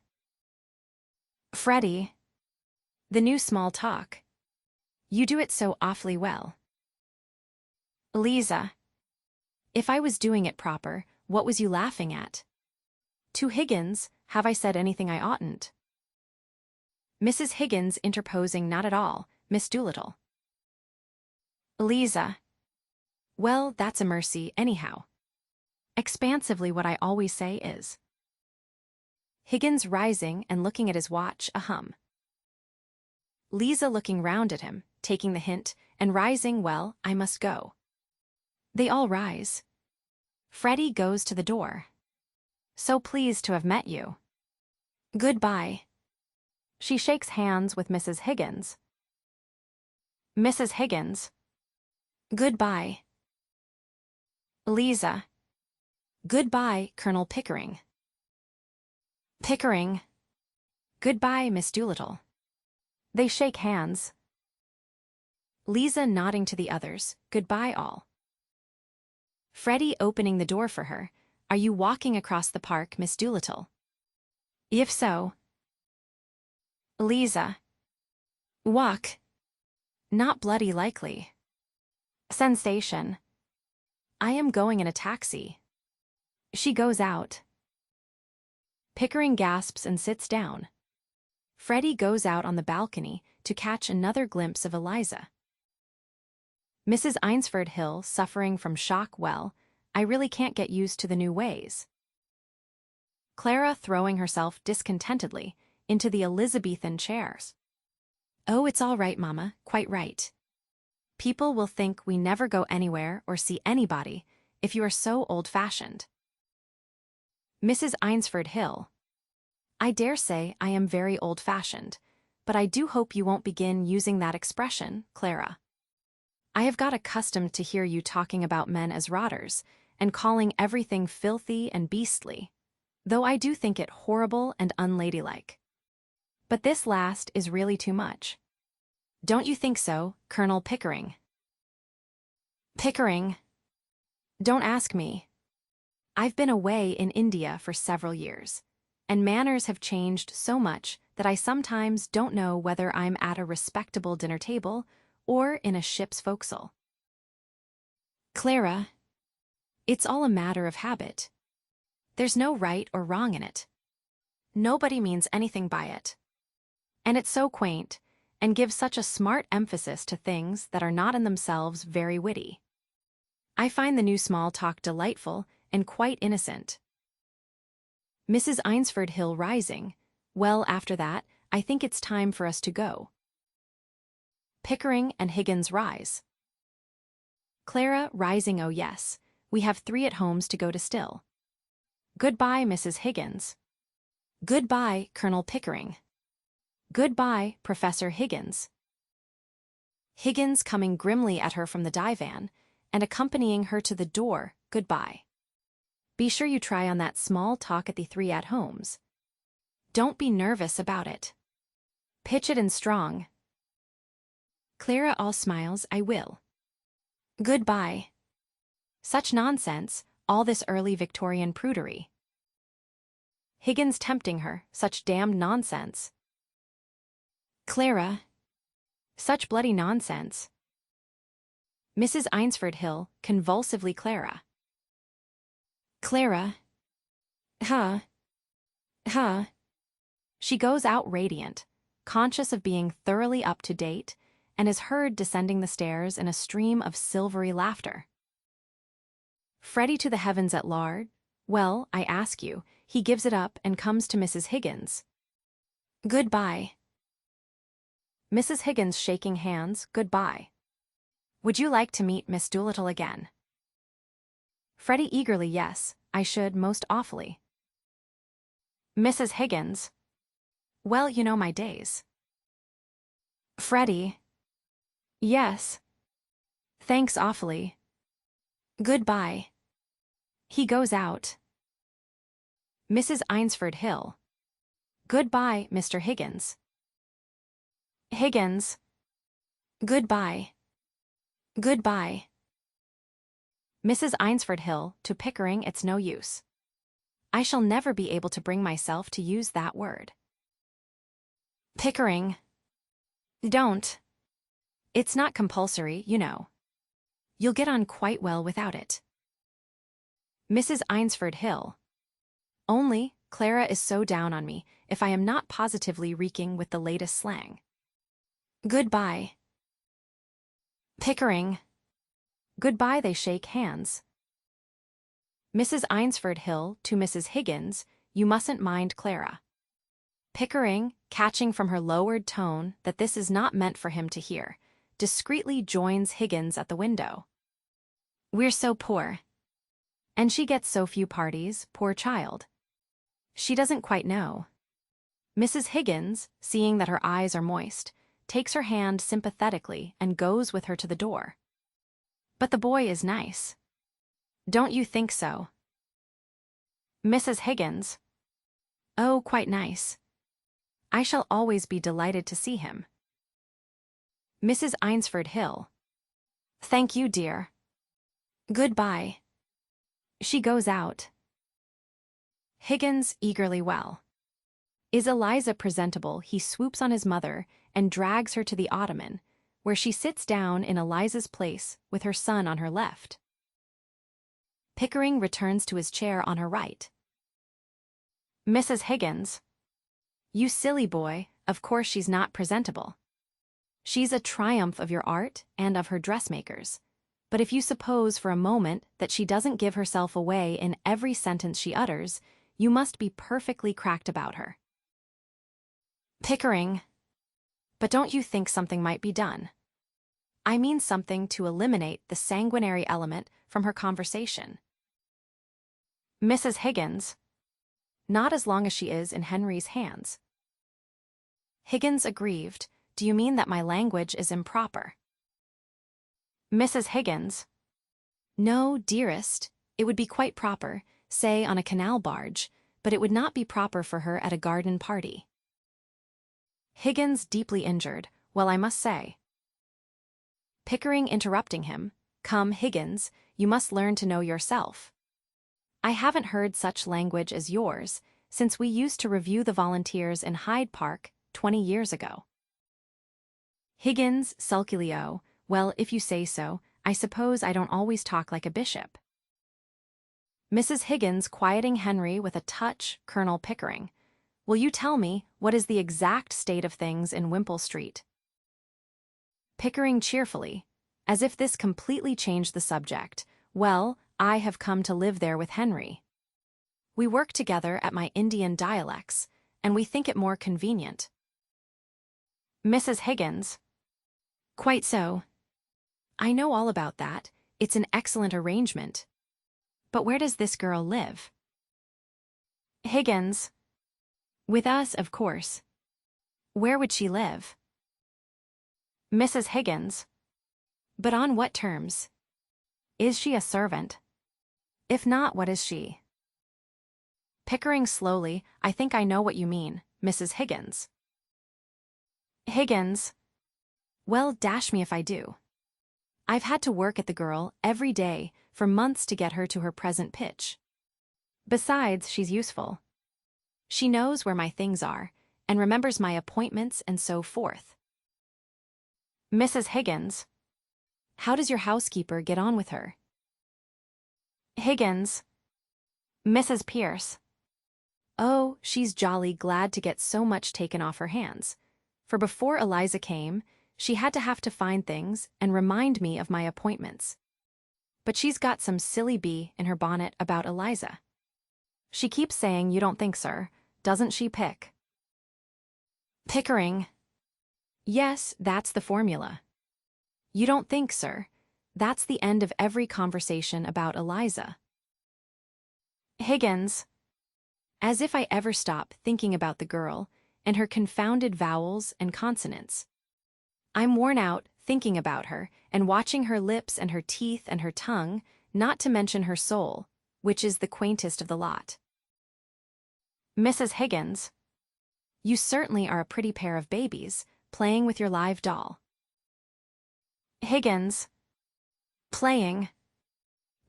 Freddie. The new small talk. You do it so awfully well. Eliza. If I was doing it proper, what was you laughing at? To Higgins, have I said anything I oughtn't? Mrs. Higgins interposing, not at all, Miss Doolittle. Eliza. Well, that's a mercy, anyhow. Expansively, what I always say is. Higgins rising and looking at his watch, ahem. Liza looking round at him, taking the hint, and rising, well, I must go. They all rise. Freddie goes to the door. So pleased to have met you. Goodbye. She shakes hands with Mrs. Higgins. Mrs. Higgins. Goodbye. Eliza. Goodbye, Colonel Pickering. Pickering. Goodbye, Miss Doolittle. They shake hands. Liza nodding to the others, goodbye all. Freddie opening the door for her, are you walking across the park, Miss Doolittle? If so. Eliza. Walk. Not bloody likely. Sensation. I am going in a taxi. She goes out. Pickering gasps and sits down. Freddie goes out on the balcony to catch another glimpse of Eliza. Mrs. Eynsford Hill suffering from shock. Well, I really can't get used to the new ways. Clara throwing herself discontentedly into the Elizabethan chairs. Oh, it's all right, Mama, quite right. People will think we never go anywhere or see anybody if you are so old-fashioned. Mrs. Eynsford Hill. I dare say I am very old-fashioned, but I do hope you won't begin using that expression, Clara. I have got accustomed to hear you talking about men as rotters and calling everything filthy and beastly, though I do think it horrible and unladylike. But this last is really too much. Don't you think so, Colonel Pickering? Pickering. Don't ask me. I've been away in India for several years, and manners have changed so much that I sometimes don't know whether I'm at a respectable dinner table or in a ship's forecastle. Clara. It's all a matter of habit. There's no right or wrong in it. Nobody means anything by it. And it's so quaint, and gives such a smart emphasis to things that are not in themselves very witty. I find the new small talk delightful and quite innocent. Mrs. Eynsford Hill rising. Well, after that, I think it's time for us to go. Pickering and Higgins rise. Clara rising. Oh yes, we have 3 at homes to go to still. Goodbye, Mrs. Higgins. Goodbye, Colonel Pickering. Goodbye, Professor Higgins. Higgins coming grimly at her from the divan and accompanying her to the door. Goodbye. Be sure you try on that small talk at the 3 at homes. Don't be nervous about it. Pitch it in strong. Clara all smiles. I will. Goodbye. Such nonsense, all this early Victorian prudery. Higgins tempting her, such damned nonsense. Clara. Such bloody nonsense. Mrs. Eynsford Hill, convulsively Clara. Clara. Huh. Huh. She goes out radiant, conscious of being thoroughly up to date, and is heard descending the stairs in a stream of silvery laughter. Freddie to the heavens at large. Well, I ask you, he gives it up and comes to Mrs. Higgins. Goodbye. Mrs. Higgins shaking hands. Goodbye. Would you like to meet Miss Doolittle again? Freddie eagerly. Yes, I should most awfully. Mrs. Higgins. Well, you know my days. Freddie. Yes. Thanks awfully. Goodbye. He goes out. Mrs. Eynsford Hill. Goodbye, Mr. Higgins. Higgins. Goodbye. Goodbye. Mrs. Eynsford Hill to Pickering. It's no use. I shall never be able to bring myself to use that word. Pickering. Don't. It's not compulsory, you know. You'll get on quite well without it. Mrs. Eynsford Hill. Only, Clara is so down on me if I am not positively reeking with the latest slang. Goodbye. Pickering. Goodbye. They shake hands. Mrs. Eynsford Hill to Mrs. Higgins, you mustn't mind Clara. Pickering, catching from her lowered tone that this is not meant for him to hear, discreetly joins Higgins at the window. We're so poor. And she gets so few parties, poor child. She doesn't quite know. Mrs. Higgins, seeing that her eyes are moist, takes her hand sympathetically and goes with her to the door. But the boy is nice. Don't you think so? Mrs. Higgins. Oh, quite nice. I shall always be delighted to see him. Mrs. Eynsford Hill. Thank you, dear. Goodbye. She goes out. Higgins eagerly well. Is Eliza presentable? He swoops on his mother and drags her to the ottoman, where she sits down in Eliza's place with her son on her left. Pickering returns to his chair on her right. Mrs. Higgins. You silly boy, of course she's not presentable. She's a triumph of your art and of her dressmakers. But if you suppose for a moment that she doesn't give herself away in every sentence she utters, you must be perfectly cracked about her. Pickering. But don't you think something might be done? I mean something to eliminate the sanguinary element from her conversation. Mrs. Higgins. Not as long as she is in Henry's hands. Higgins aggrieved. Do you mean that my language is improper? Mrs. Higgins. No, dearest, it would be quite proper, say on a canal barge, but it would not be proper for her at a garden party. Higgins deeply injured. Well, I must say. Pickering interrupting him. Come, Higgins, you must learn to know yourself. I haven't heard such language as yours since we used to review the volunteers in Hyde Park 20 years ago. Higgins sulkily, oh, well, if you say so, I suppose I don't always talk like a bishop. Mrs. Higgins quieting Henry with a touch, Colonel Pickering. Will you tell me what is the exact state of things in Wimpole Street? Pickering cheerfully, as if this completely changed the subject. Well, I have come to live there with Henry. We work together at my Indian dialects, and we think it more convenient. Mrs. Higgins. Quite so. I know all about that. It's an excellent arrangement. But where does this girl live? Higgins. With us, of course. Where would she live? Mrs. Higgins. But on what terms? Is she a servant? If not, what is she? Pickering slowly. I think I know what you mean, Mrs. Higgins. Higgins. Well, dash me if I do. I've had to work at the girl every day for months to get her to her present pitch. Besides, she's useful. She knows where my things are, and remembers my appointments and so forth. Mrs. Higgins. How does your housekeeper get on with her? Higgins. Mrs. Pierce. Oh, she's jolly glad to get so much taken off her hands. For before Eliza came, she had to have to find things and remind me of my appointments. But she's got some silly bee in her bonnet about Eliza. She keeps saying, you don't think, sir, doesn't she, Pick? Pickering. Yes, that's the formula. You don't think, sir. That's the end of every conversation about Eliza. Higgins. As if I ever stop thinking about the girl and her confounded vowels and consonants. I'm worn out thinking about her and watching her lips and her teeth and her tongue, not to mention her soul, which is the quaintest of the lot. Mrs. Higgins. You certainly are a pretty pair of babies, playing with your live doll. Higgins. Playing.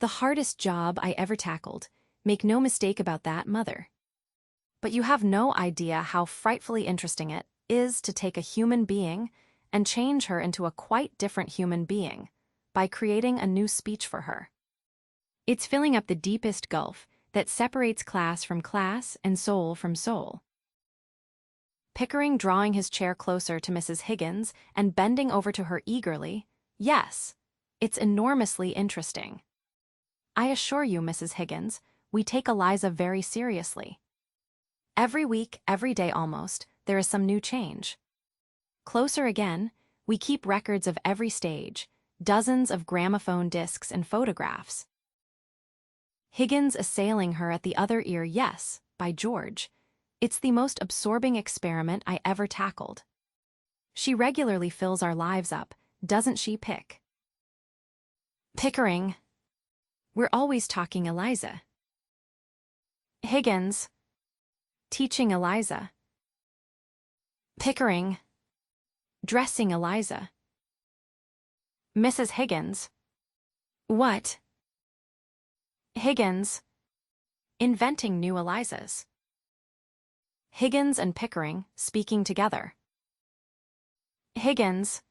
The hardest job I ever tackled. Make no mistake about that, mother. But you have no idea how frightfully interesting it is to take a human being and change her into a quite different human being by creating a new speech for her. It's filling up the deepest gulf that separates class from class and soul from soul. Pickering drawing his chair closer to Mrs. Higgins and bending over to her eagerly. Yes, it's enormously interesting. I assure you, Mrs. Higgins, we take Eliza very seriously. Every week, every day almost, there is some new change. Closer again, we keep records of every stage, dozens of gramophone discs and photographs. Higgins assailing her at the other ear. Yes, by George. It's the most absorbing experiment I ever tackled. She regularly fills our lives up, doesn't she, Pickering. We're always talking Eliza. Higgins. Teaching Eliza. Pickering. Dressing Eliza. Mrs. Higgins. What? Higgins. Inventing new Elizas. Higgins and Pickering speaking together. Higgins.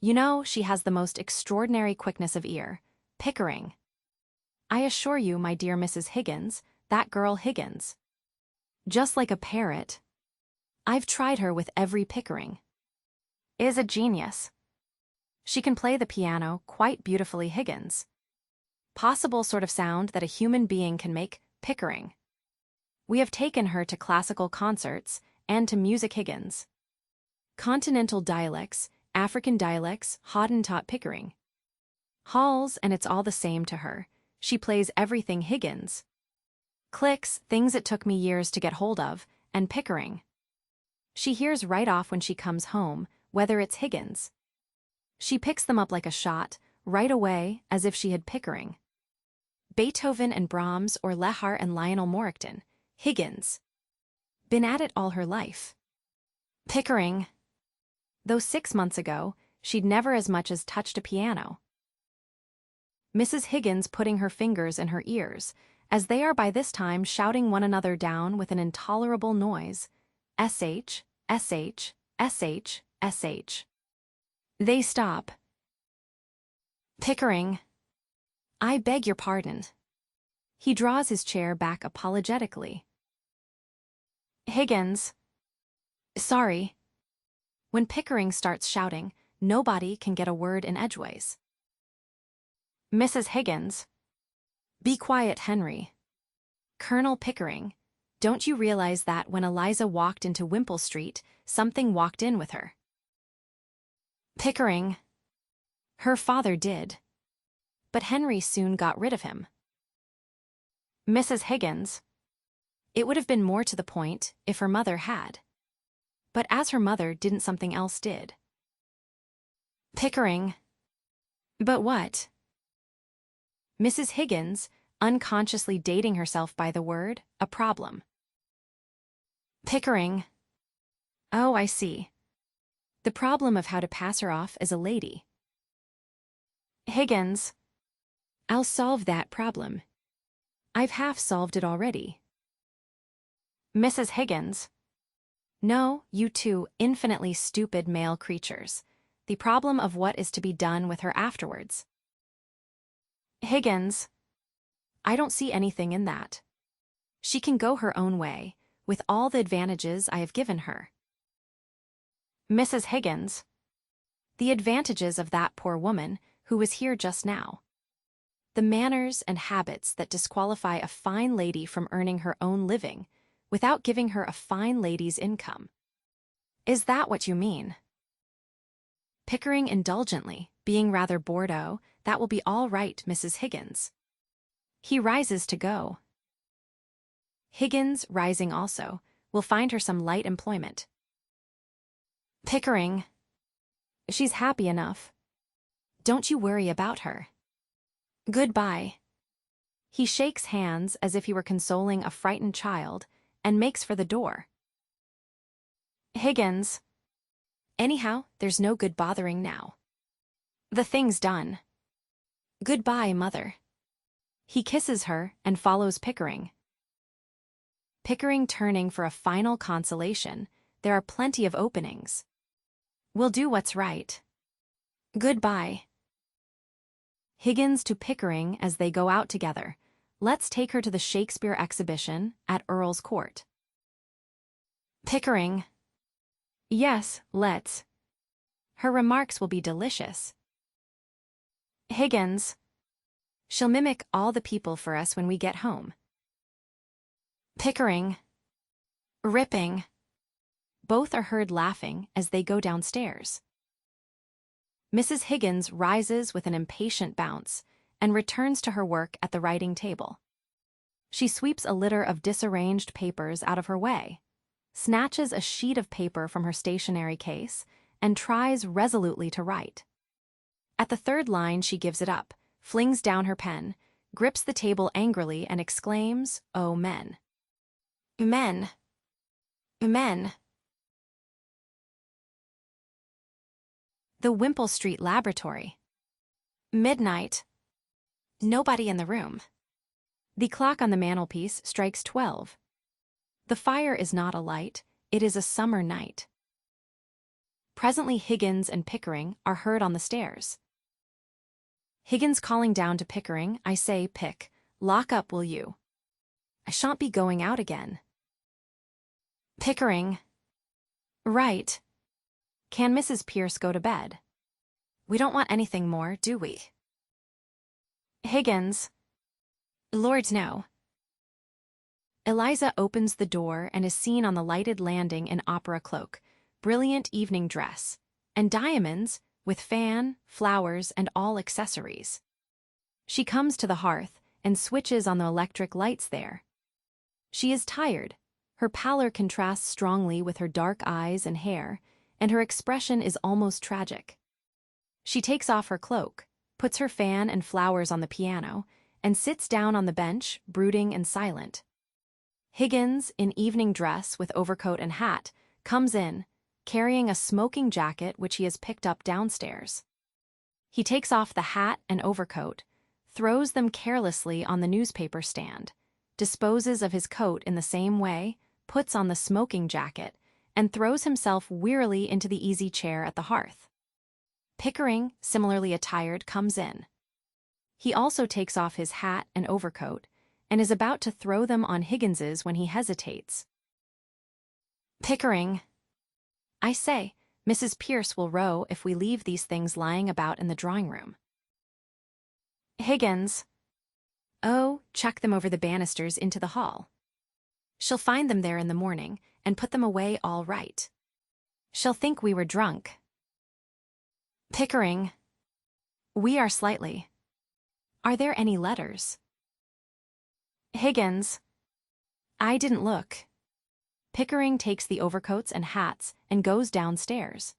You know, she has the most extraordinary quickness of ear. Pickering. I assure you, my dear Mrs. Higgins, that girl Higgins. Just like a parrot. I've tried her with every Pickering. Is a genius. She can play the piano quite beautifully, Higgins. Possible sort of sound that a human being can make, Pickering. We have taken her to classical concerts and to music, Higgins. Continental dialects, African dialects, Hottentot Pickering. Halls, and it's all the same to her. She plays everything, Higgins. Clicks, things it took me years to get hold of, and Pickering. She hears right off when she comes home, whether it's Higgins. She picks them up like a shot, right away, as if she had Pickering. Beethoven and Brahms or Lehar and Lionel Morrickton. Higgins. Been at it all her life. Pickering. Though 6 months ago, she'd never as much as touched a piano. Mrs. Higgins putting her fingers in her ears, as they are by this time shouting one another down with an intolerable noise. SH, SH, SH, SH. They stop. Pickering. I beg your pardon. He draws his chair back apologetically. Higgins. Sorry. When Pickering starts shouting, nobody can get a word in edgeways. Mrs. Higgins. Be quiet, Henry. Colonel Pickering, don't you realize that when Eliza walked into Wimpole Street, something walked in with her? Pickering. Her father did. But Henry soon got rid of him. Mrs. Higgins. It would have been more to the point if her mother had. But as her mother didn't, something else did. Pickering. But what? Mrs. Higgins, unconsciously dating herself by the word, a problem. Pickering. Oh, I see. The problem of how to pass her off as a lady. Higgins. I'll solve that problem. I've half solved it already. Mrs. Higgins. No, you two infinitely stupid male creatures. The problem of what is to be done with her afterwards. Higgins. I don't see anything in that. She can go her own way, with all the advantages I have given her. Mrs. Higgins. The advantages of that poor woman who was here just now. The manners and habits that disqualify a fine lady from earning her own living without giving her a fine lady's income. Is that what you mean? Pickering indulgently, being rather bored. Oh, that will be all right, Mrs. Higgins. He rises to go. Higgins, rising also, will find her some light employment. Pickering. She's happy enough. Don't you worry about her. Goodbye. He shakes hands as if he were consoling a frightened child and makes for the door. Higgins. Anyhow, there's no good bothering now. The thing's done. Goodbye, Mother. He kisses her and follows Pickering. Pickering turning for a final consolation, there are plenty of openings. We'll do what's right. Goodbye. Higgins to Pickering as they go out together. Let's take her to the Shakespeare exhibition at Earl's Court. Pickering. Yes, let's. Her remarks will be delicious. Higgins. She'll mimic all the people for us when we get home. Pickering. Ripping. Both are heard laughing as they go downstairs. Mrs. Higgins rises with an impatient bounce and returns to her work at the writing table. She sweeps a litter of disarranged papers out of her way, snatches a sheet of paper from her stationery case, and tries resolutely to write. At the third line she gives it up, flings down her pen, grips the table angrily and exclaims, "Oh, men. Men. Men." The Wimple Street Laboratory. Midnight. Nobody in the room. The clock on the mantelpiece strikes 12. The fire is not alight, it is a summer night. Presently Higgins and Pickering are heard on the stairs. Higgins calling down to Pickering, "I say, Pick, lock up, will you? I shan't be going out again." Pickering. Right. Can Mrs. Pierce go to bed? We don't want anything more, do we? Higgins. Lord, no. Eliza opens the door and is seen on the lighted landing in opera cloak, brilliant evening dress, and diamonds with fan, flowers, and all accessories. She comes to the hearth and switches on the electric lights there. She is tired. Her pallor contrasts strongly with her dark eyes and hair, and her expression is almost tragic. She takes off her cloak, puts her fan and flowers on the piano, and sits down on the bench, brooding and silent. Higgins, in evening dress with overcoat and hat, comes in, carrying a smoking jacket which he has picked up downstairs. He takes off the hat and overcoat, throws them carelessly on the newspaper stand, disposes of his coat in the same way, puts on the smoking jacket, and throws himself wearily into the easy chair at the hearth. Pickering, similarly attired, comes in. He also takes off his hat and overcoat, and is about to throw them on Higgins's when he hesitates. Pickering. I say, Mrs. Pierce will row if we leave these things lying about in the drawing-room. Higgins. Oh, chuck them over the banisters into the hall. She'll find them there in the morning and put them away all right. She'll think we were drunk. Pickering. We are slightly. Are there any letters? Higgins. I didn't look. Pickering takes the overcoats and hats and goes downstairs.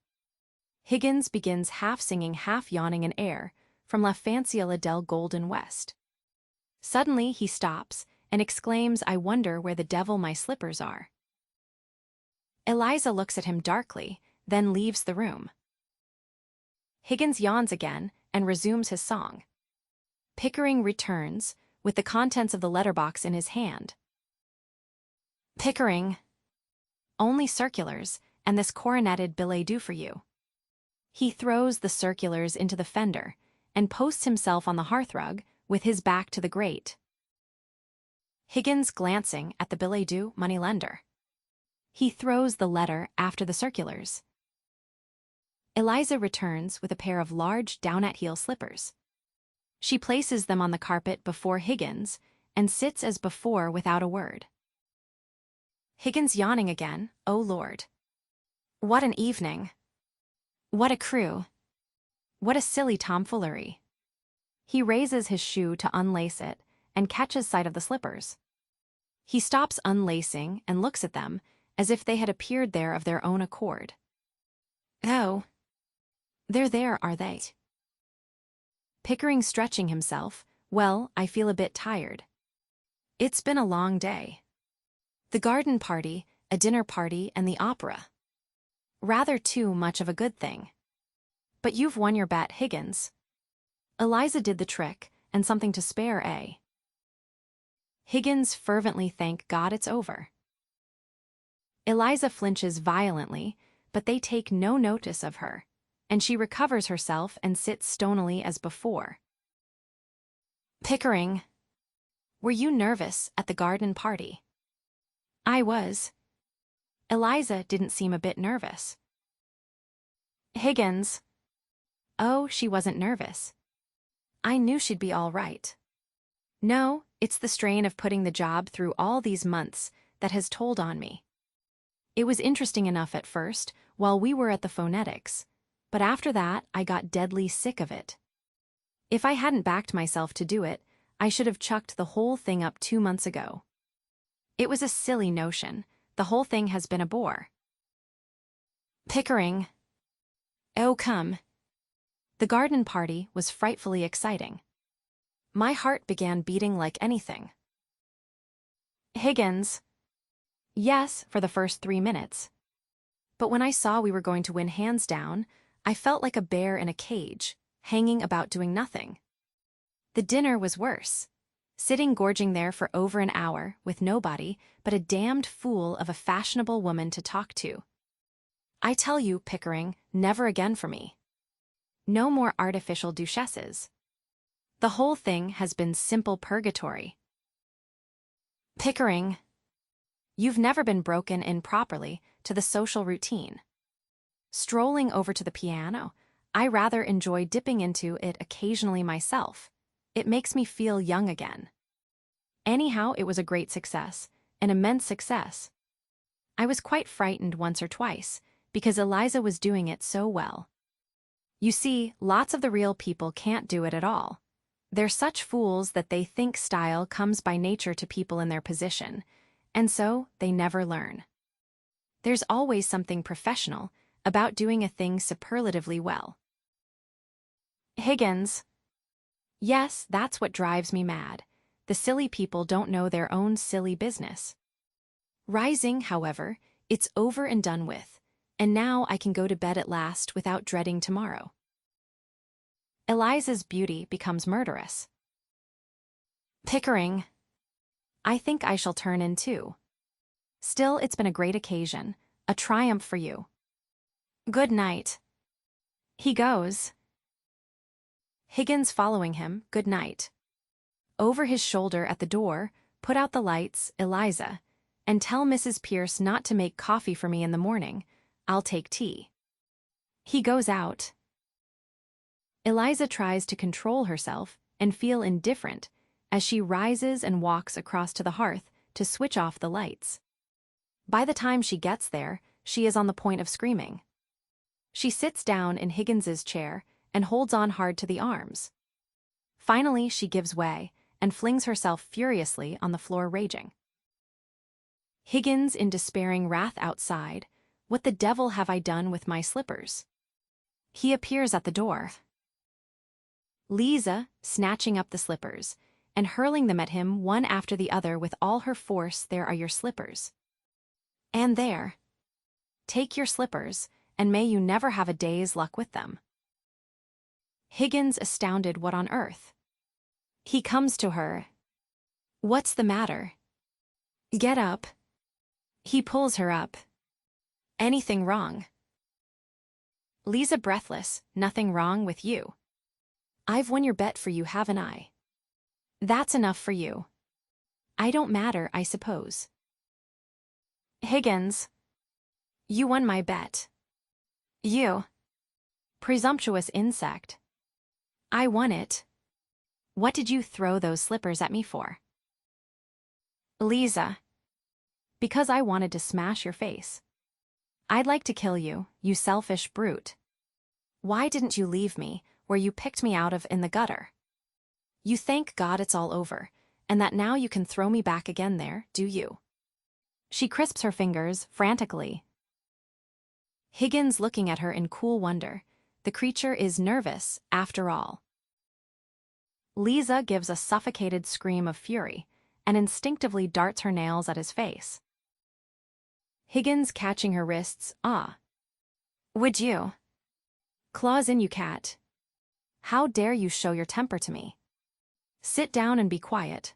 Higgins begins half singing, half yawning an air from La Fanciulla del Golden West. Suddenly he stops and exclaims, I wonder where the devil my slippers are. Eliza looks at him darkly, then leaves the room. Higgins yawns again and resumes his song. Pickering returns, with the contents of the letterbox in his hand. Pickering. Only circulars, and this coroneted billet-doux for you. He throws the circulars into the fender, and posts himself on the hearthrug, with his back to the grate. Higgins glancing at the billet-doux moneylender. He throws the letter after the circulars. Eliza returns with a pair of large down-at-heel slippers. She places them on the carpet before Higgins and sits as before without a word. Higgins yawning again, oh Lord. What an evening. What a crew. What a silly tomfoolery. He raises his shoe to unlace it and catches sight of the slippers. He stops unlacing and looks at them as if they had appeared there of their own accord. Oh. They're there, are they? Pickering stretching himself, well, I feel a bit tired. It's been a long day. The garden party, a dinner party, and the opera. Rather too much of a good thing. But you've won your bet, Higgins. Eliza did the trick, and something to spare, eh? Higgins fervently thank God it's over. Eliza flinches violently, but they take no notice of her, and she recovers herself and sits stonily as before. Pickering. Were you nervous at the garden party? I was. Eliza didn't seem a bit nervous. Higgins. Oh, she wasn't nervous. I knew she'd be all right. No, it's the strain of putting the job through all these months that has told on me. It was interesting enough at first, while we were at the phonetics, but after that I got deadly sick of it. If I hadn't backed myself to do it, I should have chucked the whole thing up 2 months ago. It was a silly notion. The whole thing has been a bore. Pickering. Oh, come. The garden party was frightfully exciting. My heart began beating like anything. Higgins. Yes, for the first 3 minutes. But when I saw we were going to win hands down, I felt like a bear in a cage, hanging about doing nothing. The dinner was worse. Sitting gorging there for over an hour with nobody but a damned fool of a fashionable woman to talk to. I tell you, Pickering, never again for me. No more artificial duchesses. The whole thing has been simple purgatory. Pickering. You've never been broken in properly to the social routine. Strolling over to the piano, I rather enjoy dipping into it occasionally myself. It makes me feel young again. Anyhow, it was a great success, an immense success. I was quite frightened once or twice, because Eliza was doing it so well. You see, lots of the real people can't do it at all. They're such fools that they think style comes by nature to people in their position, and so they never learn. There's always something professional about doing a thing superlatively well. Higgins. Yes, that's what drives me mad. The silly people don't know their own silly business. Rising, however, it's over and done with, and now I can go to bed at last without dreading tomorrow. Eliza's beauty becomes murderous. Pickering. I think I shall turn in too. Still, it's been a great occasion, a triumph for you. Good night. He goes. Higgins following him, good night. Over his shoulder at the door, put out the lights, Eliza, and tell Mrs. Pierce not to make coffee for me in the morning. I'll take tea. He goes out. Eliza tries to control herself and feel indifferent as she rises and walks across to the hearth to switch off the lights. By the time she gets there, she is on the point of screaming. She sits down in Higgins's chair and holds on hard to the arms. Finally, she gives way and flings herself furiously on the floor raging. Higgins in despairing wrath outside, what the devil have I done with my slippers? He appears at the door. Liza, snatching up the slippers, and hurling them at him one after the other with all her force. There are your slippers. And there. Take your slippers, and may you never have a day's luck with them. Higgins astounded. What on earth? He comes to her. What's the matter? Get up. He pulls her up. Anything wrong? Liza breathless. Nothing wrong with you. I've won your bet for you, haven't I? That's enough for you. I don't matter, I suppose. Higgins. You won my bet. You. Presumptuous insect. I won it. What did you throw those slippers at me for? Liza. Because I wanted to smash your face. I'd like to kill you, you selfish brute. Why didn't you leave me where you picked me out of in the gutter? You thank God it's all over, and that now you can throw me back again there, do you? She crisps her fingers frantically. Higgins looking at her in cool wonder. The creature is nervous, after all. Liza gives a suffocated scream of fury and instinctively darts her nails at his face. Higgins catching her wrists. Ah. Would you? Claws in, you cat. How dare you show your temper to me? Sit down and be quiet.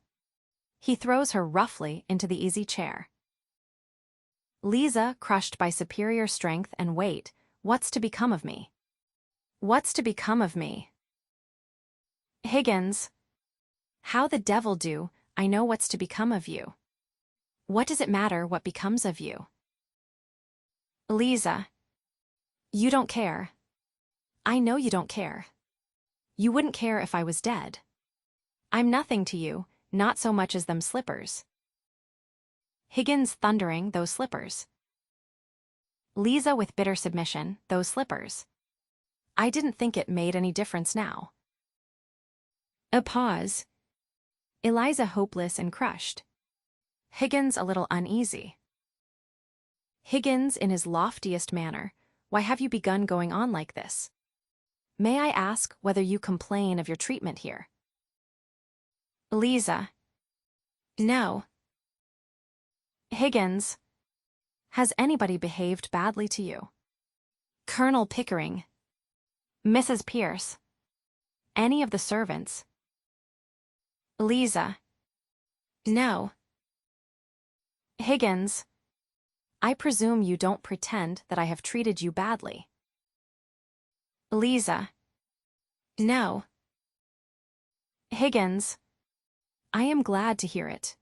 He throws her roughly into the easy chair. Liza, crushed by superior strength and weight, what's to become of me? What's to become of me? Higgins. How the devil do I know what's to become of you? What does it matter what becomes of you? Eliza. You don't care. I know you don't care. You wouldn't care if I was dead. I'm nothing to you, not so much as them slippers. Higgins thundering, those slippers. Liza with bitter submission, those slippers. I didn't think it made any difference now. A pause. Eliza hopeless and crushed. Higgins a little uneasy. Higgins in his loftiest manner, why have you begun going on like this? May I ask whether you complain of your treatment here? Eliza. No. Higgins. Has anybody behaved badly to you? Colonel Pickering. Mrs. Pierce. Any of the servants? Eliza. No. Higgins. I presume you don't pretend that I have treated you badly. Eliza. No. Higgins. I am glad to hear it.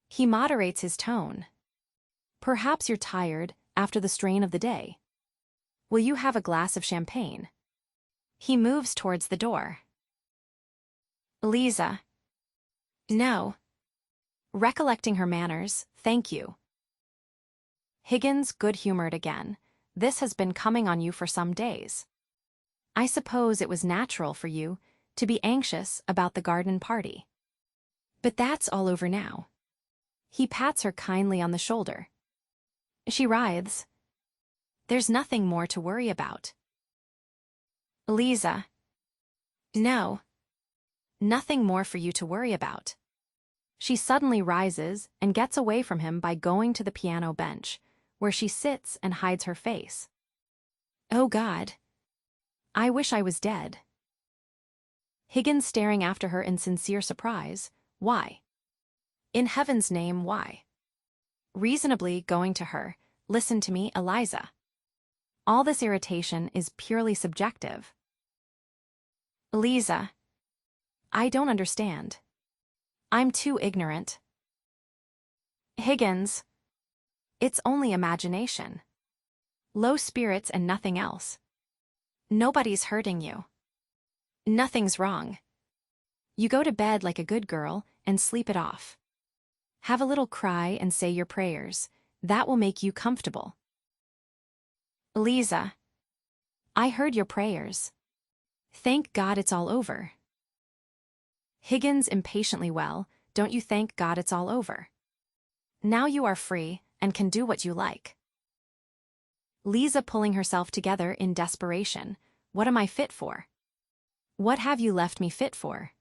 He moderates his tone. Perhaps you're tired after the strain of the day. Will you have a glass of champagne? He moves towards the door. Eliza. No. Recollecting her manners, thank you. Higgins good-humored again. This has been coming on you for some days. I suppose it was natural for you to be anxious about the garden party. But that's all over now. He pats her kindly on the shoulder. She writhes. There's nothing more to worry about. Eliza. No. Nothing more for you to worry about. She suddenly rises and gets away from him by going to the piano bench, where she sits and hides her face. Oh God. I wish I was dead. Higgins staring after her in sincere surprise. Why? In heaven's name, why? Reasonably going to her, listen to me, Eliza. All this irritation is purely subjective. Eliza. I don't understand. I'm too ignorant. Higgins. It's only imagination. Low spirits and nothing else. Nobody's hurting you. Nothing's wrong. You go to bed like a good girl and sleep it off. Have a little cry and say your prayers. That will make you comfortable. Eliza. I heard your prayers. Thank God it's all over. Higgins impatiently, well, don't you thank God it's all over? Now you are free and can do what you like. Liza pulling herself together in desperation. What am I fit for? What have you left me fit for?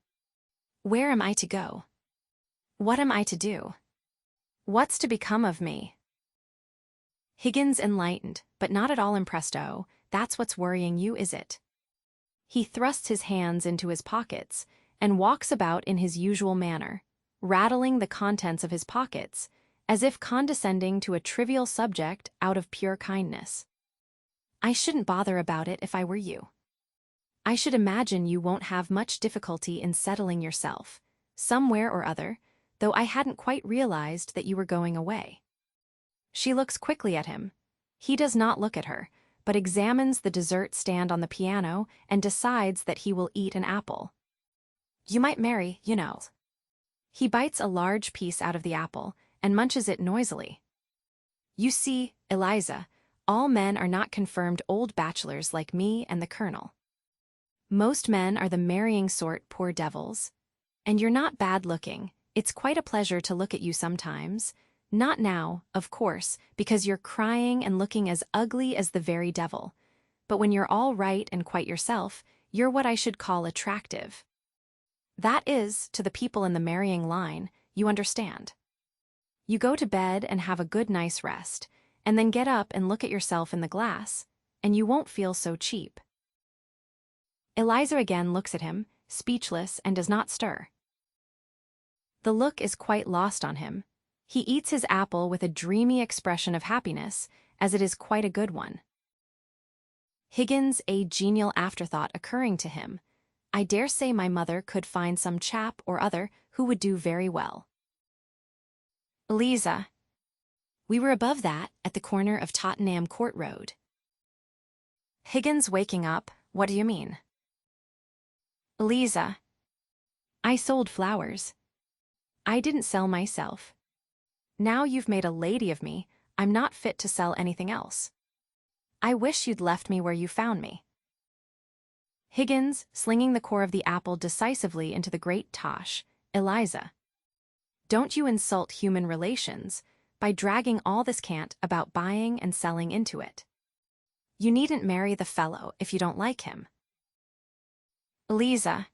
Where am I to go? What am I to do? What's to become of me? Higgins enlightened, but not at all impressed. Oh, that's what's worrying you, is it? He thrusts his hands into his pockets and walks about in his usual manner, rattling the contents of his pockets, as if condescending to a trivial subject out of pure kindness. I shouldn't bother about it if I were you. I should imagine you won't have much difficulty in settling yourself, somewhere or other, though I hadn't quite realized that you were going away. She looks quickly at him. He does not look at her, but examines the dessert stand on the piano and decides that he will eat an apple. You might marry, you know. He bites a large piece out of the apple and munches it noisily. You see, Eliza, all men are not confirmed old bachelors like me and the Colonel. Most men are the marrying sort, poor devils. And you're not bad-looking. It's quite a pleasure to look at you sometimes. Not now, of course, because you're crying and looking as ugly as the very devil. But when you're all right and quite yourself, you're what I should call attractive. That is, to the people in the marrying line, you understand. You go to bed and have a good nice rest, and then get up and look at yourself in the glass, and you won't feel so cheap. Eliza again looks at him, speechless, and does not stir. The look is quite lost on him. He eats his apple with a dreamy expression of happiness, as it is quite a good one. Higgins, a genial afterthought occurring to him. I dare say my mother could find some chap or other who would do very well. Eliza. We were above that, at the corner of Tottenham Court Road. Higgins waking up, what do you mean? Eliza. I sold flowers. I didn't sell myself. Now you've made a lady of me, I'm not fit to sell anything else. I wish you'd left me where you found me. Higgins, slinging the core of the apple decisively into the great Tosh. Eliza. Don't you insult human relations by dragging all this cant about buying and selling into it. You needn't marry the fellow if you don't like him. Eliza.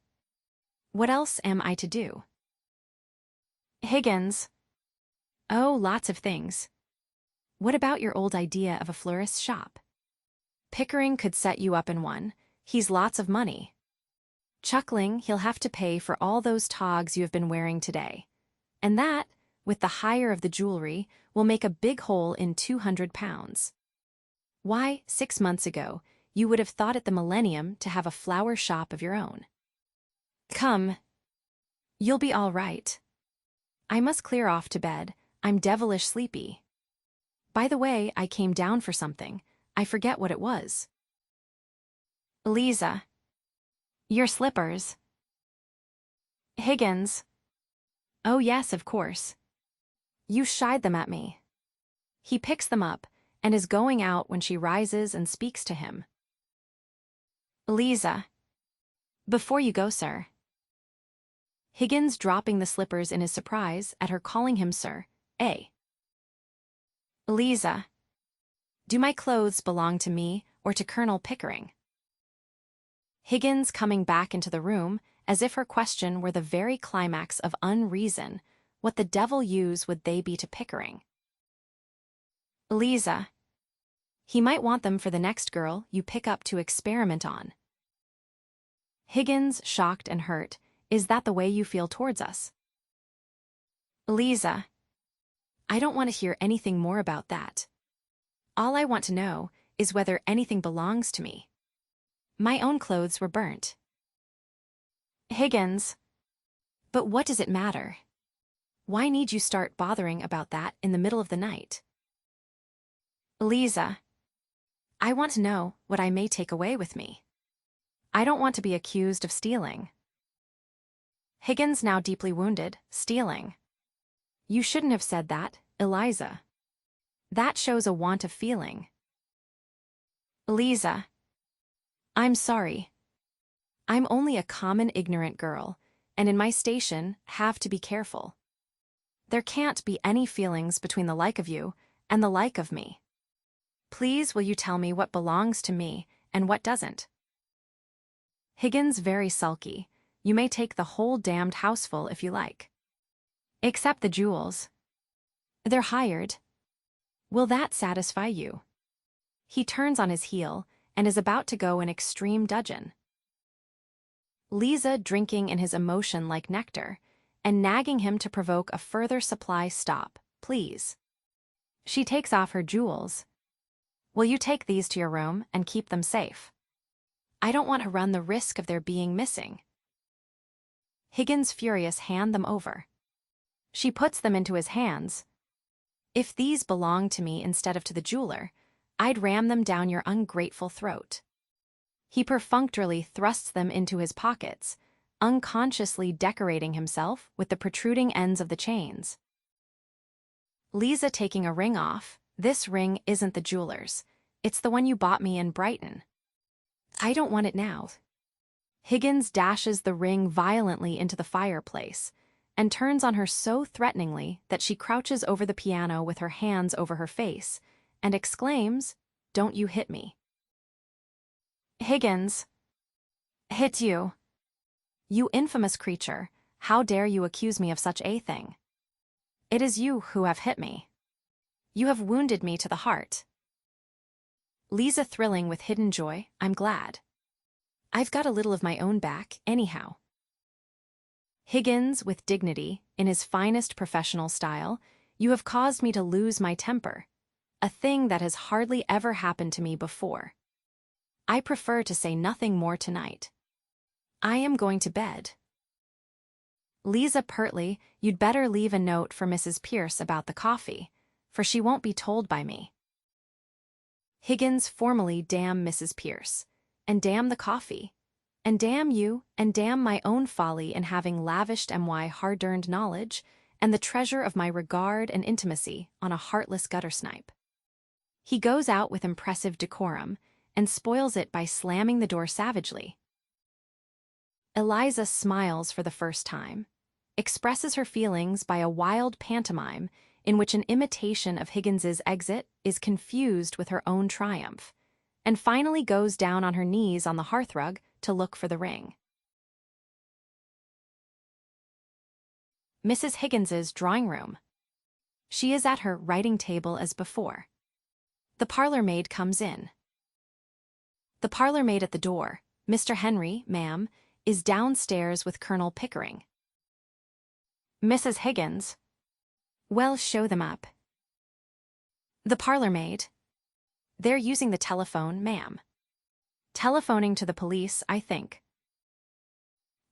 What else am I to do? Higgins. Oh, lots of things. What about your old idea of a florist's shop? Pickering could set you up in one. He's lots of money. Chuckling, he'll have to pay for all those togs you have been wearing today. And that, with the hire of the jewelry, will make a big hole in £200. Why, 6 months ago, you would have thought it the millennium to have a flower shop of your own. Come. You'll be all right. I must clear off to bed. I'm devilish sleepy. By the way, I came down for something. I forget what it was. Eliza. Your slippers. Higgins. Oh yes, of course. You shied them at me. He picks them up and is going out when she rises and speaks to him. Eliza. Before you go, sir. Higgins dropping the slippers in his surprise at her calling him sir. Eliza. Do my clothes belong to me or to Colonel Pickering? Higgins coming back into the room as if her question were the very climax of unreason. What the devil use would they be to Pickering? Eliza. He might want them for the next girl you pick up to experiment on. Higgins, shocked and hurt. Is that the way you feel towards us? Eliza. I don't want to hear anything more about that. All I want to know is whether anything belongs to me. My own clothes were burnt. Higgins. But what does it matter? Why need you start bothering about that in the middle of the night? Eliza. I want to know what I may take away with me. I don't want to be accused of stealing. Higgins, now deeply wounded. Stealing. You shouldn't have said that, Eliza. That shows a want of feeling. Eliza. I'm sorry. I'm only a common ignorant girl, and in my station have to be careful. There can't be any feelings between the like of you and the like of me. Please will you tell me what belongs to me and what doesn't? Higgins very sulky. You may take the whole damned houseful if you like. Except the jewels. They're hired. Will that satisfy you? He turns on his heel and is about to go in extreme dudgeon. Liza drinking in his emotion like nectar and nagging him to provoke a further supply. Stop, please. She takes off her jewels. Will you take these to your room and keep them safe? I don't want to run the risk of their being missing. Higgins furious hand them over. She puts them into his hands. If these belong to me instead of to the jeweler, I'd ram them down your ungrateful throat. He perfunctorily thrusts them into his pockets, unconsciously decorating himself with the protruding ends of the chains. Liza taking a ring off. This ring isn't the jeweler's. It's the one you bought me in Brighton. I don't want it now. Higgins dashes the ring violently into the fireplace and turns on her so threateningly that she crouches over the piano with her hands over her face and exclaims, "Don't you hit me." Higgins. Hit you? You infamous creature, how dare you accuse me of such a thing? It is you who have hit me. You have wounded me to the heart. Liza thrilling with hidden joy, I'm glad. I've got a little of my own back, anyhow. Higgins, with dignity, in his finest professional style, You have caused me to lose my temper, a thing that has hardly ever happened to me before. I prefer to say nothing more tonight. I am going to bed. Liza pertly, you'd better leave a note for Mrs. Pierce about the coffee, for she won't be told by me. Higgins formally damn Mrs. Pierce, and damn the coffee, and damn you, and damn my own folly in having lavished my hard-earned knowledge and the treasure of my regard and intimacy on a heartless guttersnipe. He goes out with impressive decorum and spoils it by slamming the door savagely. Eliza smiles for the first time, expresses her feelings by a wild pantomime in which an imitation of Higgins's exit is confused with her own triumph, and finally goes down on her knees on the hearthrug to look for the ring. Mrs. Higgins's drawing room. She is at her writing table as before. The parlor maid comes in. The parlor maid at the door, Mr. Henry, ma'am, is downstairs with Colonel Pickering. Mrs. Higgins. Well, show them up. The parlor maid. They're using the telephone, ma'am. Telephoning to the police, I think.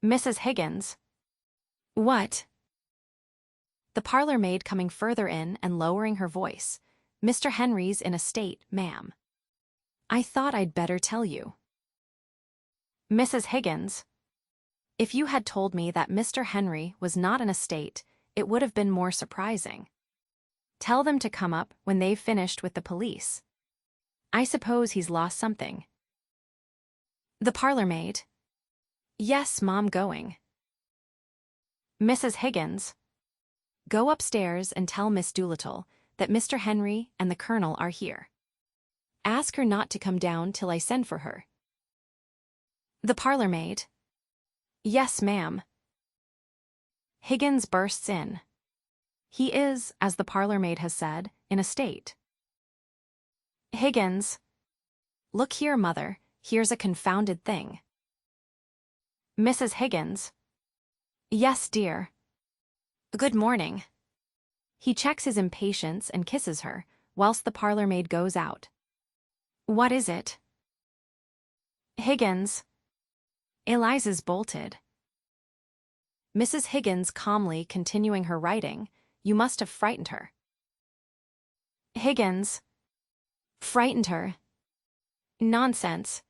Mrs. Higgins. What? The parlor maid coming further in and lowering her voice. Mr. Henry's in a state, ma'am. I thought I'd better tell you. Mrs. Higgins. If you had told me that Mr. Henry was not in a state, it would have been more surprising. Tell them to come up when they've finished with the police. I suppose he's lost something. The parlor maid. Yes, Mom, going. Mrs. Higgins. Go upstairs and tell Miss Doolittle that Mr. Henry and the Colonel are here. Ask her not to come down till I send for her. The parlor maid. Yes, ma'am. Higgins bursts in. He is, as the parlor maid has said, in a state. Higgins. Look here, Mother, here's a confounded thing. Mrs. Higgins. Yes, dear. Good morning. He checks his impatience and kisses her, whilst the parlor maid goes out. What is it? Higgins. Eliza's bolted. Mrs. Higgins calmly continuing her writing. You must have frightened her. Higgins. Frightened her? Nonsense.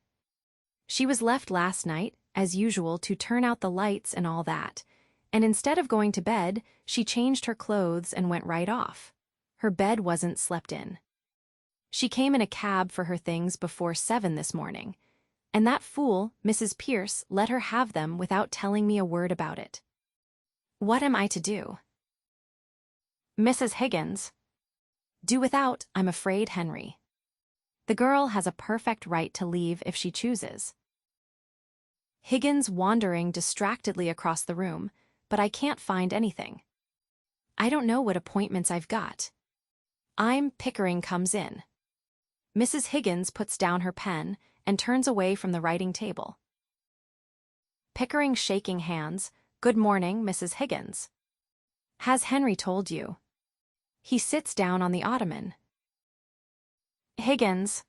She was left last night, as usual, to turn out the lights and all that, and instead of going to bed, she changed her clothes and went right off. Her bed wasn't slept in. She came in a cab for her things before 7 this morning, and that fool, Mrs. Pierce, let her have them without telling me a word about it. What am I to do? Mrs. Higgins. Do without, I'm afraid, Henry. The girl has a perfect right to leave if she chooses. Higgins wandering distractedly across the room, but I can't find anything. I don't know what appointments I've got. Pickering comes in. Mrs. Higgins puts down her pen and turns away from the writing table. Pickering shaking hands. Good morning, Mrs. Higgins. Has Henry told you? He sits down on the ottoman. Higgins.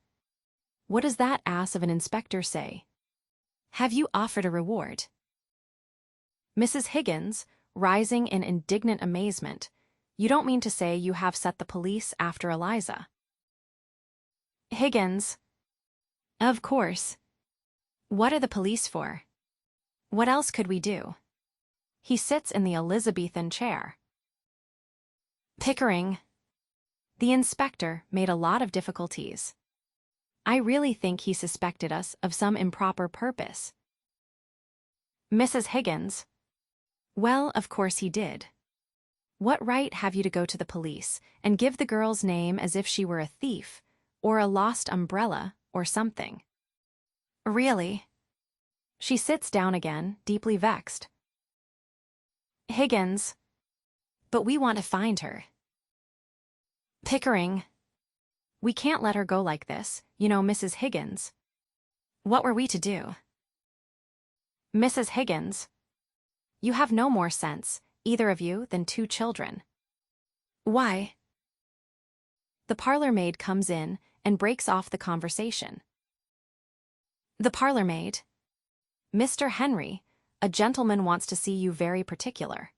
What does that ass of an inspector say? Have you offered a reward? Mrs. Higgins, rising in indignant amazement. You don't mean to say you have set the police after Eliza? Higgins. Of course. What are the police for? What else could we do? He sits in the Elizabethan chair. Pickering. The inspector made a lot of difficulties. I really think he suspected us of some improper purpose. Mrs. Higgins. Well, of course he did. What right have you to go to the police and give the girl's name as if she were a thief, or a lost umbrella, or something? Really? She sits down again, deeply vexed. Higgins. But we want to find her. Pickering. We can't let her go like this, you know, Mrs. Higgins. What were we to do? Mrs. Higgins. You have no more sense, either of you, than 2 children. Why? The parlor maid comes in and breaks off the conversation. The parlor maid. Mr. Henry, a gentleman wants to see you very particular.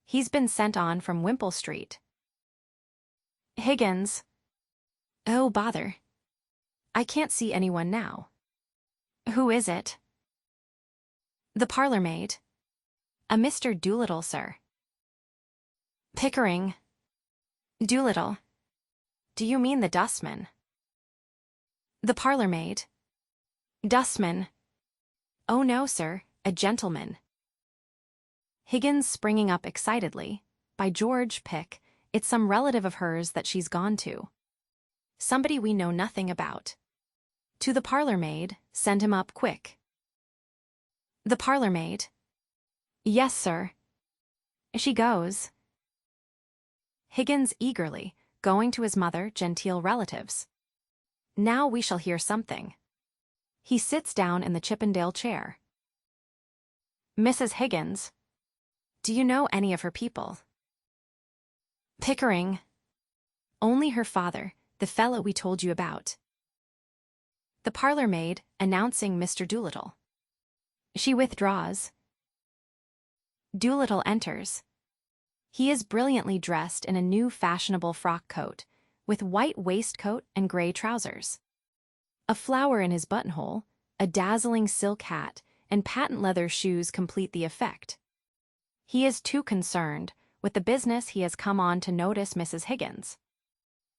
He's been sent on from Wimpole Street. Higgins. Oh, bother. I can't see anyone now. Who is it? The parlor maid. A Mr. Doolittle, sir. Pickering. Doolittle. Do you mean the dustman? The parlor maid. Dustman. Oh no, sir, a gentleman. Higgins springing up excitedly. By George, Pick, it's some relative of hers that she's gone to. Somebody we know nothing about. To the parlor maid, send him up quick. The parlor maid. Yes, sir. She goes. Higgins eagerly, going to his mother, genteel relatives. Now we shall hear something. He sits down in the Chippendale chair. Mrs. Higgins. Do you know any of her people? Pickering. Only her father, the fellow we told you about. The parlor maid, announcing Mr. Doolittle. She withdraws. Doolittle enters. He is brilliantly dressed in a new fashionable frock coat, with white waistcoat and gray trousers. A flower in his buttonhole, a dazzling silk hat, and patent leather shoes complete the effect. He is too concerned with the business he has come on to notice Mrs. Higgins.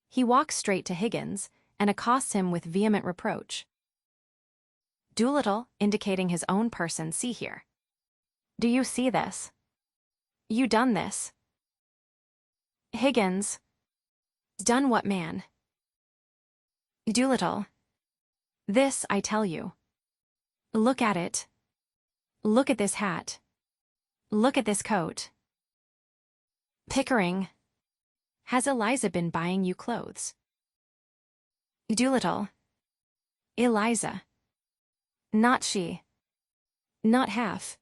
He walks straight to Higgins and accosts him with vehement reproach. Doolittle, indicating his own person, see here. Do you see this? You done this? Higgins. Done what, man? Doolittle. This, I tell you. Look at it. Look at this hat. Look at this coat. Pickering. Has Eliza been buying you clothes? Doolittle. Eliza. Not she. Not half.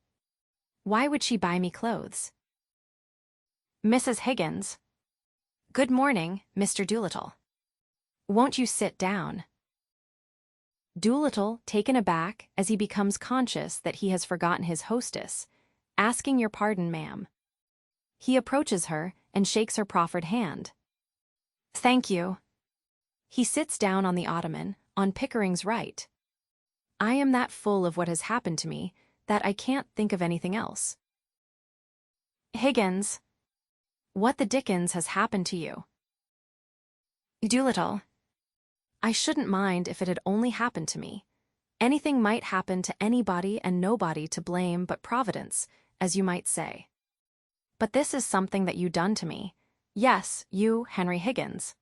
Why would she buy me clothes? Mrs. Higgins. Good morning, Mr. Doolittle. Won't you sit down? Doolittle, taken aback as he becomes conscious that he has forgotten his hostess, asking your pardon, ma'am. He approaches her and shakes her proffered hand. Thank you. He sits down on the ottoman, on Pickering's right. I am that full of what has happened to me that I can't think of anything else. Higgins. What the dickens has happened to you? Doolittle. I shouldn't mind if it had only happened to me. Anything might happen to anybody and nobody to blame but Providence, as you might say. But this is something that you done to me. Yes, you, Henry Higgins.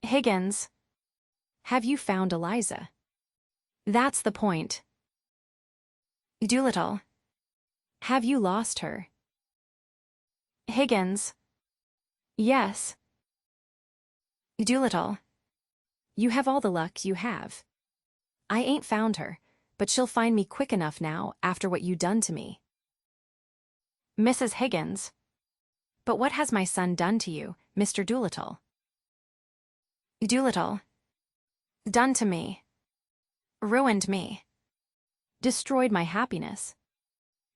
Higgins. Have you found Eliza? That's the point. Doolittle. Have you lost her? Higgins. Yes. Doolittle. You have all the luck you have. I ain't found her, but she'll find me quick enough now after what you done to me. Mrs. Higgins. But what has my son done to you, Mr. Doolittle? Doolittle. Done to me. Ruined me. Destroyed my happiness.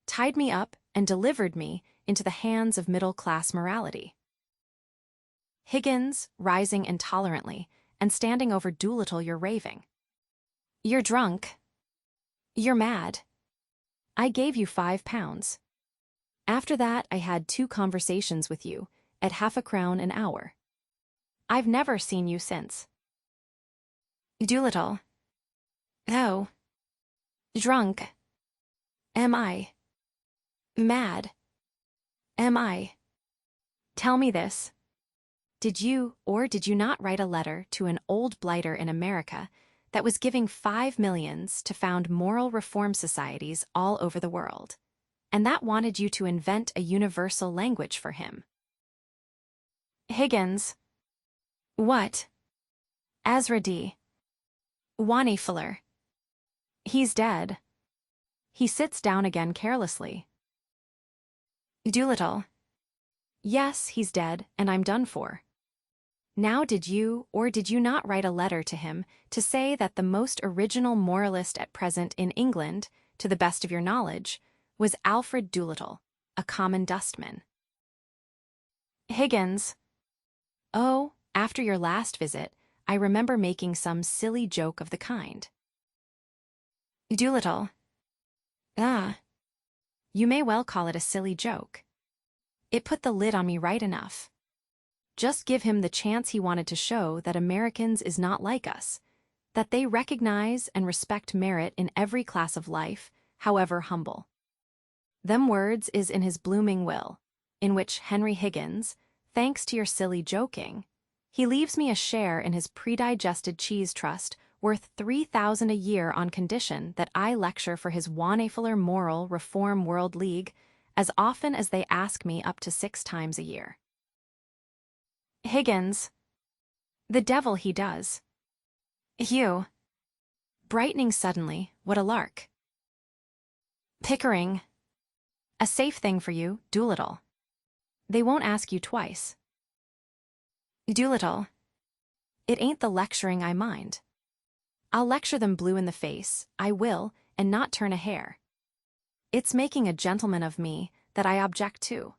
Tied me up and delivered me into the hands of middle-class morality. Higgins, rising intolerantly and standing over Doolittle, you're raving. You're drunk. You're mad. I gave you £5. After that, I had 2 conversations with you at £0.50 an hour. I've never seen you since. Doolittle. Oh. Drunk. Am I? Mad. Am I? Tell me this. Did you or did you not write a letter to an old blighter in America that was giving $5 million to found moral reform societies all over the world, and that wanted you to invent a universal language for him? Higgins. What? Ezra D. Wannefuller. He's dead. He sits down again carelessly. Doolittle. Yes, he's dead, and I'm done for. Now did you or did you not write a letter to him to say that the most original moralist at present in England, to the best of your knowledge, was Alfred Doolittle, a common dustman? Higgins. Oh, after your last visit, I remember making some silly joke of the kind. Doolittle. Ah. You may well call it a silly joke. It put the lid on me right enough. Just give him the chance he wanted to show that Americans is not like us, that they recognize and respect merit in every class of life, however humble. Them words is in his blooming will, in which Henry Higgins, thanks to your silly joking, he leaves me a share in his predigested cheese trust worth $3,000 a year on condition that I lecture for his Wannefuller Moral Reform World League as often as they ask me up to 6 times a year. Higgins. The devil he does. Hugh. Brightening suddenly, what a lark. Pickering. A safe thing for you, Doolittle. They won't ask you twice. Doolittle. It ain't the lecturing I mind. I'll lecture them blue in the face, I will, and not turn a hair. It's making a gentleman of me that I object to.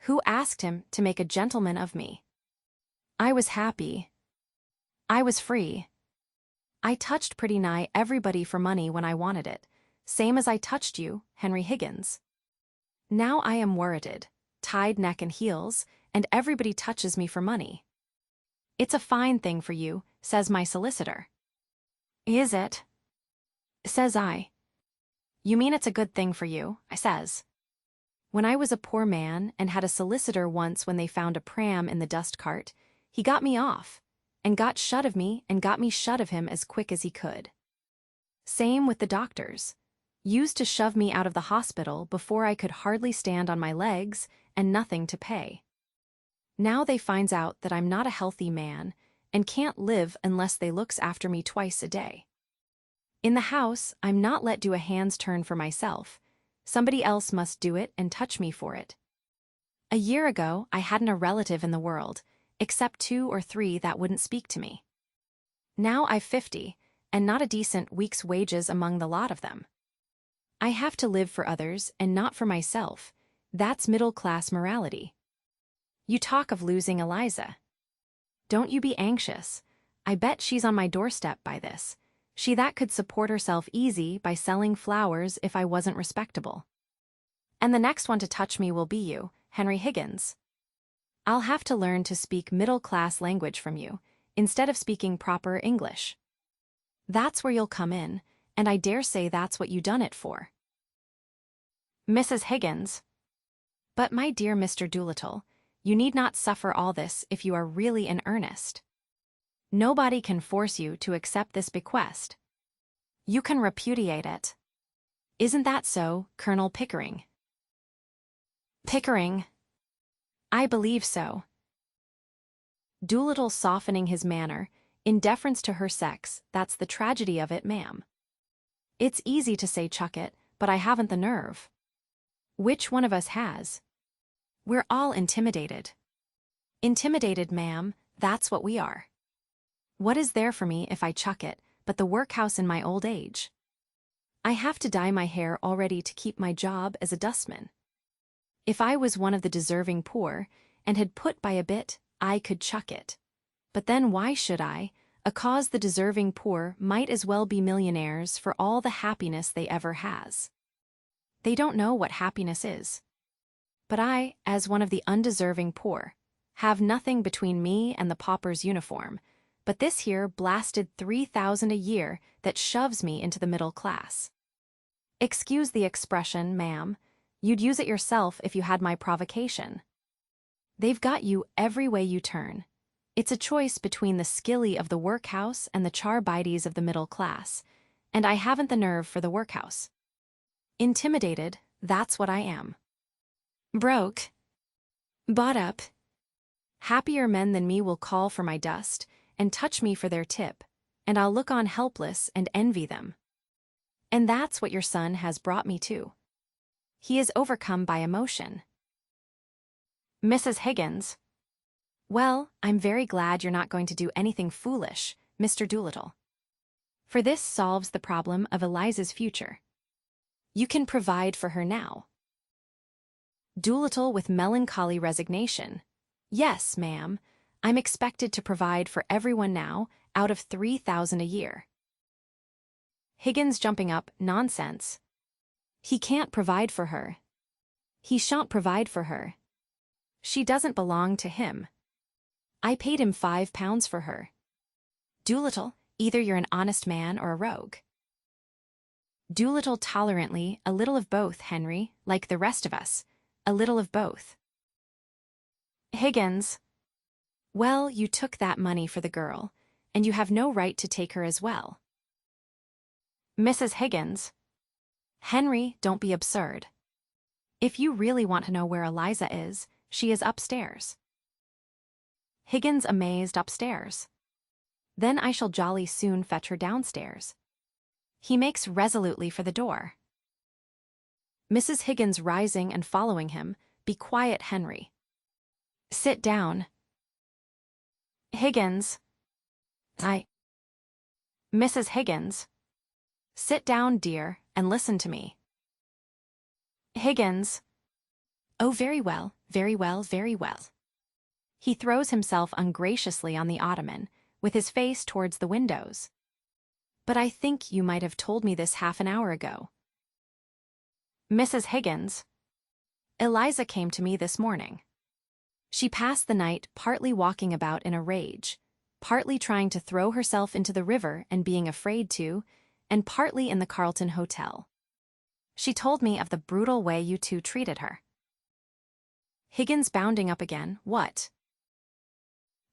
Who asked him to make a gentleman of me? I was happy. I was free. I touched pretty nigh everybody for money when I wanted it, same as I touched you, Henry Higgins. Now I am worrited, tied neck and heels, and everybody touches me for money. It's a fine thing for you, says my solicitor. Is it? Says I. You mean it's a good thing for you, I says. When I was a poor man and had a solicitor once when they found a pram in the dust cart, he got me off, and got shut of me and got me shut of him as quick as he could. Same with the doctors. Used to shove me out of the hospital before I could hardly stand on my legs and nothing to pay. Now they finds out that I'm not a healthy man and can't live unless they looks after me twice a day. In the house, I'm not let do a hand's turn for myself. Somebody else must do it and touch me for it. A year ago, I hadn't a relative in the world, except 2 or 3 that wouldn't speak to me. Now I've 50, and not a decent week's wages among the lot of them. I have to live for others and not for myself. That's middle-class morality. You talk of losing Eliza. Don't you be anxious. I bet she's on my doorstep by this. She that could support herself easy by selling flowers if I wasn't respectable. And the next one to touch me will be you, Henry Higgins. I'll have to learn to speak middle-class language from you, instead of speaking proper English. That's where you'll come in, and I dare say that's what you done it for. Mrs. Higgins. But my dear Mr. Doolittle, you need not suffer all this if you are really in earnest. Nobody can force you to accept this bequest. You can repudiate it. Isn't that so, Colonel Pickering? Pickering. I believe so. Doolittle softening his manner, in deference to her sex, that's the tragedy of it, ma'am. It's easy to say chuck it, but I haven't the nerve. Which one of us has? We're all intimidated. Intimidated, ma'am, that's what we are. What is there for me if I chuck it, but the workhouse in my old age? I have to dye my hair already to keep my job as a dustman. If I was one of the deserving poor, and had put by a bit, I could chuck it. But then why should I, a cause the deserving poor might as well be millionaires for all the happiness they ever has. They don't know what happiness is. But I, as one of the undeserving poor, have nothing between me and the pauper's uniform, but this here blasted $3,000 a year that shoves me into the middle class. Excuse the expression, ma'am. You'd use it yourself if you had my provocation. They've got you every way you turn. It's a choice between the skilly of the workhouse and the charbites of the middle class, and I haven't the nerve for the workhouse. Intimidated, that's what I am. Broke. Bought up. Happier men than me will call for my dust and touch me for their tip, and I'll look on helpless and envy them. And that's what your son has brought me to. He is overcome by emotion. Mrs. Higgins. Well, I'm very glad you're not going to do anything foolish, Mr. Doolittle. For this solves the problem of Eliza's future. You can provide for her now. Doolittle with melancholy resignation. Yes, ma'am, I'm expected to provide for everyone now, out of 3,000 a year. Higgins jumping up, nonsense. He can't provide for her. He shan't provide for her. She doesn't belong to him. I paid him £5 for her. Doolittle, either you're an honest man or a rogue. Doolittle tolerantly, a little of both, Henry, like the rest of us, a little of both. Higgins. Well, you took that money for the girl, and you have no right to take her as well. Mrs. Higgins. Henry, don't be absurd. If you really want to know where Eliza is, she is upstairs. Higgins amazed upstairs. Then I shall jolly soon fetch her downstairs. He makes resolutely for the door. Mrs. Higgins rising and following him, be quiet, Henry. Sit down. Higgins. Mrs. Higgins. Sit down, dear, and listen to me. Higgins. Oh, very well, very well, very well. He throws himself ungraciously on the ottoman, with his face towards the windows. But I think you might have told me this half an hour ago. Mrs. Higgins. Eliza came to me this morning. She passed the night partly walking about in a rage, partly trying to throw herself into the river and being afraid to, and partly in the Carlton Hotel. She told me of the brutal way you two treated her. Higgins bounding up again, what?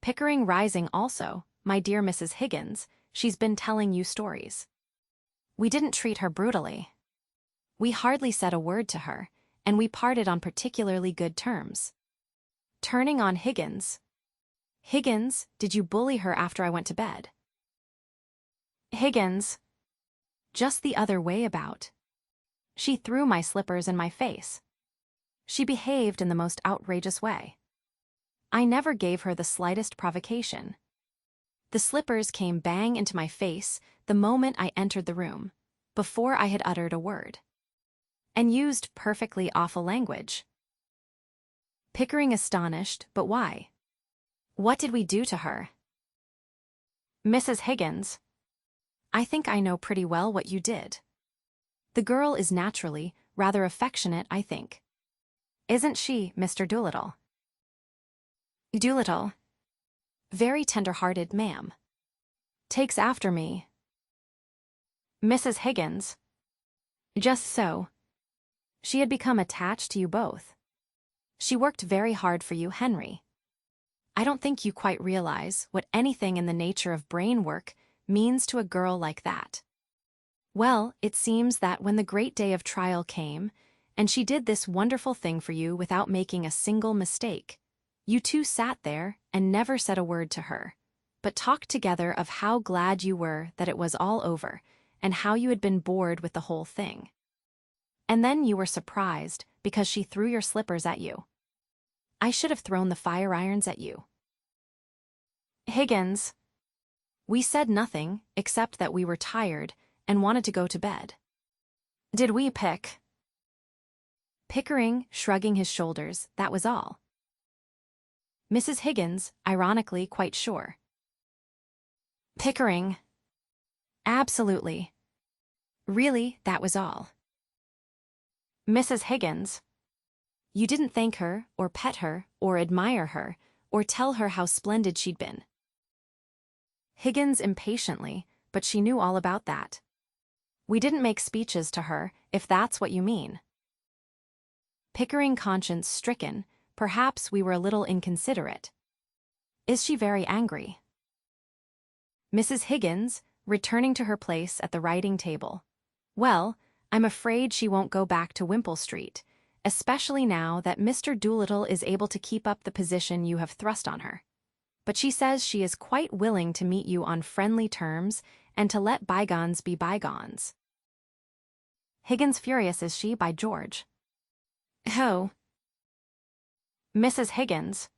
Pickering rising also, my dear Mrs. Higgins, she's been telling you stories. We didn't treat her brutally. We hardly said a word to her, and we parted on particularly good terms. Turning on Higgins. Higgins, did you bully her after I went to bed? Higgins. Just the other way about. She threw my slippers in my face. She behaved in the most outrageous way. I never gave her the slightest provocation. The slippers came bang into my face the moment I entered the room, before I had uttered a word. And used perfectly awful language. Pickering astonished, but why? What did we do to her? Mrs. Higgins. I think I know pretty well what you did. The girl is naturally rather affectionate, I think. Isn't she, Mr. Doolittle? Doolittle. Very tender-hearted, ma'am. Takes after me. Mrs. Higgins. Just so. She had become attached to you both. She worked very hard for you, Henry. I don't think you quite realize what anything in the nature of brain work means to a girl like that. Well, it seems that when the great day of trial came, and she did this wonderful thing for you without making a single mistake, you two sat there and never said a word to her, but talked together of how glad you were that it was all over, and how you had been bored with the whole thing. And then you were surprised because she threw your slippers at you. I should have thrown the fire irons at you. Higgins. We said nothing except that we were tired and wanted to go to bed. Did we, Pick? Pickering, shrugging his shoulders, that was all. Mrs. Higgins, ironically quite sure. Pickering. Absolutely. Really, that was all. Mrs. Higgins. You didn't thank her, or pet her, or admire her, or tell her how splendid she'd been. Higgins impatiently, but she knew all about that. We didn't make speeches to her, if that's what you mean. Pickering, conscience stricken, perhaps we were a little inconsiderate. Is she very angry? Mrs. Higgins, returning to her place at the writing table. Well, I'm afraid she won't go back to Wimpole Street, especially now that Mr. Doolittle is able to keep up the position you have thrust on her. But she says she is quite willing to meet you on friendly terms and to let bygones be bygones. Higgins furious is she, by George. Oh. Mrs. Higgins.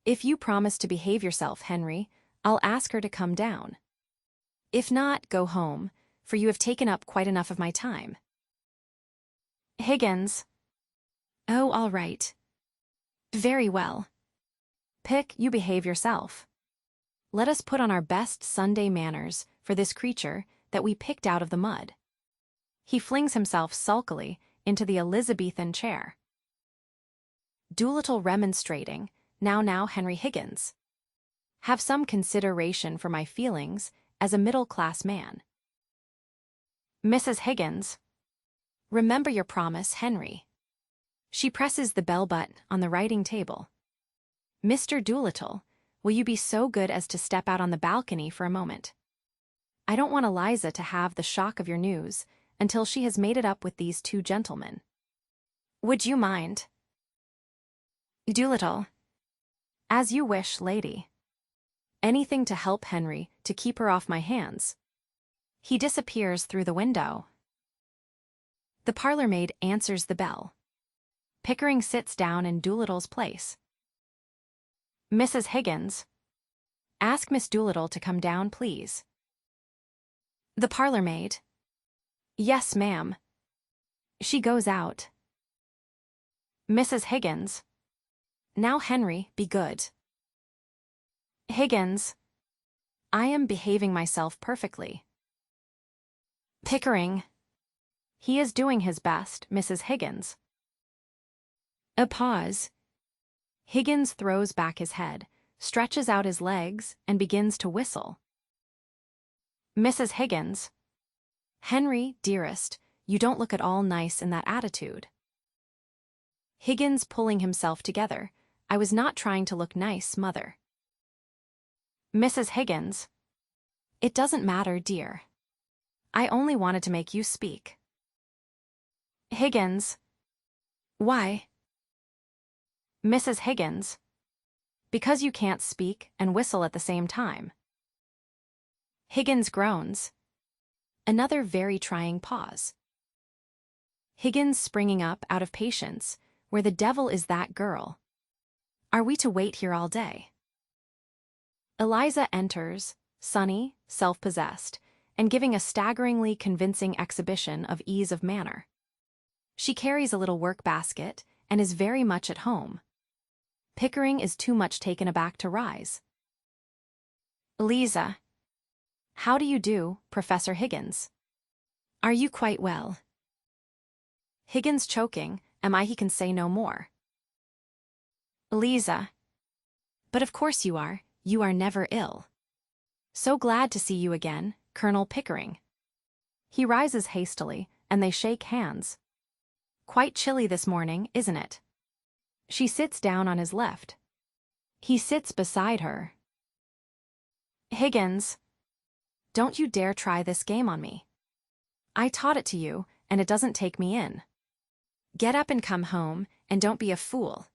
If you promise to behave yourself, Henry, I'll ask her to come down. If not, go home, for you have taken up quite enough of my time. Higgins. Oh, all right. Very well. Pick, you behave yourself. Let us put on our best Sunday manners for this creature that we picked out of the mud. He flings himself sulkily into the Elizabethan chair. Doolittle remonstrating, now, Henry Higgins. Have some consideration for my feelings as a middle-class man. Mrs. Higgins. Remember your promise, Henry. She presses the bell button on the writing table. Mr. Doolittle, will you be so good as to step out on the balcony for a moment? I don't want Eliza to have the shock of your news until she has made it up with these two gentlemen. Would you mind? Doolittle. As you wish, lady. Anything to help Henry to keep her off my hands. He disappears through the window. The parlour-maid answers the bell. Pickering sits down in Doolittle's place. Mrs. Higgins. Ask Miss Doolittle to come down, please. The parlour-maid. Yes, ma'am. She goes out. Mrs. Higgins. Now, Henry, be good. Higgins. I am behaving myself perfectly. Pickering. He is doing his best, Mrs. Higgins. A pause. Higgins throws back his head, stretches out his legs, and begins to whistle. Mrs. Higgins. Henry, dearest, you don't look at all nice in that attitude. Higgins pulling himself together. I was not trying to look nice, mother. Mrs. Higgins. It doesn't matter, dear. I only wanted to make you speak. Higgins. Why? Mrs. Higgins. Because you can't speak and whistle at the same time. Higgins groans. Another very trying pause. Higgins springing up out of patience. Where the devil is that girl? Are we to wait here all day? Eliza enters, sunny, self-possessed, and giving a staggeringly convincing exhibition of ease of manner. She carries a little work basket and is very much at home. Pickering is too much taken aback to rise. Eliza. How do you do, Professor Higgins? Are you quite well? Higgins choking, he can say no more. Eliza. But of course you are never ill. So glad to see you again, Colonel Pickering. He rises hastily, and they shake hands. Quite chilly this morning, isn't it? She sits down on his left. He sits beside her. Higgins. Don't you dare try this game on me. I taught it to you, and it doesn't take me in. Get up and come home, and don't be a fool.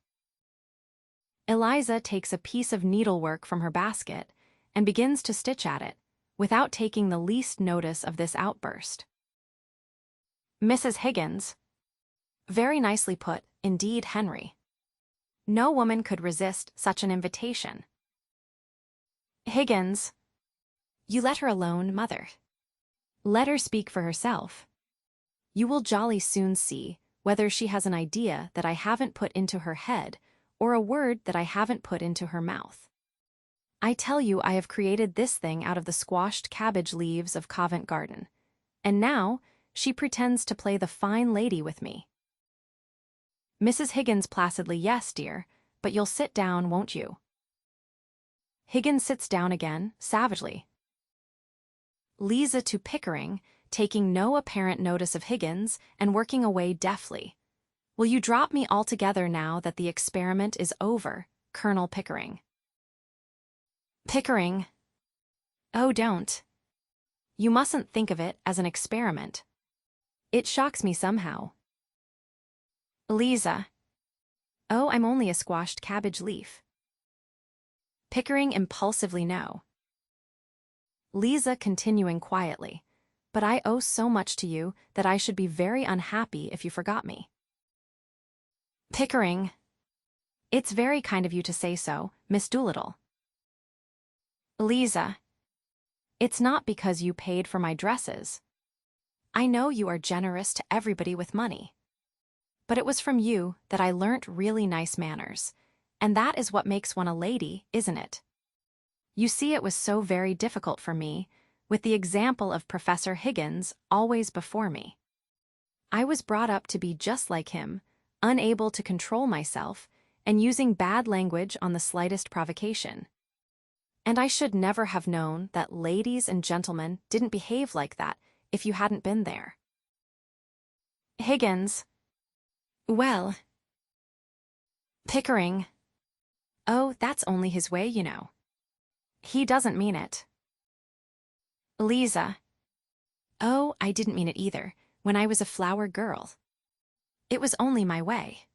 Eliza takes a piece of needlework from her basket and begins to stitch at it, without taking the least notice of this outburst. Mrs. Higgins. Very nicely put, indeed, Henry. No woman could resist such an invitation. Higgins. You let her alone, mother. Let her speak for herself. You will jolly soon see whether she has an idea that I haven't put into her head or a word that I haven't put into her mouth. I tell you I have created this thing out of the squashed cabbage leaves of Covent Garden, and now she pretends to play the fine lady with me. Mrs. Higgins placidly, yes, dear, but you'll sit down, won't you? Higgins sits down again, savagely. Liza to Pickering, taking no apparent notice of Higgins and working away deftly. Will you drop me altogether now that the experiment is over, Colonel Pickering? Pickering. Oh, don't. You mustn't think of it as an experiment. It shocks me somehow. Eliza. Oh, I'm only a squashed cabbage leaf. Pickering impulsively no. Liza continuing quietly. But I owe so much to you that I should be very unhappy if you forgot me. Pickering. It's very kind of you to say so, Miss Doolittle. Eliza. It's not because you paid for my dresses. I know you are generous to everybody with money. But it was from you that I learnt really nice manners, and that is what makes one a lady, isn't it? You see, it was so very difficult for me, with the example of Professor Higgins always before me. I was brought up to be just like him, unable to control myself, and using bad language on the slightest provocation. And I should never have known that ladies and gentlemen didn't behave like that if you hadn't been there. Higgins. Well. Pickering. Oh, that's only his way, you know. He doesn't mean it. Eliza. Oh, I didn't mean it either, when I was a flower girl. It was only my way.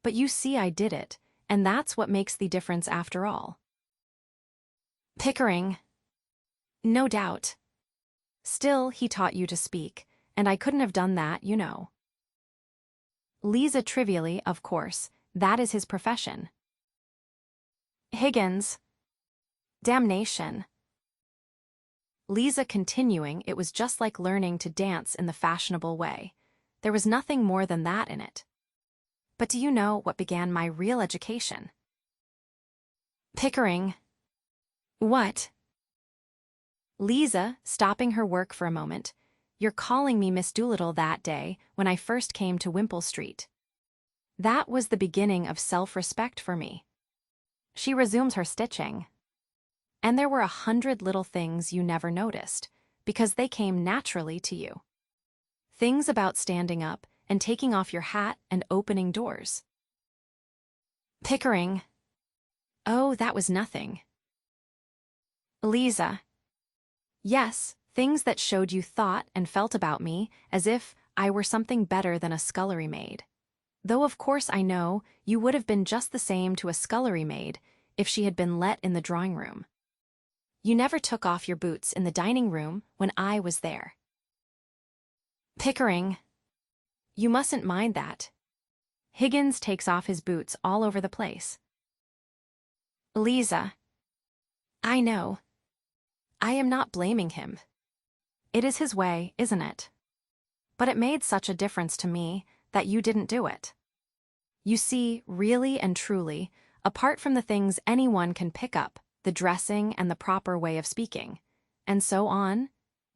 But you see I did it, and that's what makes the difference after all. Pickering. No doubt. Still, he taught you to speak, and I couldn't have done that, you know. Liza trivially, of course, that is his profession. Higgins. Damnation. Liza continuing, it was just like learning to dance in the fashionable way. There was nothing more than that in it. But do you know what began my real education? Pickering. What? Liza, stopping her work for a moment. You're calling me Miss Doolittle that day when I first came to Wimpole Street. That was the beginning of self-respect for me. She resumes her stitching. And there were 100 little things you never noticed, because they came naturally to you. Things about standing up and taking off your hat and opening doors. Pickering. Oh, that was nothing. Eliza. Yes, things that showed you thought and felt about me as if I were something better than a scullery maid. Though of course I know you would have been just the same to a scullery maid if she had been let in the drawing room. You never took off your boots in the dining room when I was there. Pickering. You mustn't mind that. Higgins takes off his boots all over the place. Eliza. I know. I am not blaming him. It is his way, isn't it? But it made such a difference to me that you didn't do it. You see, really and truly, apart from the things anyone can pick up, the dressing and the proper way of speaking, and so on,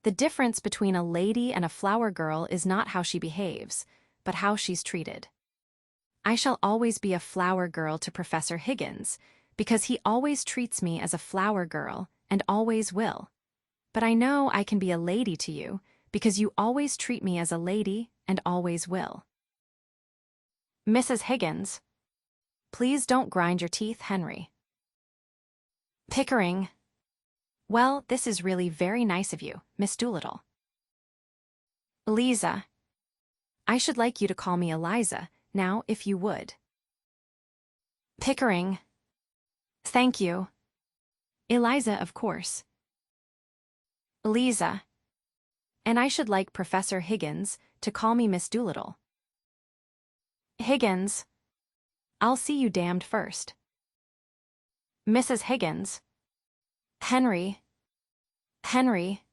the difference between a lady and a flower girl is not how she behaves, but how she's treated. I shall always be a flower girl to Professor Higgins, because he always treats me as a flower girl and always will. But I know I can be a lady to you, because you always treat me as a lady and always will. Mrs. Higgins. Please don't grind your teeth, Henry. Pickering. Well, this is really very nice of you, Miss Doolittle. Eliza. I should like you to call me Eliza, now, if you would. Pickering. Thank you. Eliza, of course. Eliza. And I should like Professor Higgins to call me Miss Doolittle. Higgins. I'll see you damned first. Mrs. Higgins. Henry. Henry.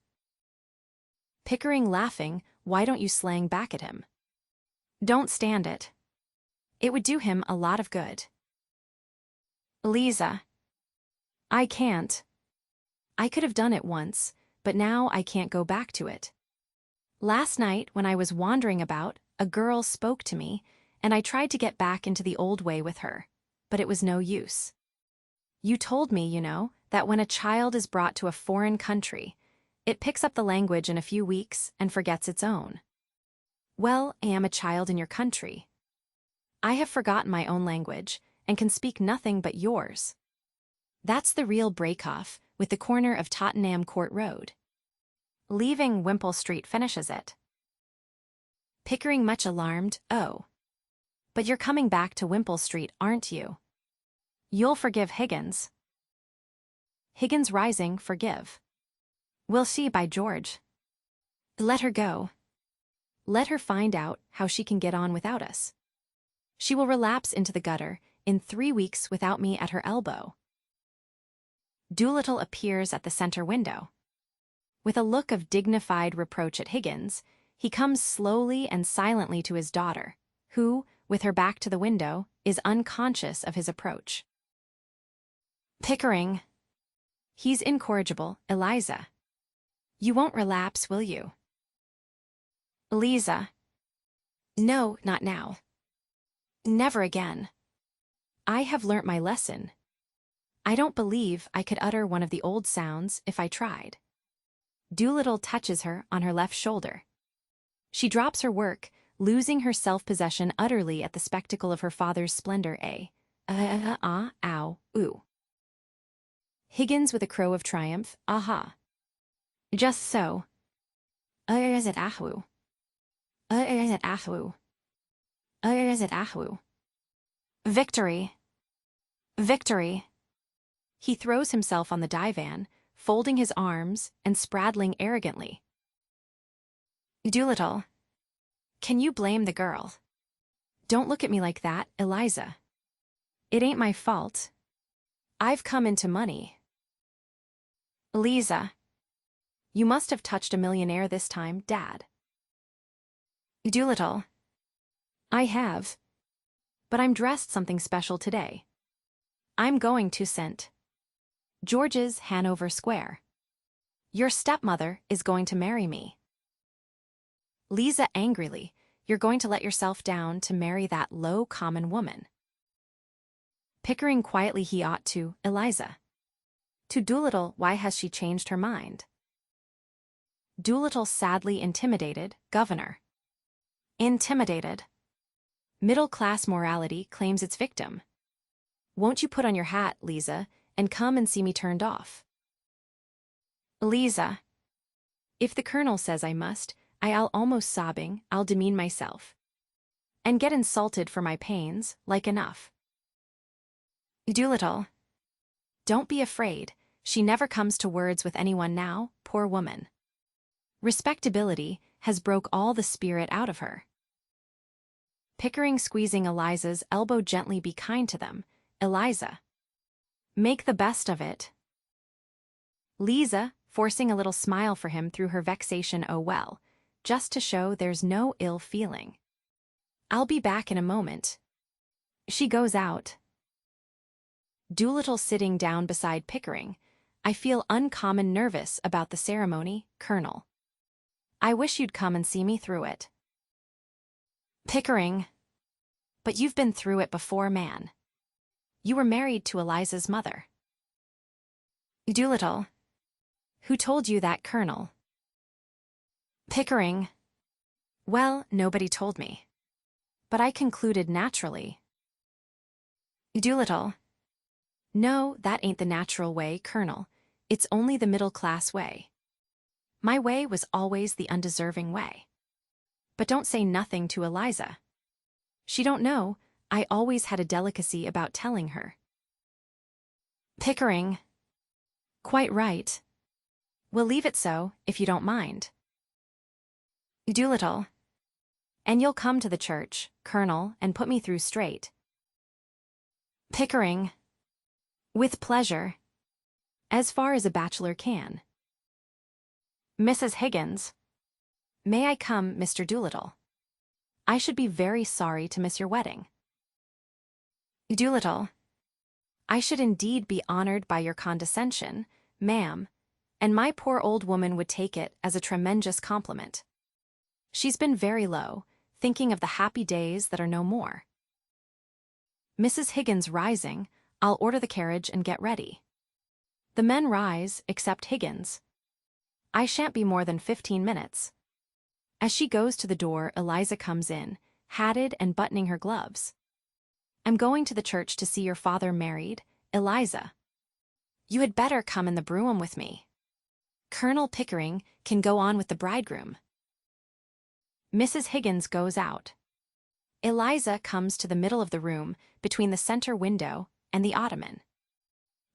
Pickering laughing, why don't you slang back at him? Don't stand it. It would do him a lot of good. Eliza. I can't. I could have done it once, but now I can't go back to it. Last night, when I was wandering about, a girl spoke to me, and I tried to get back into the old way with her, but it was no use. You told me, you know, that when a child is brought to a foreign country, it picks up the language in a few weeks and forgets its own. Well, I am a child in your country. I have forgotten my own language and can speak nothing but yours. That's the real break-off with the corner of Tottenham Court Road. Leaving Wimpole Street finishes it. Pickering much alarmed, oh. But you're coming back to Wimpole Street, aren't you? You'll forgive Higgins. Higgins rising, forgive. We'll see, by George. Let her go. Let her find out how she can get on without us. She will relapse into the gutter in 3 weeks without me at her elbow. Doolittle appears at the center window. With a look of dignified reproach at Higgins, he comes slowly and silently to his daughter, who, with her back to the window, is unconscious of his approach. Pickering. He's incorrigible, Eliza. You won't relapse, will you? Eliza. No, not now. Never again. I have learnt my lesson. I don't believe I could utter one of the old sounds if I tried. Doolittle touches her on her left shoulder. She drops her work, losing her self-possession utterly at the spectacle of her father's splendor. Ow, ooh. Higgins with a crow of triumph, aha. Just so. Is it ahu? Is it ahu? Is it ahu? Victory. Victory. He throws himself on the divan, folding his arms and spraddling arrogantly. Doolittle. Can you blame the girl? Don't look at me like that, Eliza. It ain't my fault. I've come into money. Eliza. You must have touched a millionaire this time, Dad. Doolittle. I have. But I'm dressed something special today. I'm going to St. George's, Hanover Square. Your stepmother is going to marry me. Liza angrily, you're going to let yourself down to marry that low common woman. Pickering quietly, he ought to, Eliza. To Doolittle, why has she changed her mind? Doolittle sadly intimidated, Governor. Intimidated. Middle-class morality claims its victim. Won't you put on your hat, Liza, and come and see me turned off? Eliza. If the Colonel says I must, I'll almost sobbing, I'll demean myself. And get insulted for my pains, like enough. Doolittle. Don't be afraid, she never comes to words with anyone now, poor woman. Respectability has broke all the spirit out of her. Pickering squeezing Eliza's elbow gently, be kind to them, Eliza. Make the best of it. Liza, forcing a little smile for him through her vexation, oh well, just to show there's no ill feeling. I'll be back in a moment. She goes out. Doolittle sitting down beside Pickering. I feel uncommon nervous about the ceremony, Colonel. I wish you'd come and see me through it. Pickering. But you've been through it before, man. You were married to Eliza's mother. Doolittle. Who told you that, Colonel? Pickering. Well, nobody told me. But I concluded naturally. Doolittle. No, that ain't the natural way, Colonel. It's only the middle-class way. My way was always the undeserving way. But don't say nothing to Eliza. She don't know, I always had a delicacy about telling her. Pickering. Quite right. We'll leave it so, if you don't mind. Doolittle. And you'll come to the church, Colonel, and put me through straight. Pickering. With pleasure. As far as a bachelor can. Mrs. Higgins. May I come, Mr. Doolittle? I should be very sorry to miss your wedding. Doolittle. I should indeed be honored by your condescension, ma'am, and my poor old woman would take it as a tremendous compliment. She's been very low, thinking of the happy days that are no more. Mrs. Higgins rising, I'll order the carriage and get ready. The men rise, except Higgins. I shan't be more than 15 minutes. As she goes to the door, Eliza comes in, hatted and buttoning her gloves. I'm going to the church to see your father married, Eliza. You had better come in the brougham with me. Colonel Pickering can go on with the bridegroom. Mrs. Higgins goes out. Eliza comes to the middle of the room, between the center window and the ottoman.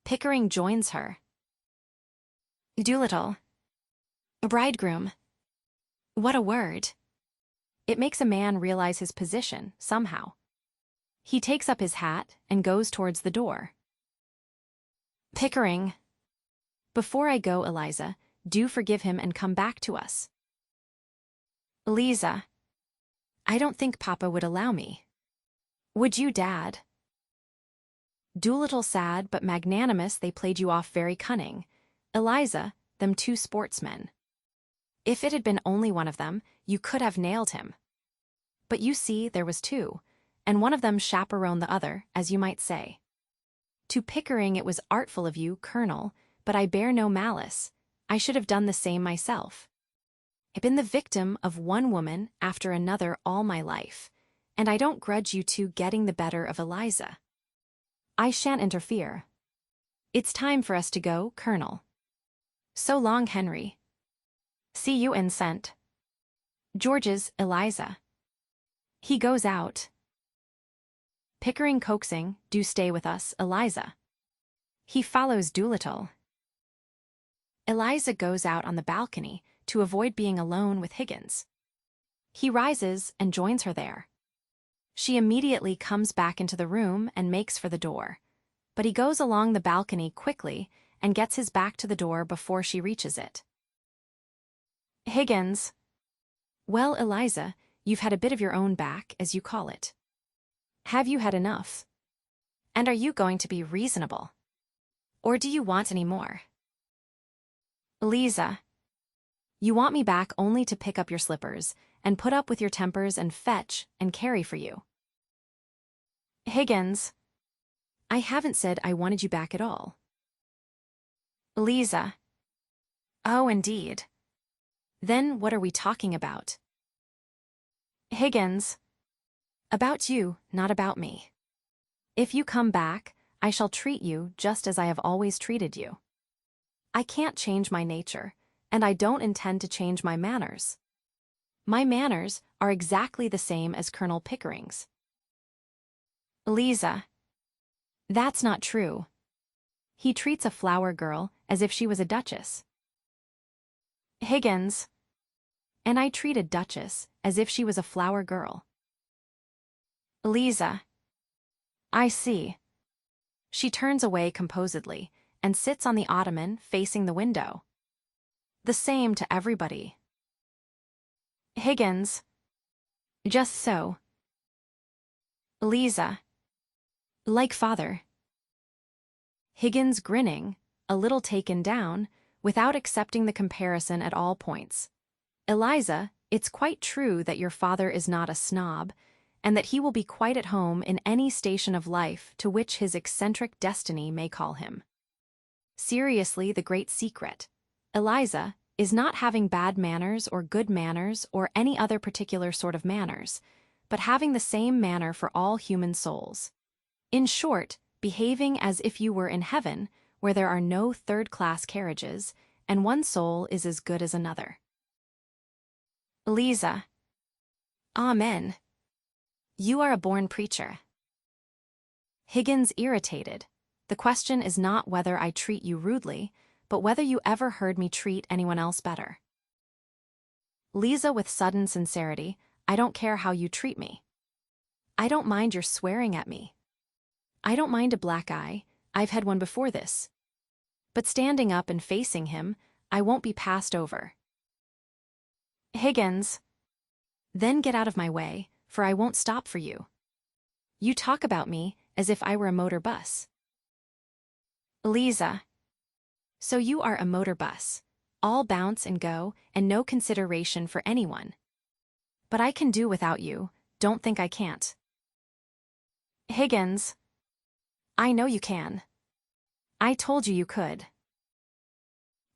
Pickering joins her. Doolittle. Bridegroom. What a word. It makes a man realize his position, somehow. He takes up his hat and goes towards the door. Pickering. Before I go, Eliza, do forgive him and come back to us. Eliza. I don't think Papa would allow me. Would you, Dad? Doolittle sad but magnanimous, they played you off very cunning. Eliza, them two sportsmen. If it had been only one of them, you could have nailed him. But you see, there was two, and one of them chaperoned the other, as you might say. To Pickering it was artful of you, Colonel, but I bear no malice. I should have done the same myself. I've been the victim of one woman after another all my life, and I don't grudge you two getting the better of Eliza. I shan't interfere. It's time for us to go, Colonel. So long, Henry. See you in St. George's, Eliza. He goes out. Pickering coaxing, do stay with us, Eliza. He follows Doolittle. Eliza goes out on the balcony to avoid being alone with Higgins. He rises and joins her there. She immediately comes back into the room and makes for the door, but he goes along the balcony quickly and gets his back to the door before she reaches it. Higgins. Well, Eliza, you've had a bit of your own back, as you call it. Have you had enough? And are you going to be reasonable? Or do you want any more? Eliza. You want me back only to pick up your slippers and put up with your tempers and fetch and carry for you. Higgins. I haven't said I wanted you back at all. Eliza. Oh, indeed. Then what are we talking about? Higgins. About you, not about me. If you come back, I shall treat you just as I have always treated you. I can't change my nature, and I don't intend to change my manners. My manners are exactly the same as Colonel Pickering's. Eliza. That's not true. He treats a flower girl as if she was a duchess. Higgins. And I treat a duchess as if she was a flower girl. Eliza. I see. She turns away composedly and sits on the ottoman facing the window. The same to everybody. Higgins. Just so. Eliza. Like father. Higgins grinning, a little taken down, without accepting the comparison at all points. Eliza, it's quite true that your father is not a snob, and that he will be quite at home in any station of life to which his eccentric destiny may call him. Seriously, the great secret, Eliza, is not having bad manners or good manners or any other particular sort of manners, but having the same manner for all human souls. In short, behaving as if you were in heaven, where there are no third-class carriages, and one soul is as good as another. Eliza. Amen. You are a born preacher. Higgins irritated. The question is not whether I treat you rudely, but whether you ever heard me treat anyone else better. Eliza with sudden sincerity, I don't care how you treat me. I don't mind your swearing at me. I don't mind a black eye, I've had one before this. But standing up and facing him, I won't be passed over. Higgins. Then get out of my way, for I won't stop for you. You talk about me as if I were a motor bus. Eliza. So you are a motor bus, all bounce and go and no consideration for anyone. But I can do without you, don't think I can't. Higgins. I know you can. I told you you could.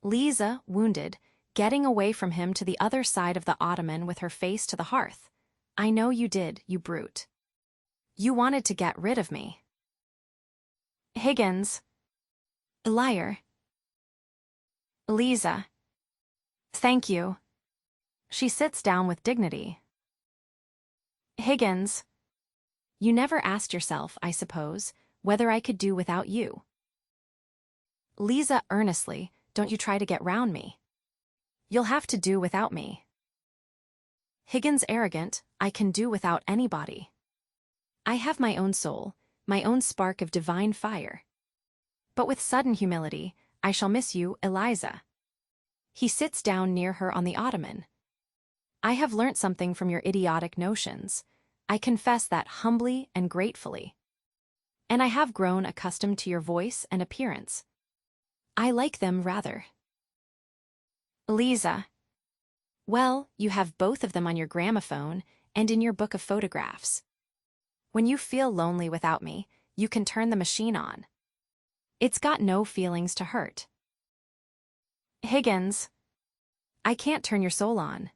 Liza, wounded, getting away from him to the other side of the ottoman with her face to the hearth. I know you did, you brute. You wanted to get rid of me. Higgins. Liar. Eliza. Thank you. She sits down with dignity. Higgins. You never asked yourself, I suppose, whether I could do without you. Liza earnestly, don't you try to get round me. You'll have to do without me. Higgins arrogant, I can do without anybody. I have my own soul, my own spark of divine fire. But with sudden humility, I shall miss you, Eliza. He sits down near her on the ottoman. I have learnt something from your idiotic notions. I confess that humbly and gratefully. And I have grown accustomed to your voice and appearance. I like them rather. Eliza. Well, you have both of them on your gramophone and in your book of photographs. When you feel lonely without me, you can turn the machine on. It's got no feelings to hurt. Higgins. I can't turn your soul on.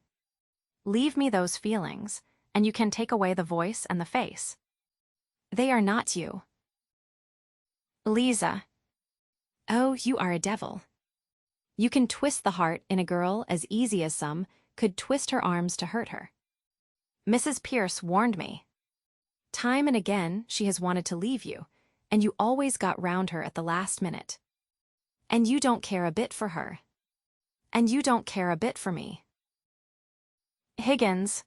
Leave me those feelings, and you can take away the voice and the face. They are not you. Eliza. Oh, you are a devil. You can twist the heart in a girl as easy as some could twist her arms to hurt her. Mrs. Pierce warned me. Time and again she has wanted to leave you, and you always got round her at the last minute. And you don't care a bit for her. And you don't care a bit for me. Higgins.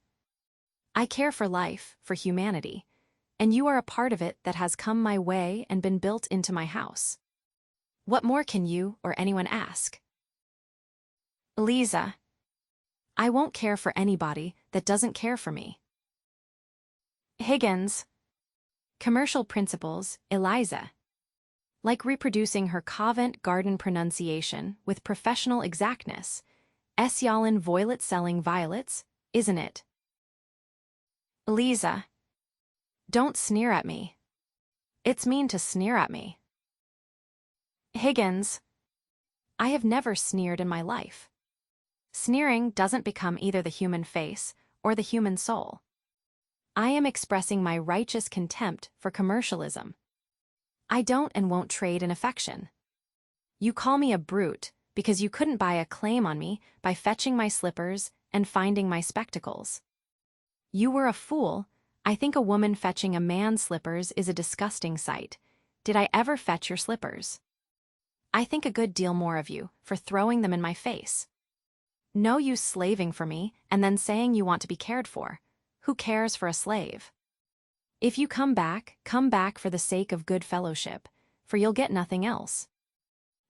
I care for life, for humanity, and you are a part of it that has come my way and been built into my house. What more can you or anyone ask? Eliza. I won't care for anybody that doesn't care for me. Higgins. Commercial principles, Eliza. Like reproducing her Covent Garden pronunciation with professional exactness. Y'allin voilet selling violets, isn't it? Eliza. Don't sneer at me. It's mean to sneer at me. Higgins. I have never sneered in my life. Sneering doesn't become either the human face or the human soul. I am expressing my righteous contempt for commercialism. I don't and won't trade in affection. You call me a brute because you couldn't buy a claim on me by fetching my slippers and finding my spectacles. You were a fool. I think a woman fetching a man's slippers is a disgusting sight. Did I ever fetch your slippers? I think a good deal more of you for throwing them in my face. No use slaving for me and then saying you want to be cared for. Who cares for a slave? If you come back for the sake of good fellowship, for you'll get nothing else.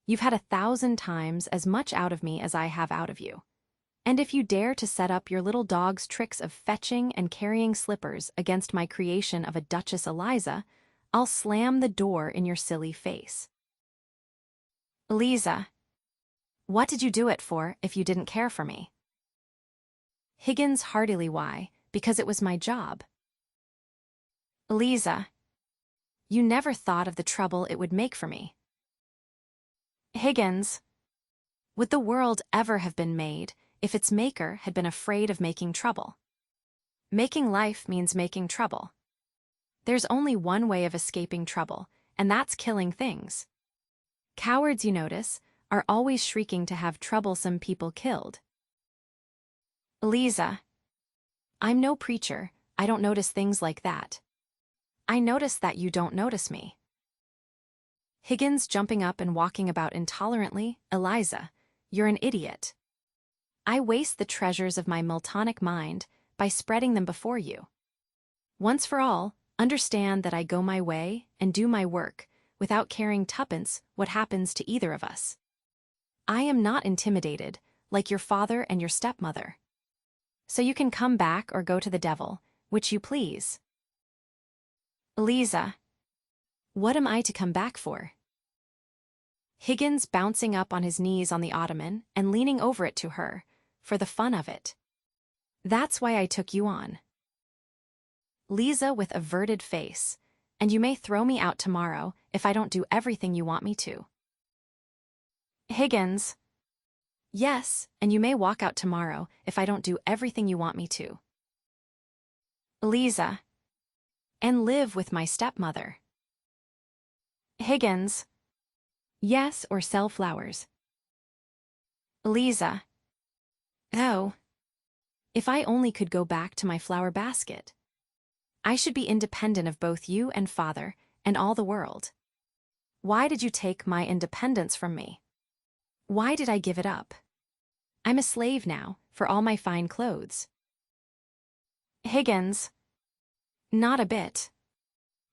You've had 1,000 times as much out of me as I have out of you. And if you dare to set up your little dog's tricks of fetching and carrying slippers against my creation of a Duchess Eliza, I'll slam the door in your silly face. Eliza. What did you do it for if you didn't care for me? Higgins heartily. Why? Because it was my job. Eliza. You never thought of the trouble it would make for me. Higgins. Would the world ever have been made if its maker had been afraid of making trouble? Making life means making trouble. There's only one way of escaping trouble, and that's killing things. Cowards, you notice, are always shrieking to have troublesome people killed. Eliza. I'm no preacher, I don't notice things like that. I notice that you don't notice me. Higgins jumping up and walking about intolerantly. Eliza, you're an idiot. I waste the treasures of my Miltonic mind by spreading them before you. Once for all, understand that I go my way and do my work without caring tuppence what happens to either of us. I am not intimidated, like your father and your stepmother. So you can come back or go to the devil, which you please. Eliza. What am I to come back for? Higgins bouncing up on his knees on the ottoman and leaning over it to her, for the fun of it. That's why I took you on. Liza with averted face, and you may throw me out tomorrow if I don't do everything you want me to. Higgins. Yes, and you may walk out tomorrow if I don't do everything you want me to. Eliza. And live with my stepmother. Higgins. Yes, or sell flowers. Eliza. Oh. If I only could go back to my flower basket. I should be independent of both you and father and all the world. Why did you take my independence from me? Why did I give it up? I'm a slave now for all my fine clothes. Higgins. Not a bit.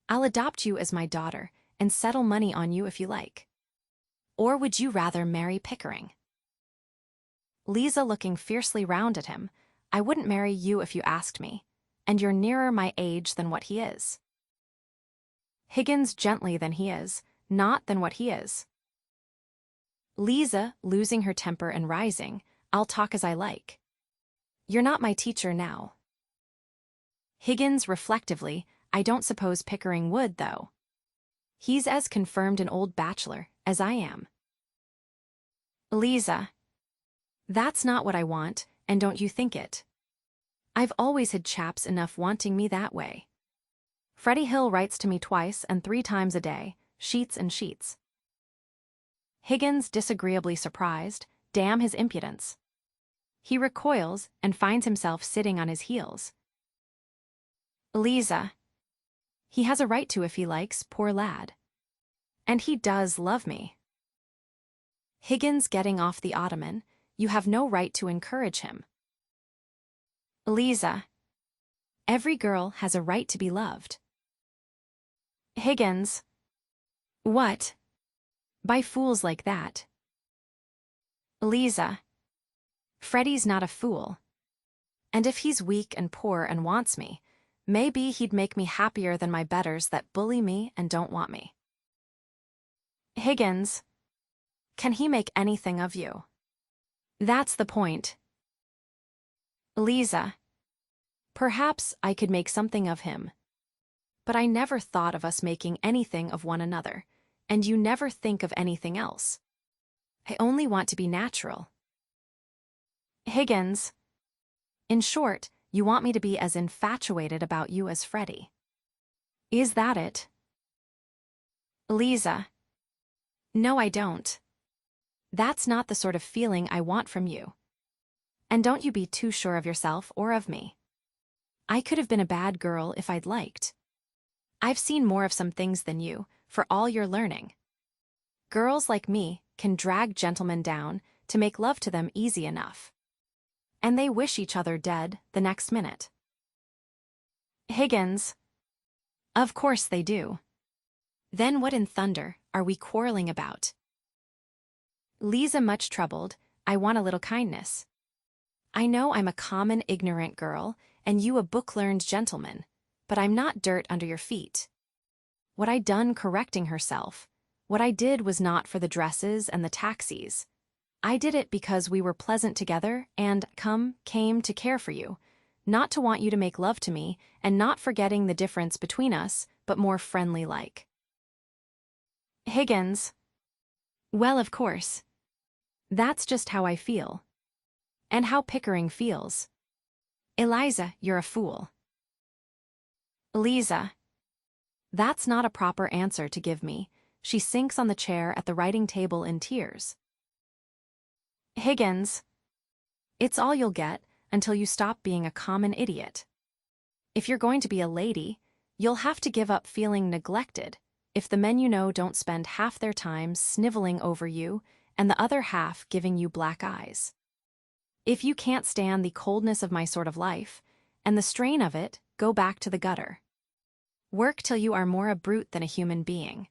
I'll adopt you as my daughter and settle money on you if you like. Or would you rather marry Pickering?" Liza looking fiercely round at him. "I wouldn't marry you if you asked me, and you're nearer my age than what he is." Higgins gently than he is, not than what he is. Liza losing her temper and rising, "I'll talk as I like. You're not my teacher now." Higgins reflectively, "I don't suppose Pickering would, though. He's as confirmed an old bachelor as I am." Liza, "That's not what I want, and don't you think it? I've always had chaps enough wanting me that way. Freddie Hill writes to me 2 and 3 times a day, sheets and sheets." Higgins disagreeably surprised, damn his impudence. He recoils and finds himself sitting on his heels. "Liza, he has a right to if he likes, poor lad. And he does love me." Higgins getting off the ottoman, "You have no right to encourage him." Liza, "Every girl has a right to be loved." Higgins, "What? By fools like that." Liza, "Freddie's not a fool. And if he's weak and poor and wants me, maybe he'd make me happier than my betters that bully me and don't want me." Higgins, "Can he make anything of you? That's the point." Liza, "Perhaps I could make something of him. But I never thought of us making anything of one another, and you never think of anything else. I only want to be natural." Higgins, "In short, you want me to be as infatuated about you as Freddie. Is that it?" Liza, "No, I don't. That's not the sort of feeling I want from you. And don't you be too sure of yourself or of me. I could have been a bad girl if I'd liked. I've seen more of some things than you, for all your learning. Girls like me can drag gentlemen down to make love to them easy enough. And they wish each other dead the next minute." Higgins, "Of course they do. Then what in thunder are we quarreling about?" Liza much troubled, "I want a little kindness. I know I'm a common ignorant girl, and you a book-learned gentleman, but I'm not dirt under your feet. What I done correcting herself, what I did was not for the dresses and the taxis. I did it because we were pleasant together and came to care for you, not to want you to make love to me and not forgetting the difference between us, but more friendly-like." Higgins, "Well, of course. That's just how I feel. And how Pickering feels. Eliza, you're a fool." Liza, "That's not a proper answer to give me." She sinks on the chair at the writing table in tears. Higgins, "It's all you'll get until you stop being a common idiot. If you're going to be a lady, you'll have to give up feeling neglected if the men you know don't spend half their time sniveling over you and the other half giving you black eyes. If you can't stand the coldness of my sort of life, and the strain of it, go back to the gutter. Work till you are more a brute than a human being,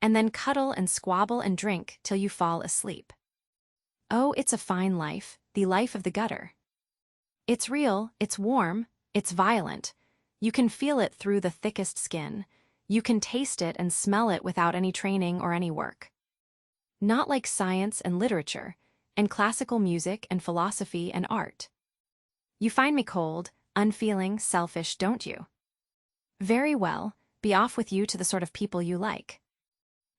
and then cuddle and squabble and drink till you fall asleep. Oh, it's a fine life, the life of the gutter. It's real, it's warm, it's violent. You can feel it through the thickest skin. You can taste it and smell it without any training or any work. Not like science and literature, and classical music and philosophy and art. You find me cold, unfeeling, selfish, don't you? Very well, be off with you to the sort of people you like.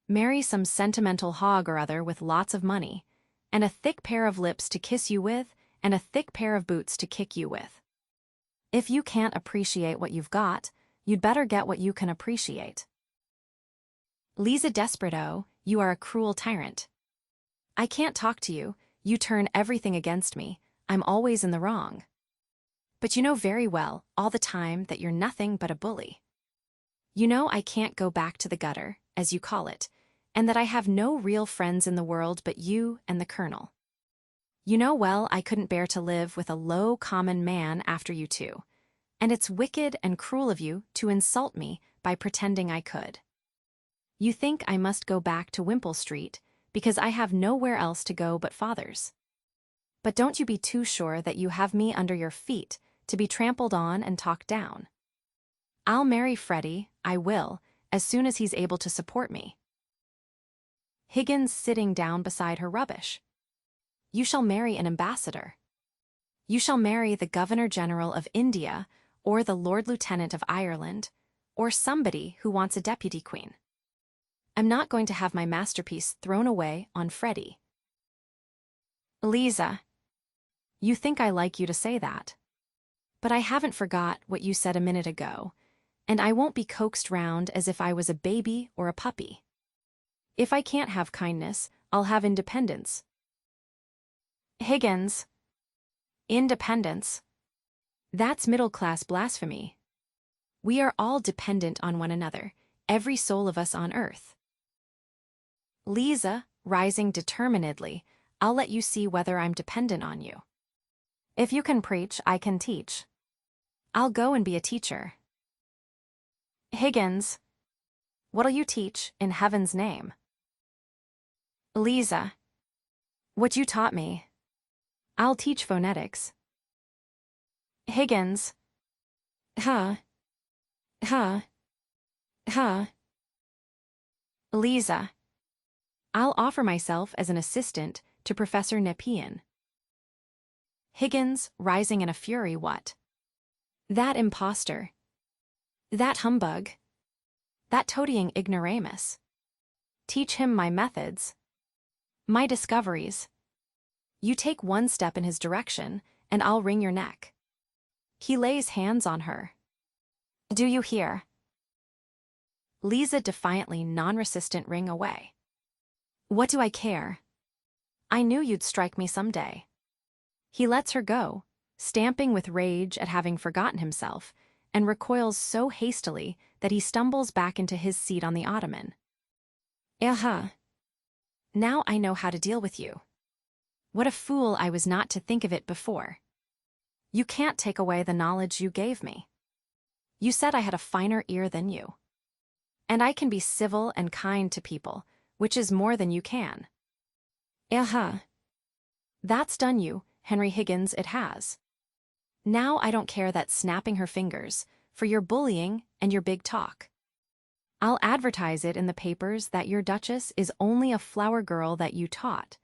Marry some sentimental hog or other with lots of money, and a thick pair of lips to kiss you with, and a thick pair of boots to kick you with. If you can't appreciate what you've got, you'd better get what you can appreciate. Liza Desperado, you are a cruel tyrant. I can't talk to you, you turn everything against me, I'm always in the wrong. But you know very well, all the time, that you're nothing but a bully. You know I can't go back to the gutter, as you call it, and that I have no real friends in the world but you and the Colonel. You know well I couldn't bear to live with a low common man after you two, and it's wicked and cruel of you to insult me by pretending I could. You think I must go back to Wimpole Street because I have nowhere else to go but father's. But don't you be too sure that you have me under your feet to be trampled on and talked down. I'll marry Freddie, I will, as soon as he's able to support me. Higgins sitting down beside her rubbish. You shall marry an ambassador. You shall marry the Governor-General of India, or the Lord Lieutenant of Ireland, or somebody who wants a deputy queen. I'm not going to have my masterpiece thrown away on Freddie. Eliza, you think I like you to say that. But I haven't forgot what you said a minute ago, and I won't be coaxed round as if I was a baby or a puppy. If I can't have kindness, I'll have independence. Higgins. Independence. That's middle-class blasphemy. We are all dependent on one another, every soul of us on earth. Liza, rising determinedly, I'll let you see whether I'm dependent on you. If you can preach, I can teach. I'll go and be a teacher. Higgins. What'll you teach, in heaven's name? Liza. What you taught me. I'll teach phonetics. Higgins. Huh. Eliza. I'll offer myself as an assistant to Professor Nepean. Higgins, rising in a fury, what? That impostor. That humbug. That toadying ignoramus. Teach him my methods. My discoveries. You take one step in his direction, and I'll wring your neck. He lays hands on her. Do you hear? Liza defiantly non-resistant wring away. What do I care? I knew you'd strike me someday. He lets her go, stamping with rage at having forgotten himself, and recoils so hastily that he stumbles back into his seat on the ottoman. Now I know how to deal with you. What a fool I was not to think of it before. You can't take away the knowledge you gave me. You said I had a finer ear than you. And I can be civil and kind to people, which is more than you can. That's done you, Henry Higgins, it has. Now I don't care that snapping her fingers, for your bullying and your big talk. I'll advertise it in the papers that your duchess is only a flower girl that you taught,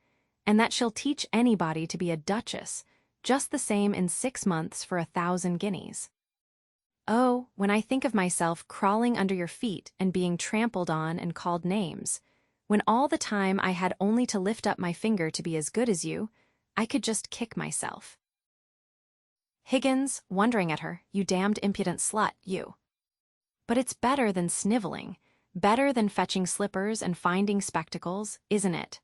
and that she'll teach anybody to be a duchess, just the same in 6 months for 1,000 guineas. Oh, when I think of myself crawling under your feet and being trampled on and called names, when all the time I had only to lift up my finger to be as good as you, I could just kick myself. Higgins, wondering at her, you damned impudent slut, you. But it's better than sniveling, better than fetching slippers and finding spectacles, isn't it?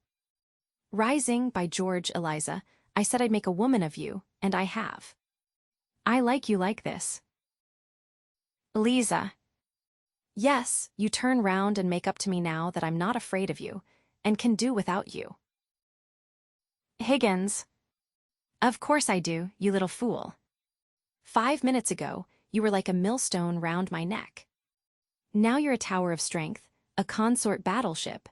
Rising, by George, Eliza, I said I'd make a woman of you, and I have. I like you like this. Eliza. Yes, you turn round and make up to me now that I'm not afraid of you, and can do without you. Higgins. Of course I do, you little fool. 5 minutes ago, you were like a millstone round my neck. Now you're a tower of strength, a consort battleship.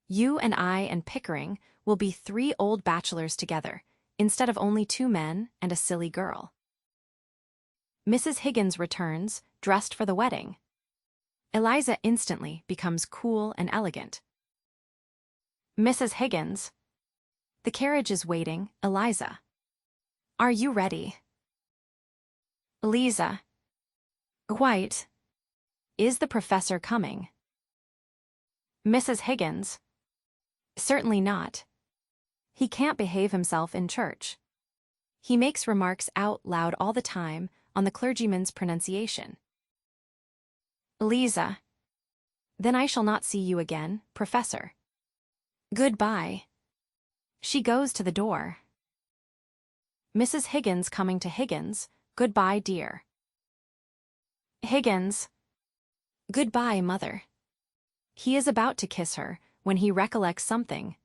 You and I and Pickering will be 3 old bachelors together, instead of only 2 men and a silly girl. Mrs. Higgins returns, dressed for the wedding. Eliza instantly becomes cool and elegant. Mrs. Higgins. The carriage is waiting, Eliza. Are you ready? Eliza. Quite. Is the professor coming? Mrs. Higgins. Certainly not. He can't behave himself in church. He makes remarks out loud all the time on the clergyman's pronunciation. Eliza. Then I shall not see you again, Professor. Goodbye. She goes to the door. Mrs. Higgins coming to Higgins. Goodbye, dear. Higgins. Goodbye, mother. He is about to kiss her when he recollects something.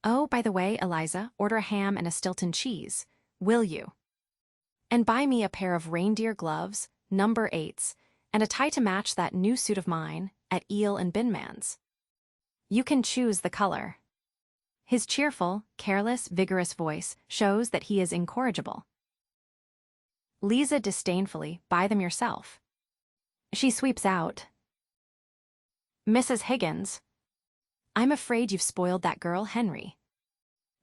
Oh, by the way, Eliza, order a ham and a Stilton cheese, will you? And buy me a pair of reindeer gloves, number 8s, and a tie to match that new suit of mine at Eel and Binman's. You can choose the color. His cheerful, careless, vigorous voice shows that he is incorrigible. Liza disdainfully, buy them yourself. She sweeps out. Mrs. Higgins. I'm afraid you've spoiled that girl, Henry.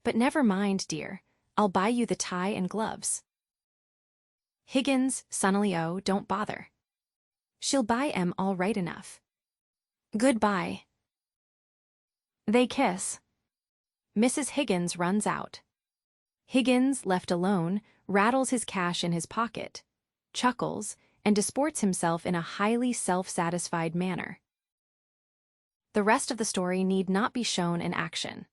But never mind, dear. I'll buy you the tie and gloves. Higgins, sunnily, oh, don't bother. She'll buy 'em all right enough. Goodbye. They kiss. Mrs. Higgins runs out. Higgins, left alone, rattles his cash in his pocket, chuckles, and disports himself in a highly self-satisfied manner. The rest of the story need not be shown in action,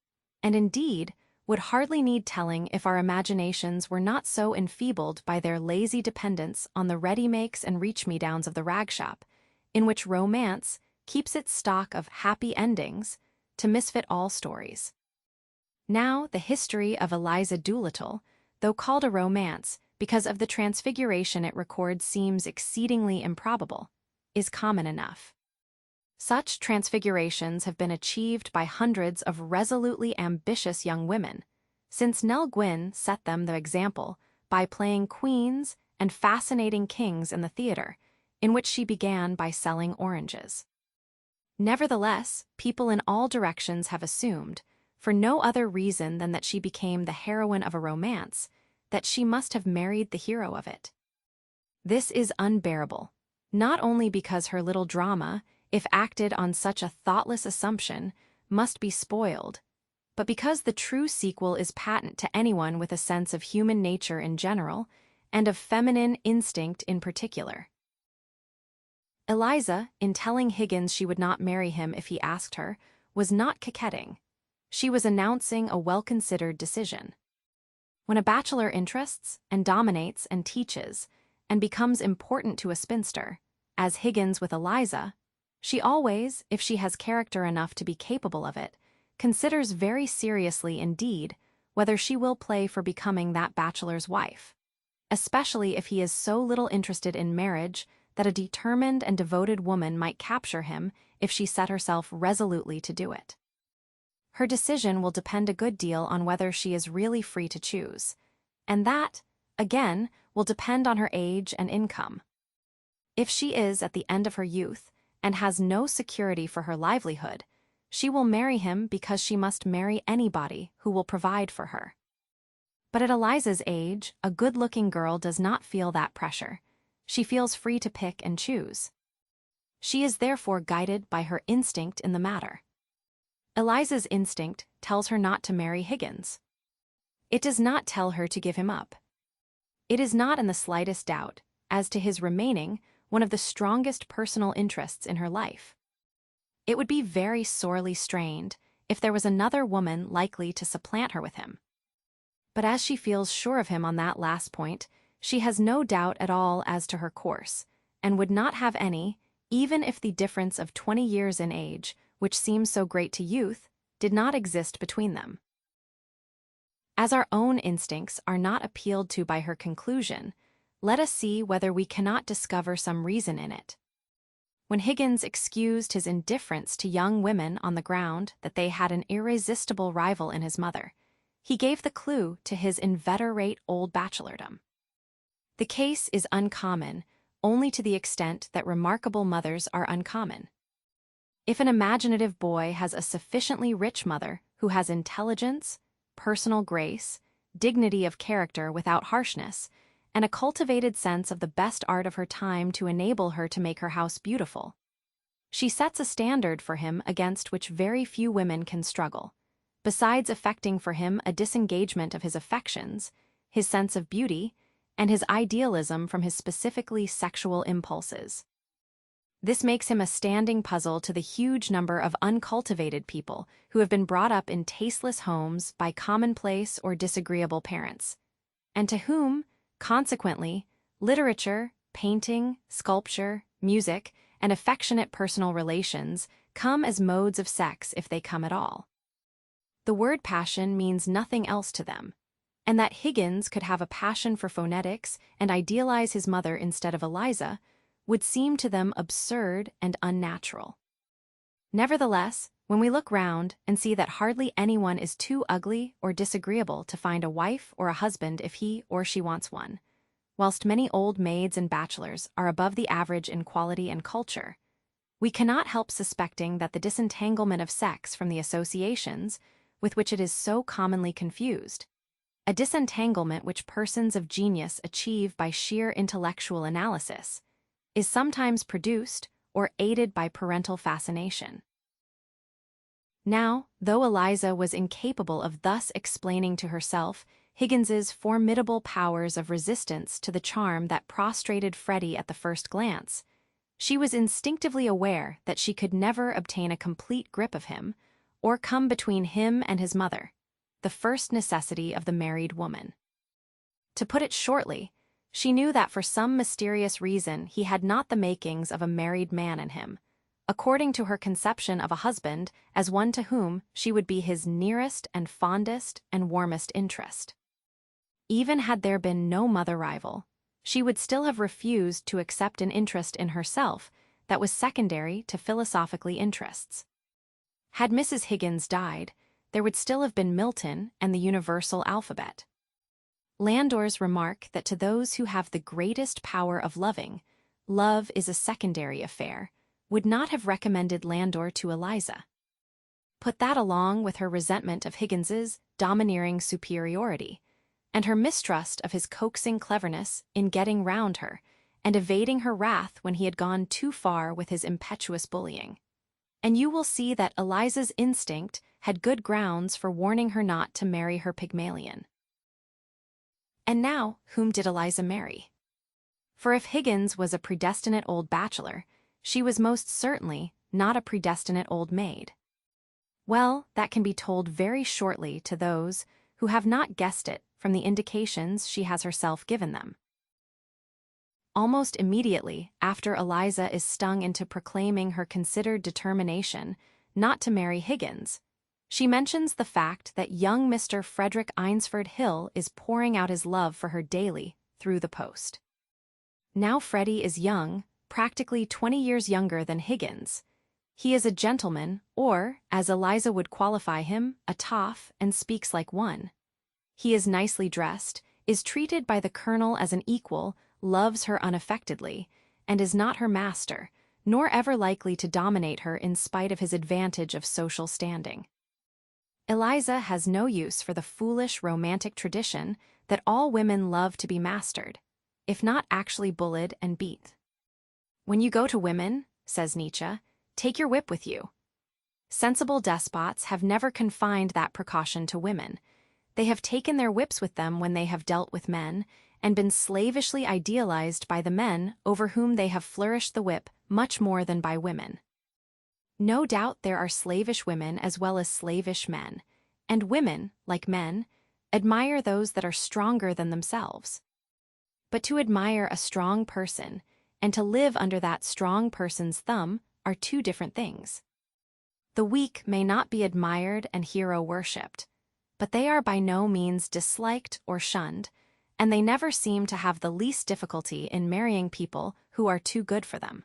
and indeed would hardly need telling if our imaginations were not so enfeebled by their lazy dependence on the ready-makes and reach-me-downs of the rag shop, in which romance keeps its stock of happy endings to misfit all stories. Now, the history of Eliza Doolittle, though called a romance because of the transfiguration it records seems exceedingly improbable, is common enough. Such transfigurations have been achieved by hundreds of resolutely ambitious young women, since Nell Gwynn set them the example by playing queens and fascinating kings in the theater, in which she began by selling oranges. Nevertheless, people in all directions have assumed, for no other reason than that she became the heroine of a romance, that she must have married the hero of it. This is unbearable, not only because her little drama, if acted on such a thoughtless assumption, must be spoiled, but because the true sequel is patent to anyone with a sense of human nature in general, and of feminine instinct in particular. Eliza, in telling Higgins she would not marry him if he asked her, was not coquetting. She was announcing a well-considered decision. When a bachelor interests and dominates and teaches and becomes important to a spinster, as Higgins with Eliza, she always, if she has character enough to be capable of it, considers very seriously indeed whether she will play for becoming that bachelor's wife, especially if he is so little interested in marriage that a determined and devoted woman might capture him if she set herself resolutely to do it. Her decision will depend a good deal on whether she is really free to choose, and that, again, will depend on her age and income. If she is at the end of her youth and has no security for her livelihood, she will marry him because she must marry anybody who will provide for her. But at Eliza's age, a good-looking girl does not feel that pressure. She feels free to pick and choose. She is therefore guided by her instinct in the matter. Eliza's instinct tells her not to marry Higgins. It does not tell her to give him up. It is not in the slightest doubt as to his remaining one of the strongest personal interests in her life. It would be very sorely strained if there was another woman likely to supplant her with him. But as she feels sure of him on that last point, she has no doubt at all as to her course, and would not have any, even if the difference of 20 years in age, which seems so great to youth, did not exist between them. As our own instincts are not appealed to by her conclusion, let us see whether we cannot discover some reason in it. When Higgins excused his indifference to young women on the ground that they had an irresistible rival in his mother, he gave the clue to his inveterate old bachelordom. The case is uncommon only to the extent that remarkable mothers are uncommon. If an imaginative boy has a sufficiently rich mother who has intelligence, personal grace, dignity of character without harshness, and a cultivated sense of the best art of her time to enable her to make her house beautiful, she sets a standard for him against which very few women can struggle, besides effecting for him a disengagement of his affections, his sense of beauty, and his idealism from his specifically sexual impulses. This makes him a standing puzzle to the huge number of uncultivated people who have been brought up in tasteless homes by commonplace or disagreeable parents, and to whom, consequently, literature, painting, sculpture, music, and affectionate personal relations come as modes of sex if they come at all. The word passion means nothing else to them, and that Higgins could have a passion for phonetics and idealize his mother instead of Eliza would seem to them absurd and unnatural. Nevertheless, when we look round and see that hardly anyone is too ugly or disagreeable to find a wife or a husband if he or she wants one, whilst many old maids and bachelors are above the average in quality and culture, we cannot help suspecting that the disentanglement of sex from the associations with which it is so commonly confused, a disentanglement which persons of genius achieve by sheer intellectual analysis, is sometimes produced or aided by parental fascination. Now, though Eliza was incapable of thus explaining to herself Higgins's formidable powers of resistance to the charm that prostrated Freddie at the first glance, she was instinctively aware that she could never obtain a complete grip of him, or come between him and his mother, the first necessity of the married woman. To put it shortly, she knew that for some mysterious reason he had not the makings of a married man in him, according to her conception of a husband as one to whom she would be his nearest and fondest and warmest interest. Even had there been no mother rival, she would still have refused to accept an interest in herself that was secondary to philosophical interests. Had Mrs. Higgins died, there would still have been Milton and the universal alphabet. Landor's remark that to those who have the greatest power of loving, love is a secondary affair, would not have recommended Landor to Eliza. Put that along with her resentment of Higgins's domineering superiority, and her mistrust of his coaxing cleverness in getting round her and evading her wrath when he had gone too far with his impetuous bullying, and you will see that Eliza's instinct had good grounds for warning her not to marry her Pygmalion. And now, whom did Eliza marry? For if Higgins was a predestinate old bachelor, she was most certainly not a predestinate old maid. Well, that can be told very shortly to those who have not guessed it from the indications she has herself given them. Almost immediately after Eliza is stung into proclaiming her considered determination not to marry Higgins, she mentions the fact that young Mr. Frederick Eynsford Hill is pouring out his love for her daily through the post. Now Freddie is young, practically 20 years younger than Higgins. He is a gentleman, or, as Eliza would qualify him, a toff, and speaks like one. He is nicely dressed, is treated by the colonel as an equal, loves her unaffectedly, and is not her master, nor ever likely to dominate her in spite of his advantage of social standing. Eliza has no use for the foolish romantic tradition that all women love to be mastered, if not actually bullied and beat. When you go to women, says Nietzsche, take your whip with you. Sensible despots have never confined that precaution to women. They have taken their whips with them when they have dealt with men, and been slavishly idealized by the men over whom they have flourished the whip much more than by women. No doubt there are slavish women as well as slavish men, and women, like men, admire those that are stronger than themselves. But to admire a strong person, and to live under that strong person's thumb, are two different things. The weak may not be admired and hero-worshipped, but they are by no means disliked or shunned, and they never seem to have the least difficulty in marrying people who are too good for them.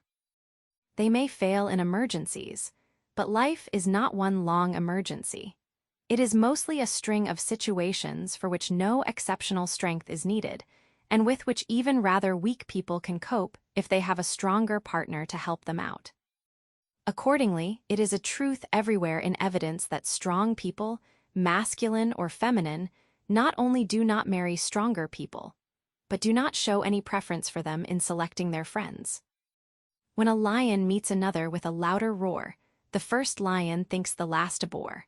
They may fail in emergencies, but life is not one long emergency. It is mostly a string of situations for which no exceptional strength is needed, and with which even rather weak people can cope if they have a stronger partner to help them out. Accordingly, it is a truth everywhere in evidence that strong people, masculine or feminine, not only do not marry stronger people, but do not show any preference for them in selecting their friends. When a lion meets another with a louder roar, the first lion thinks the last a bore.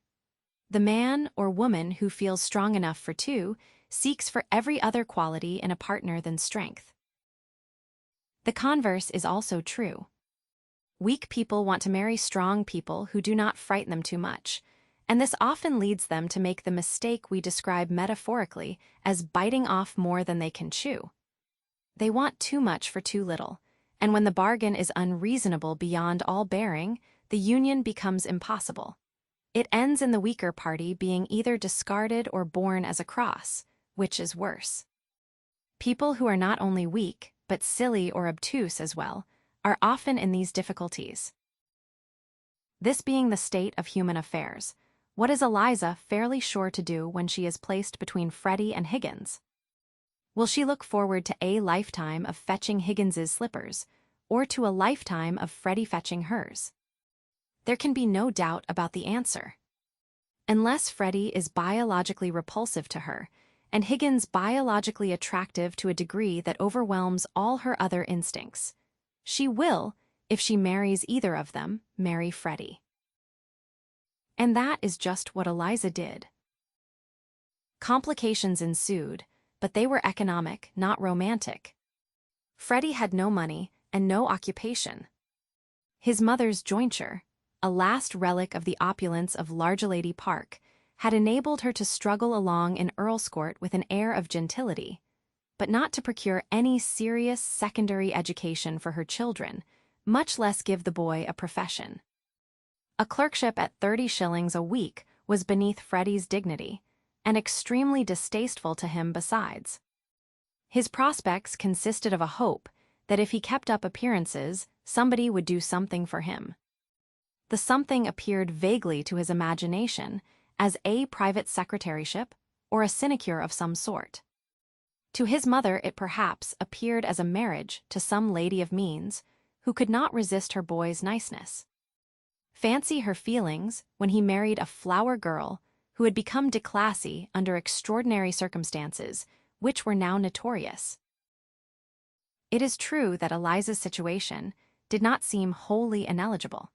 The man or woman who feels strong enough for two seeks for every other quality in a partner than strength. The converse is also true. Weak people want to marry strong people who do not frighten them too much, and this often leads them to make the mistake we describe metaphorically as biting off more than they can chew. They want too much for too little, and when the bargain is unreasonable beyond all bearing, the union becomes impossible. It ends in the weaker party being either discarded or borne as a cross, which is worse. People who are not only weak, but silly or obtuse as well, are often in these difficulties. This being the state of human affairs, what is Eliza fairly sure to do when she is placed between Freddie and Higgins? Will she look forward to a lifetime of fetching Higgins's slippers, or to a lifetime of Freddie fetching hers? There can be no doubt about the answer. Unless Freddie is biologically repulsive to her, and Higgins biologically attractive to a degree that overwhelms all her other instincts, she will, if she marries either of them, marry Freddie. And that is just what Eliza did. Complications ensued, but they were economic, not romantic. Freddie had no money and no occupation. His mother's jointure, a last relic of the opulence of Largelady Park, had enabled her to struggle along in Earlscourt with an air of gentility, but not to procure any serious secondary education for her children, much less give the boy a profession. A clerkship at 30 shillings a week was beneath Freddie's dignity, and extremely distasteful to him besides. His prospects consisted of a hope that if he kept up appearances, somebody would do something for him. The something appeared vaguely to his imagination as a private secretaryship or a sinecure of some sort. To his mother it perhaps appeared as a marriage to some lady of means who could not resist her boy's niceness. Fancy her feelings when he married a flower girl who had become declassy under extraordinary circumstances, which were now notorious. It is true that Eliza's situation did not seem wholly ineligible.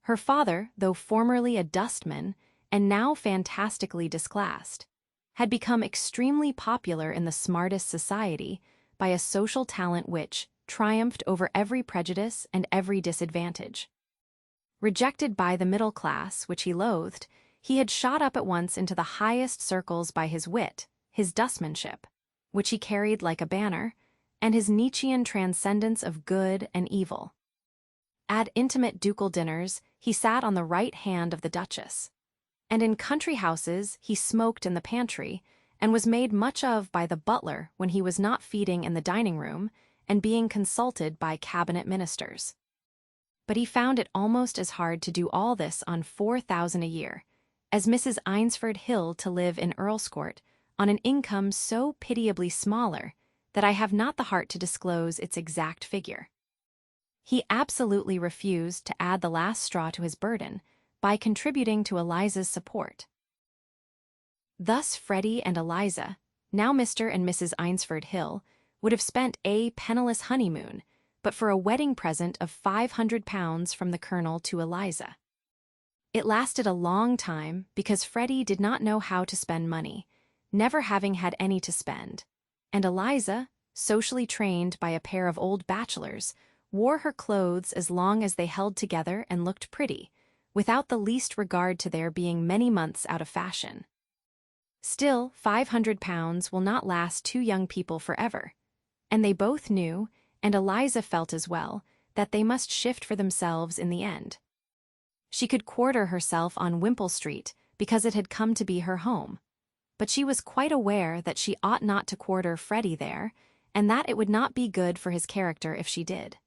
Her father, though formerly a dustman and now fantastically disclassed, had become extremely popular in the smartest society by a social talent which triumphed over every prejudice and every disadvantage. Rejected by the middle class, which he loathed, he had shot up at once into the highest circles by his wit, his dustmanship, which he carried like a banner, and his Nietzschean transcendence of good and evil. At intimate ducal dinners, he sat on the right hand of the duchess, and in country houses he smoked in the pantry and was made much of by the butler when he was not feeding in the dining room and being consulted by cabinet ministers. But he found it almost as hard to do all this on 4,000 a year as Mrs. Eynsford Hill to live in Earlscourt on an income so pitiably smaller that I have not the heart to disclose its exact figure. He absolutely refused to add the last straw to his burden by contributing to Eliza's support. Thus Freddie and Eliza, now Mr. and Mrs. Eynsford Hill, would have spent a penniless honeymoon, but for a wedding present of £500 from the Colonel to Eliza. It lasted a long time because Freddie did not know how to spend money, never having had any to spend, and Eliza, socially trained by a pair of old bachelors, wore her clothes as long as they held together and looked pretty, without the least regard to their being many months out of fashion. Still, £500 will not last two young people forever, and they both knew, and Eliza felt as well, that they must shift for themselves in the end. She could quarter herself on Wimpole Street because it had come to be her home, but she was quite aware that she ought not to quarter Freddie there, and that it would not be good for his character if she did.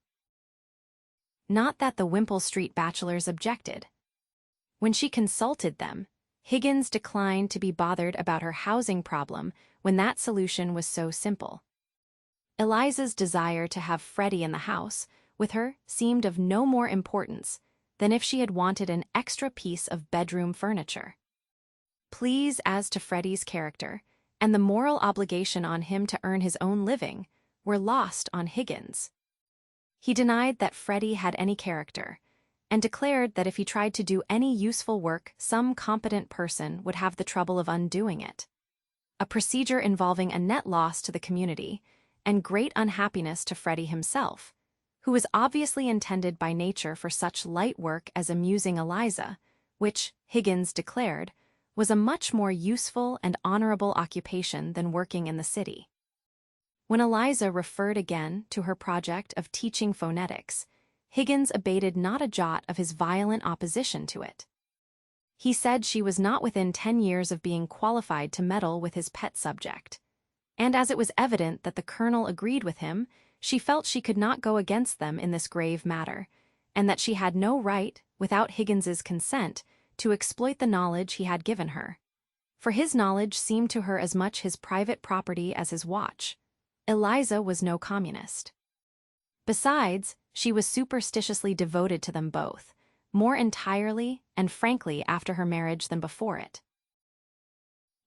Not that the Wimpole Street bachelors objected. When she consulted them, Higgins declined to be bothered about her housing problem when that solution was so simple. Eliza's desire to have Freddie in the house with her seemed of no more importance than if she had wanted an extra piece of bedroom furniture. Pleas as to Freddie's character and the moral obligation on him to earn his own living were lost on Higgins. He denied that Freddie had any character, and declared that if he tried to do any useful work, some competent person would have the trouble of undoing it. A procedure involving a net loss to the community and great unhappiness to Freddie himself, who was obviously intended by nature for such light work as amusing Eliza, which, Higgins declared, was a much more useful and honorable occupation than working in the city. When Eliza referred again to her project of teaching phonetics, Higgins abated not a jot of his violent opposition to it. He said she was not within 10 years of being qualified to meddle with his pet subject, and as it was evident that the Colonel agreed with him, She felt she could not go against them in this grave matter, and that she had no right, without Higgins's consent, to exploit the knowledge he had given her. For his knowledge seemed to her as much his private property as his watch. Eliza was no communist. Besides, she was superstitiously devoted to them both, more entirely and frankly after her marriage than before it.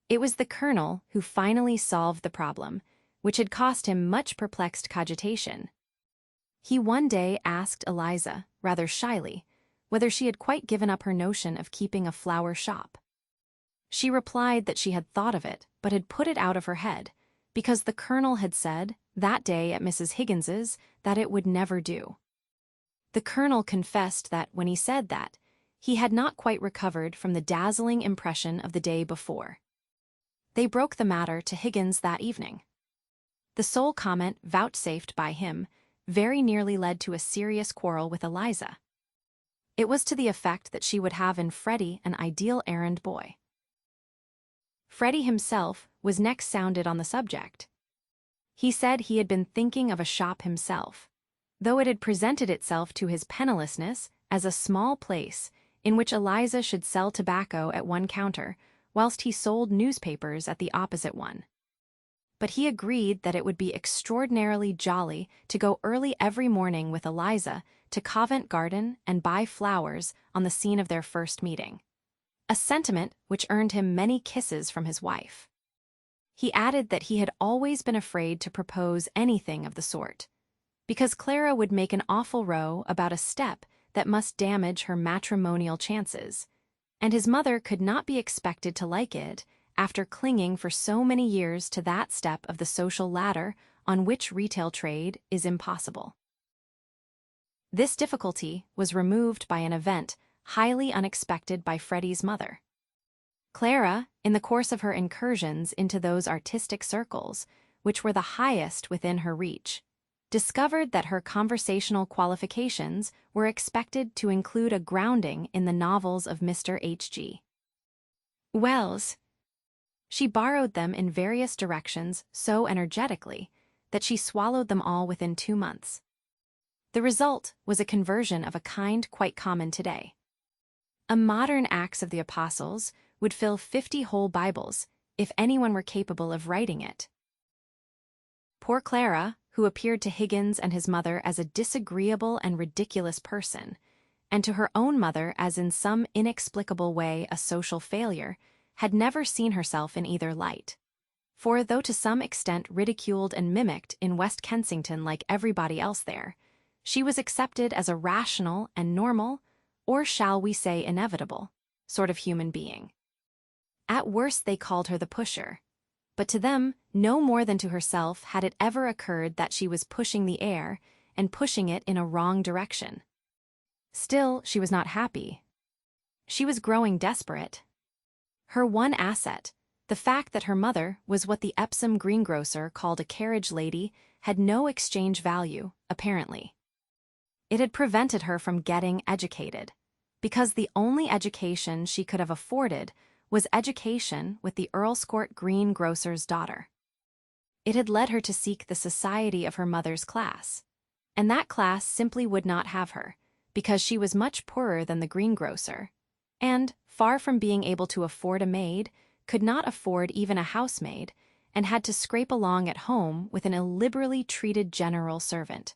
It was the colonel who finally solved the problem, which had cost him much perplexed cogitation. He one day asked Eliza, rather shyly, whether she had quite given up her notion of keeping a flower shop. She replied that she had thought of it, but had put it out of her head, because the colonel had said, that day at Mrs. Higgins's, that it would never do. The colonel confessed that, when he said that, he had not quite recovered from the dazzling impression of the day before. They broke the matter to Higgins that evening. The sole comment vouchsafed by him very nearly led to a serious quarrel with Eliza. It was to the effect that she would have in Freddie an ideal errand boy. Freddie himself was next sounded on the subject. He said he had been thinking of a shop himself, though it had presented itself to his pennilessness as a small place in which Eliza should sell tobacco at one counter, whilst he sold newspapers at the opposite one. But he agreed that it would be extraordinarily jolly to go early every morning with Eliza to Covent Garden and buy flowers on the scene of their first meeting, a sentiment which earned him many kisses from his wife. He added that he had always been afraid to propose anything of the sort, because Clara would make an awful row about a step that must damage her matrimonial chances, and his mother could not be expected to like it after clinging for so many years to that step of the social ladder on which retail trade is impossible. This difficulty was removed by an event highly unexpected by Freddie's mother. Clara, in the course of her incursions into those artistic circles, which were the highest within her reach, discovered that her conversational qualifications were expected to include a grounding in the novels of Mr. H.G. Wells. She borrowed them in various directions so energetically that she swallowed them all within 2 months. The result was a conversion of a kind quite common today. A modern Acts of the Apostles would fill 50 whole Bibles if anyone were capable of writing it. Poor Clara, who appeared to Higgins and his mother as a disagreeable and ridiculous person, and to her own mother as in some inexplicable way a social failure, had never seen herself in either light. For though to some extent ridiculed and mimicked in West Kensington like everybody else there, she was accepted as a rational and normal, or shall we say inevitable, sort of human being. At worst they called her the pusher, but to them no more than to herself had it ever occurred that she was pushing the air and pushing it in a wrong direction. Still, she was not happy. She was growing desperate. Her one asset, the fact that her mother was what the Epsom greengrocer called a carriage lady, had no exchange value, apparently. It had prevented her from getting educated, because the only education she could have afforded was education with the Earlscourt greengrocer's daughter. It had led her to seek the society of her mother's class, and that class simply would not have her, because she was much poorer than the greengrocer, and, far from being able to afford a maid, could not afford even a housemaid, and had to scrape along at home with an illiberally treated general servant.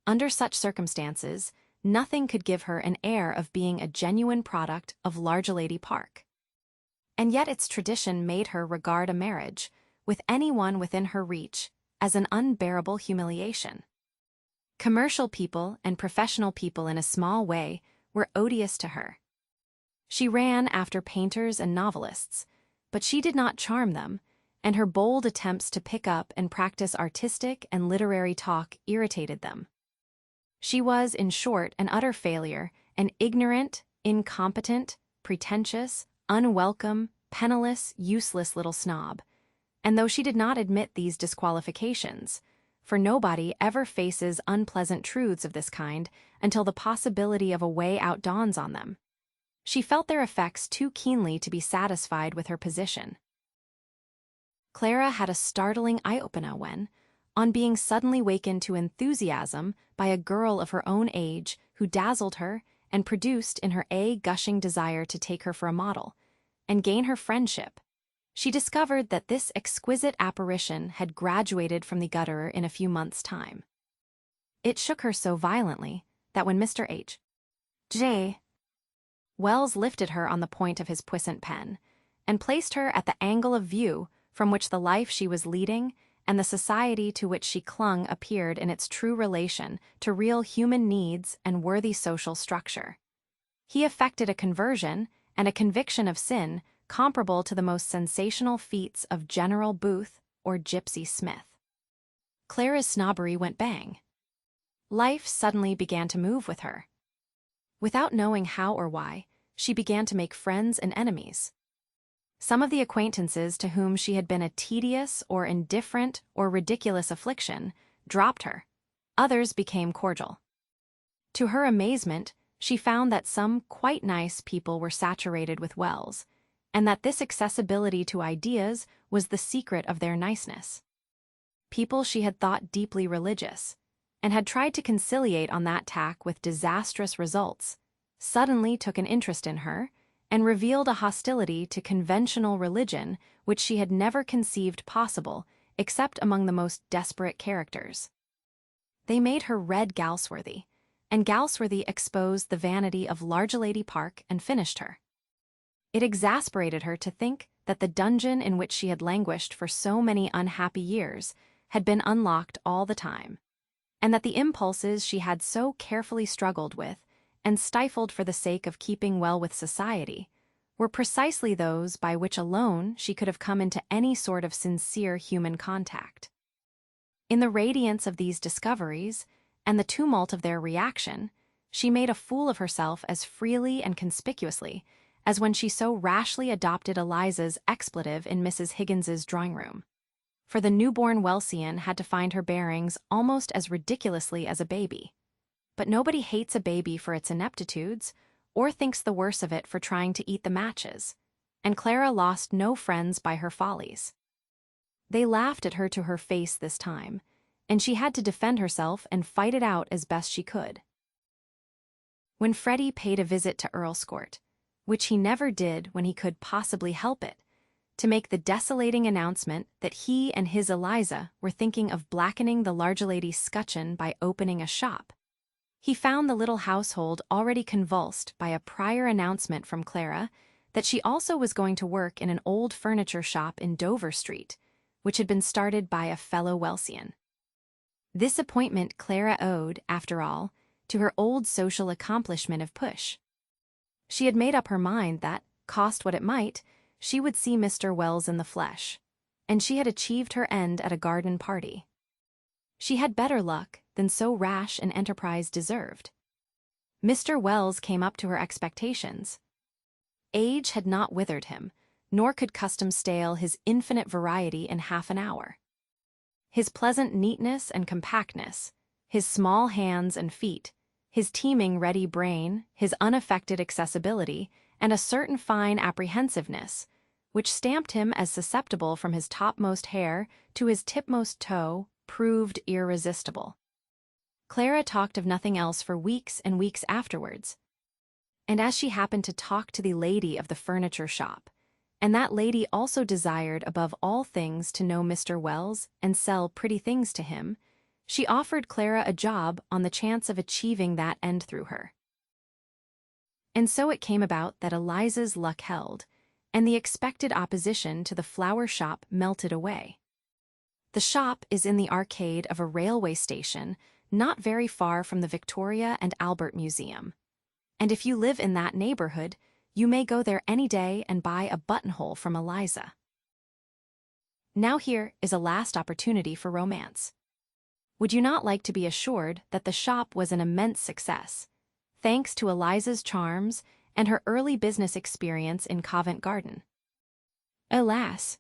Under such circumstances, nothing could give her an air of being a genuine product of Largelady Park. And yet its tradition made her regard a marriage, with anyone within her reach, as an unbearable humiliation. Commercial people and professional people in a small way were odious to her. She ran after painters and novelists, but she did not charm them, and her bold attempts to pick up and practice artistic and literary talk irritated them. She was, in short, an utter failure, an ignorant, incompetent, pretentious, unwelcome, penniless, useless little snob. And though she did not admit these disqualifications, for nobody ever faces unpleasant truths of this kind until the possibility of a way out dawns on them, she felt their effects too keenly to be satisfied with her position. Clara had a startling eye-opener when, on being suddenly wakened to enthusiasm by a girl of her own age who dazzled her and produced in her a gushing desire to take her for a model and gain her friendship. She discovered that this exquisite apparition had graduated from the gutterer in a few months' time. It shook her so violently that when Mr. H.J. Wells lifted her on the point of his puissant pen and placed her at the angle of view from which the life she was leading and the society to which she clung appeared in its true relation to real human needs and worthy social structure. He effected a conversion and a conviction of sin comparable to the most sensational feats of General Booth or Gypsy Smith. Clara's snobbery went bang. Life suddenly began to move with her. Without knowing how or why, she began to make friends and enemies. Some of the acquaintances to whom she had been a tedious or indifferent or ridiculous affliction dropped her. Others became cordial. To her amazement, she found that some quite nice people were saturated with Wells, and that this accessibility to ideas was the secret of their niceness. People she had thought deeply religious, and had tried to conciliate on that tack with disastrous results, suddenly took an interest in her and revealed a hostility to conventional religion which she had never conceived possible except among the most desperate characters. They made her read Galsworthy, and Galsworthy exposed the vanity of Largelady Park and finished her. It exasperated her to think that the dungeon in which she had languished for so many unhappy years had been unlocked all the time, and that the impulses she had so carefully struggled with and stifled for the sake of keeping well with society were precisely those by which alone she could have come into any sort of sincere human contact. In the radiance of these discoveries and the tumult of their reaction, she made a fool of herself as freely and conspicuously as when she so rashly adopted Eliza's expletive in Mrs. Higgins's drawing-room. For the newborn Wellsian had to find her bearings almost as ridiculously as a baby. But nobody hates a baby for its ineptitudes, or thinks the worse of it for trying to eat the matches, and Clara lost no friends by her follies. They laughed at her to her face this time, and she had to defend herself and fight it out as best she could. When Freddie paid a visit to Earlscourt, which he never did when he could possibly help it, to make the desolating announcement that he and his Eliza were thinking of blackening the Largelady scutcheon by opening a shop, he found the little household already convulsed by a prior announcement from Clara that she also was going to work in an old furniture shop in Dover Street, which had been started by a fellow Wellsian. This appointment Clara owed, after all, to her old social accomplishment of push. She had made up her mind that, cost what it might, she would see Mr. Wells in the flesh, and she had achieved her end at a garden party. She had better luck than so rash an enterprise deserved. Mr. Wells came up to her expectations. Age had not withered him, nor could custom stale his infinite variety in half an hour. His pleasant neatness and compactness, his small hands and feet, his teeming ready brain, his unaffected accessibility, and a certain fine apprehensiveness, which stamped him as susceptible from his topmost hair to his tipmost toe, proved irresistible. Clara talked of nothing else for weeks and weeks afterwards. And as she happened to talk to the lady of the furniture shop, and that lady also desired above all things to know Mr. Wells and sell pretty things to him, she offered Clara a job on the chance of achieving that end through her. And so it came about that Eliza's luck held, and the expected opposition to the flower shop melted away. The shop is in the arcade of a railway station not very far from the Victoria and Albert Museum, and if you live in that neighborhood, you may go there any day and buy a buttonhole from Eliza. Now here is a last opportunity for romance. Would you not like to be assured that the shop was an immense success, thanks to Eliza's charms and her early business experience in Covent Garden? Alas!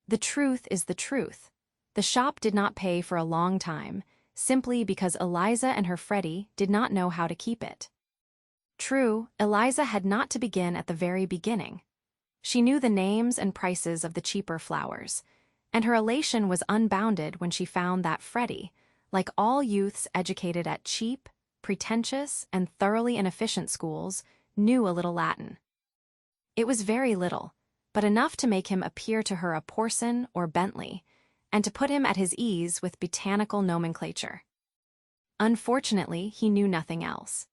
The truth is the truth. The shop did not pay for a long time, simply because Eliza and her Freddie did not know how to keep it. True, Eliza had not to begin at the very beginning. She knew the names and prices of the cheaper flowers, and her elation was unbounded when she found that Freddie, like all youths educated at cheap, pretentious, and thoroughly inefficient schools, knew a little Latin. It was very little, but enough to make him appear to her a Porson or Bentley, and to put him at his ease with botanical nomenclature. Unfortunately, he knew nothing else.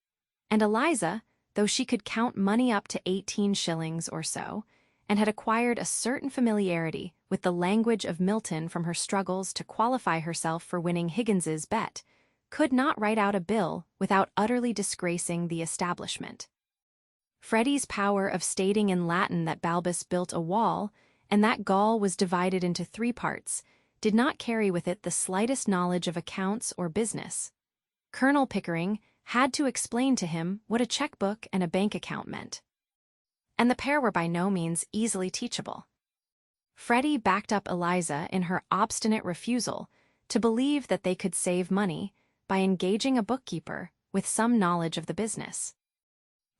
And Eliza, though she could count money up to 18 shillings or so, and had acquired a certain familiarity with the language of Milton from her struggles to qualify herself for winning Higgins's bet, could not write out a bill without utterly disgracing the establishment. Freddie's power of stating in Latin that Balbus built a wall, and that Gaul was divided into 3 parts, did not carry with it the slightest knowledge of accounts or business. Colonel Pickering had to explain to him what a checkbook and a bank account meant. And the pair were by no means easily teachable. Freddie backed up Eliza in her obstinate refusal to believe that they could save money by engaging a bookkeeper with some knowledge of the business.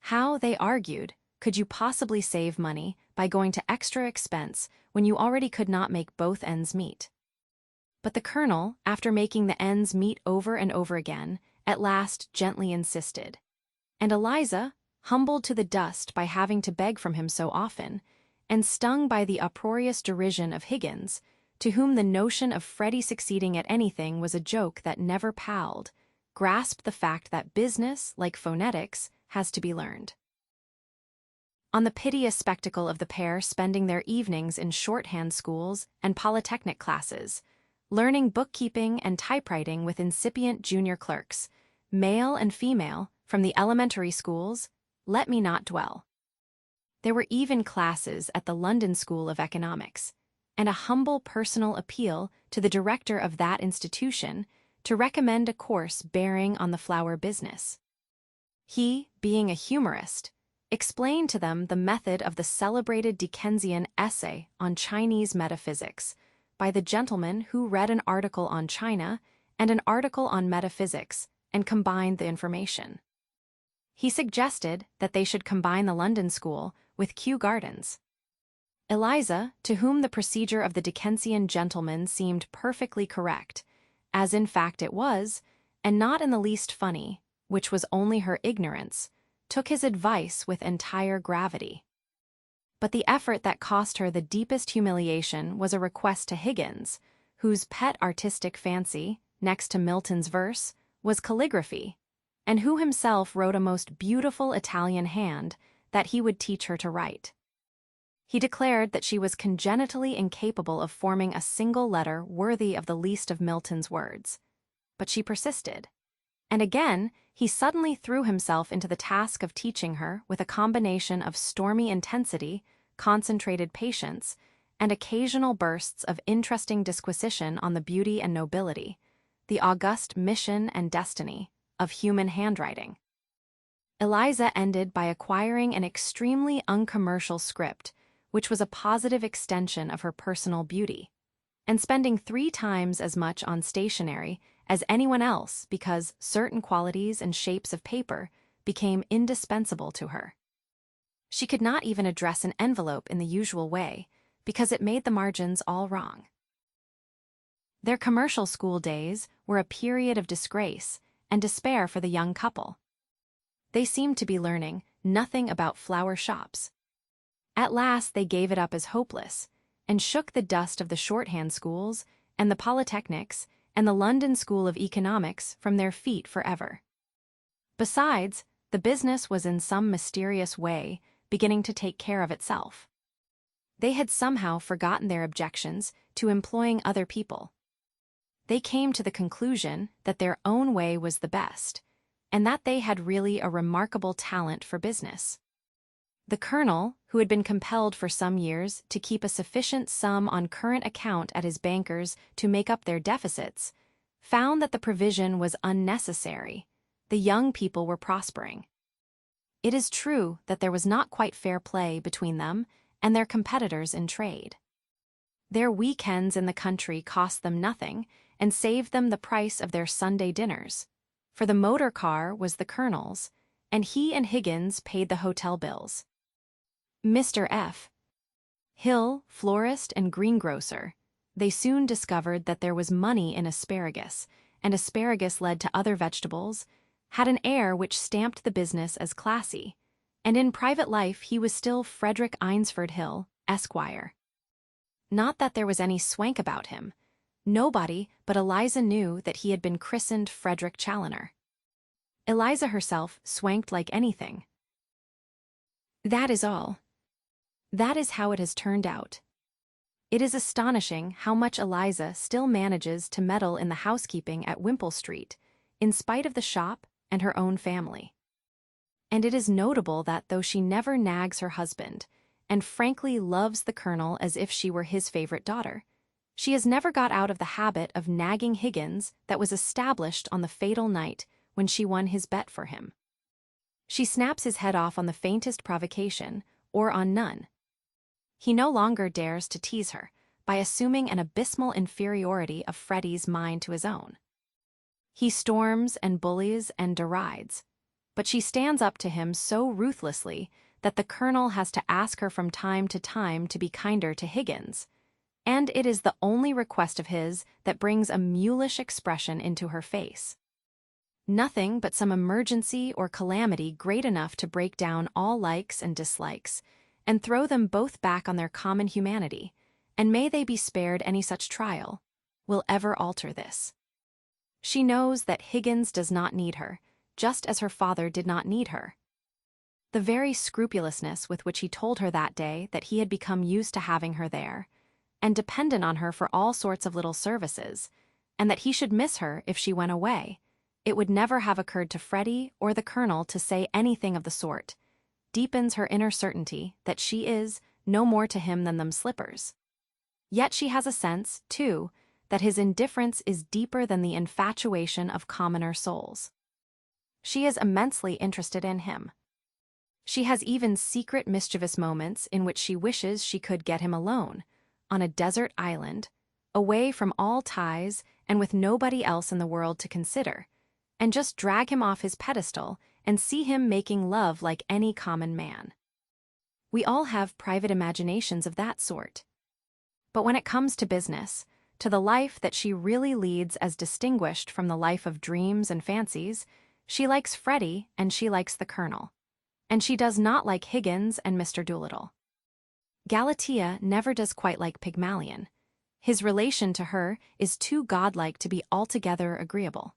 How, they argued, could you possibly save money by going to extra expense when you already could not make both ends meet? But the colonel, after making the ends meet over and over again, at last gently insisted. And Eliza, humbled to the dust by having to beg from him so often, and stung by the uproarious derision of Higgins, to whom the notion of Freddie succeeding at anything was a joke that never palled, grasped the fact that business, like phonetics, has to be learned. On the piteous spectacle of the pair spending their evenings in shorthand schools and polytechnic classes, learning bookkeeping and typewriting with incipient junior clerks, male and female, from the elementary schools, let me not dwell. There were even classes at the London School of Economics, and a humble personal appeal to the director of that institution to recommend a course bearing on the flower business. He, being a humorist, explained to them the method of the celebrated Dickensian essay on Chinese metaphysics by the gentleman who read an article on China and an article on metaphysics and combined the information. He suggested that they should combine the London School with Kew Gardens. Eliza, to whom the procedure of the Dickensian gentleman seemed perfectly correct, as in fact it was, and not in the least funny, which was only her ignorance, took his advice with entire gravity. But the effort that cost her the deepest humiliation was a request to Higgins, whose pet artistic fancy, next to Milton's verse, was calligraphy, and who himself wrote a most beautiful Italian hand that he would teach her to write. He declared that she was congenitally incapable of forming a single letter worthy of the least of Milton's words. But she persisted. And again, he suddenly threw himself into the task of teaching her with a combination of stormy intensity, concentrated patience, and occasional bursts of interesting disquisition on the beauty and nobility, the august mission and destiny, of human handwriting. Eliza ended by acquiring an extremely uncommercial script, which was a positive extension of her personal beauty, and spending 3 times as much on stationery as anyone else because certain qualities and shapes of paper became indispensable to her. She could not even address an envelope in the usual way because it made the margins all wrong. Their commercial school days were a period of disgrace and despair for the young couple. They seemed to be learning nothing about flower shops. At last they gave it up as hopeless, and shook the dust of the shorthand schools and the polytechnics and the London School of Economics from their feet forever. Besides, the business was in some mysterious way beginning to take care of itself. They had somehow forgotten their objections to employing other people. They came to the conclusion that their own way was the best, and that they had really a remarkable talent for business. The colonel, who had been compelled for some years to keep a sufficient sum on current account at his bankers to make up their deficits, found that the provision was unnecessary. The young people were prospering. It is true that there was not quite fair play between them and their competitors in trade. Their weekends in the country cost them nothing and saved them the price of their Sunday dinners, for the motor car was the colonel's, and he and Higgins paid the hotel bills. Mr. F. Hill, florist and greengrocer, They soon discovered that there was money in asparagus, and asparagus led to other vegetables, had an air which stamped the business as classy, and in private life he was still Frederick Eynsford Hill, Esquire. Not that there was any swank about him. Nobody but Eliza knew that he had been christened Frederick Challoner. Eliza herself swanked like anything. That is all. That is how it has turned out. It is astonishing how much Eliza still manages to meddle in the housekeeping at Wimpole Street, in spite of the shop and her own family. And it is notable that though she never nags her husband, and frankly loves the Colonel as if she were his favorite daughter, she has never got out of the habit of nagging Higgins that was established on the fatal night when she won his bet for him. She snaps his head off on the faintest provocation, or on none. He no longer dares to tease her by assuming an abysmal inferiority of Freddie's mind to his own. He storms and bullies and derides, but she stands up to him so ruthlessly that the Colonel has to ask her from time to time to be kinder to Higgins, and it is the only request of his that brings a mulish expression into her face. Nothing but some emergency or calamity great enough to break down all likes and dislikes, and throw them both back on their common humanity, and may they be spared any such trial, will ever alter this. She knows that Higgins does not need her, just as her father did not need her. The very scrupulousness with which he told her that day that he had become used to having her there, and dependent on her for all sorts of little services, and that he should miss her if she went away, it would never have occurred to Freddie or the Colonel to say anything of the sort, deepens her inner certainty that she is no more to him than them slippers. Yet she has a sense, too, that his indifference is deeper than the infatuation of commoner souls. She is immensely interested in him. She has even secret mischievous moments in which she wishes she could get him alone, on a desert island, away from all ties and with nobody else in the world to consider, and just drag him off his pedestal and see him making love like any common man. We all have private imaginations of that sort. But when it comes to business, to the life that she really leads as distinguished from the life of dreams and fancies, she likes Freddie and she likes the Colonel. And she does not like Higgins and Mr. Doolittle. Galatea never does quite like Pygmalion. His relation to her is too godlike to be altogether agreeable.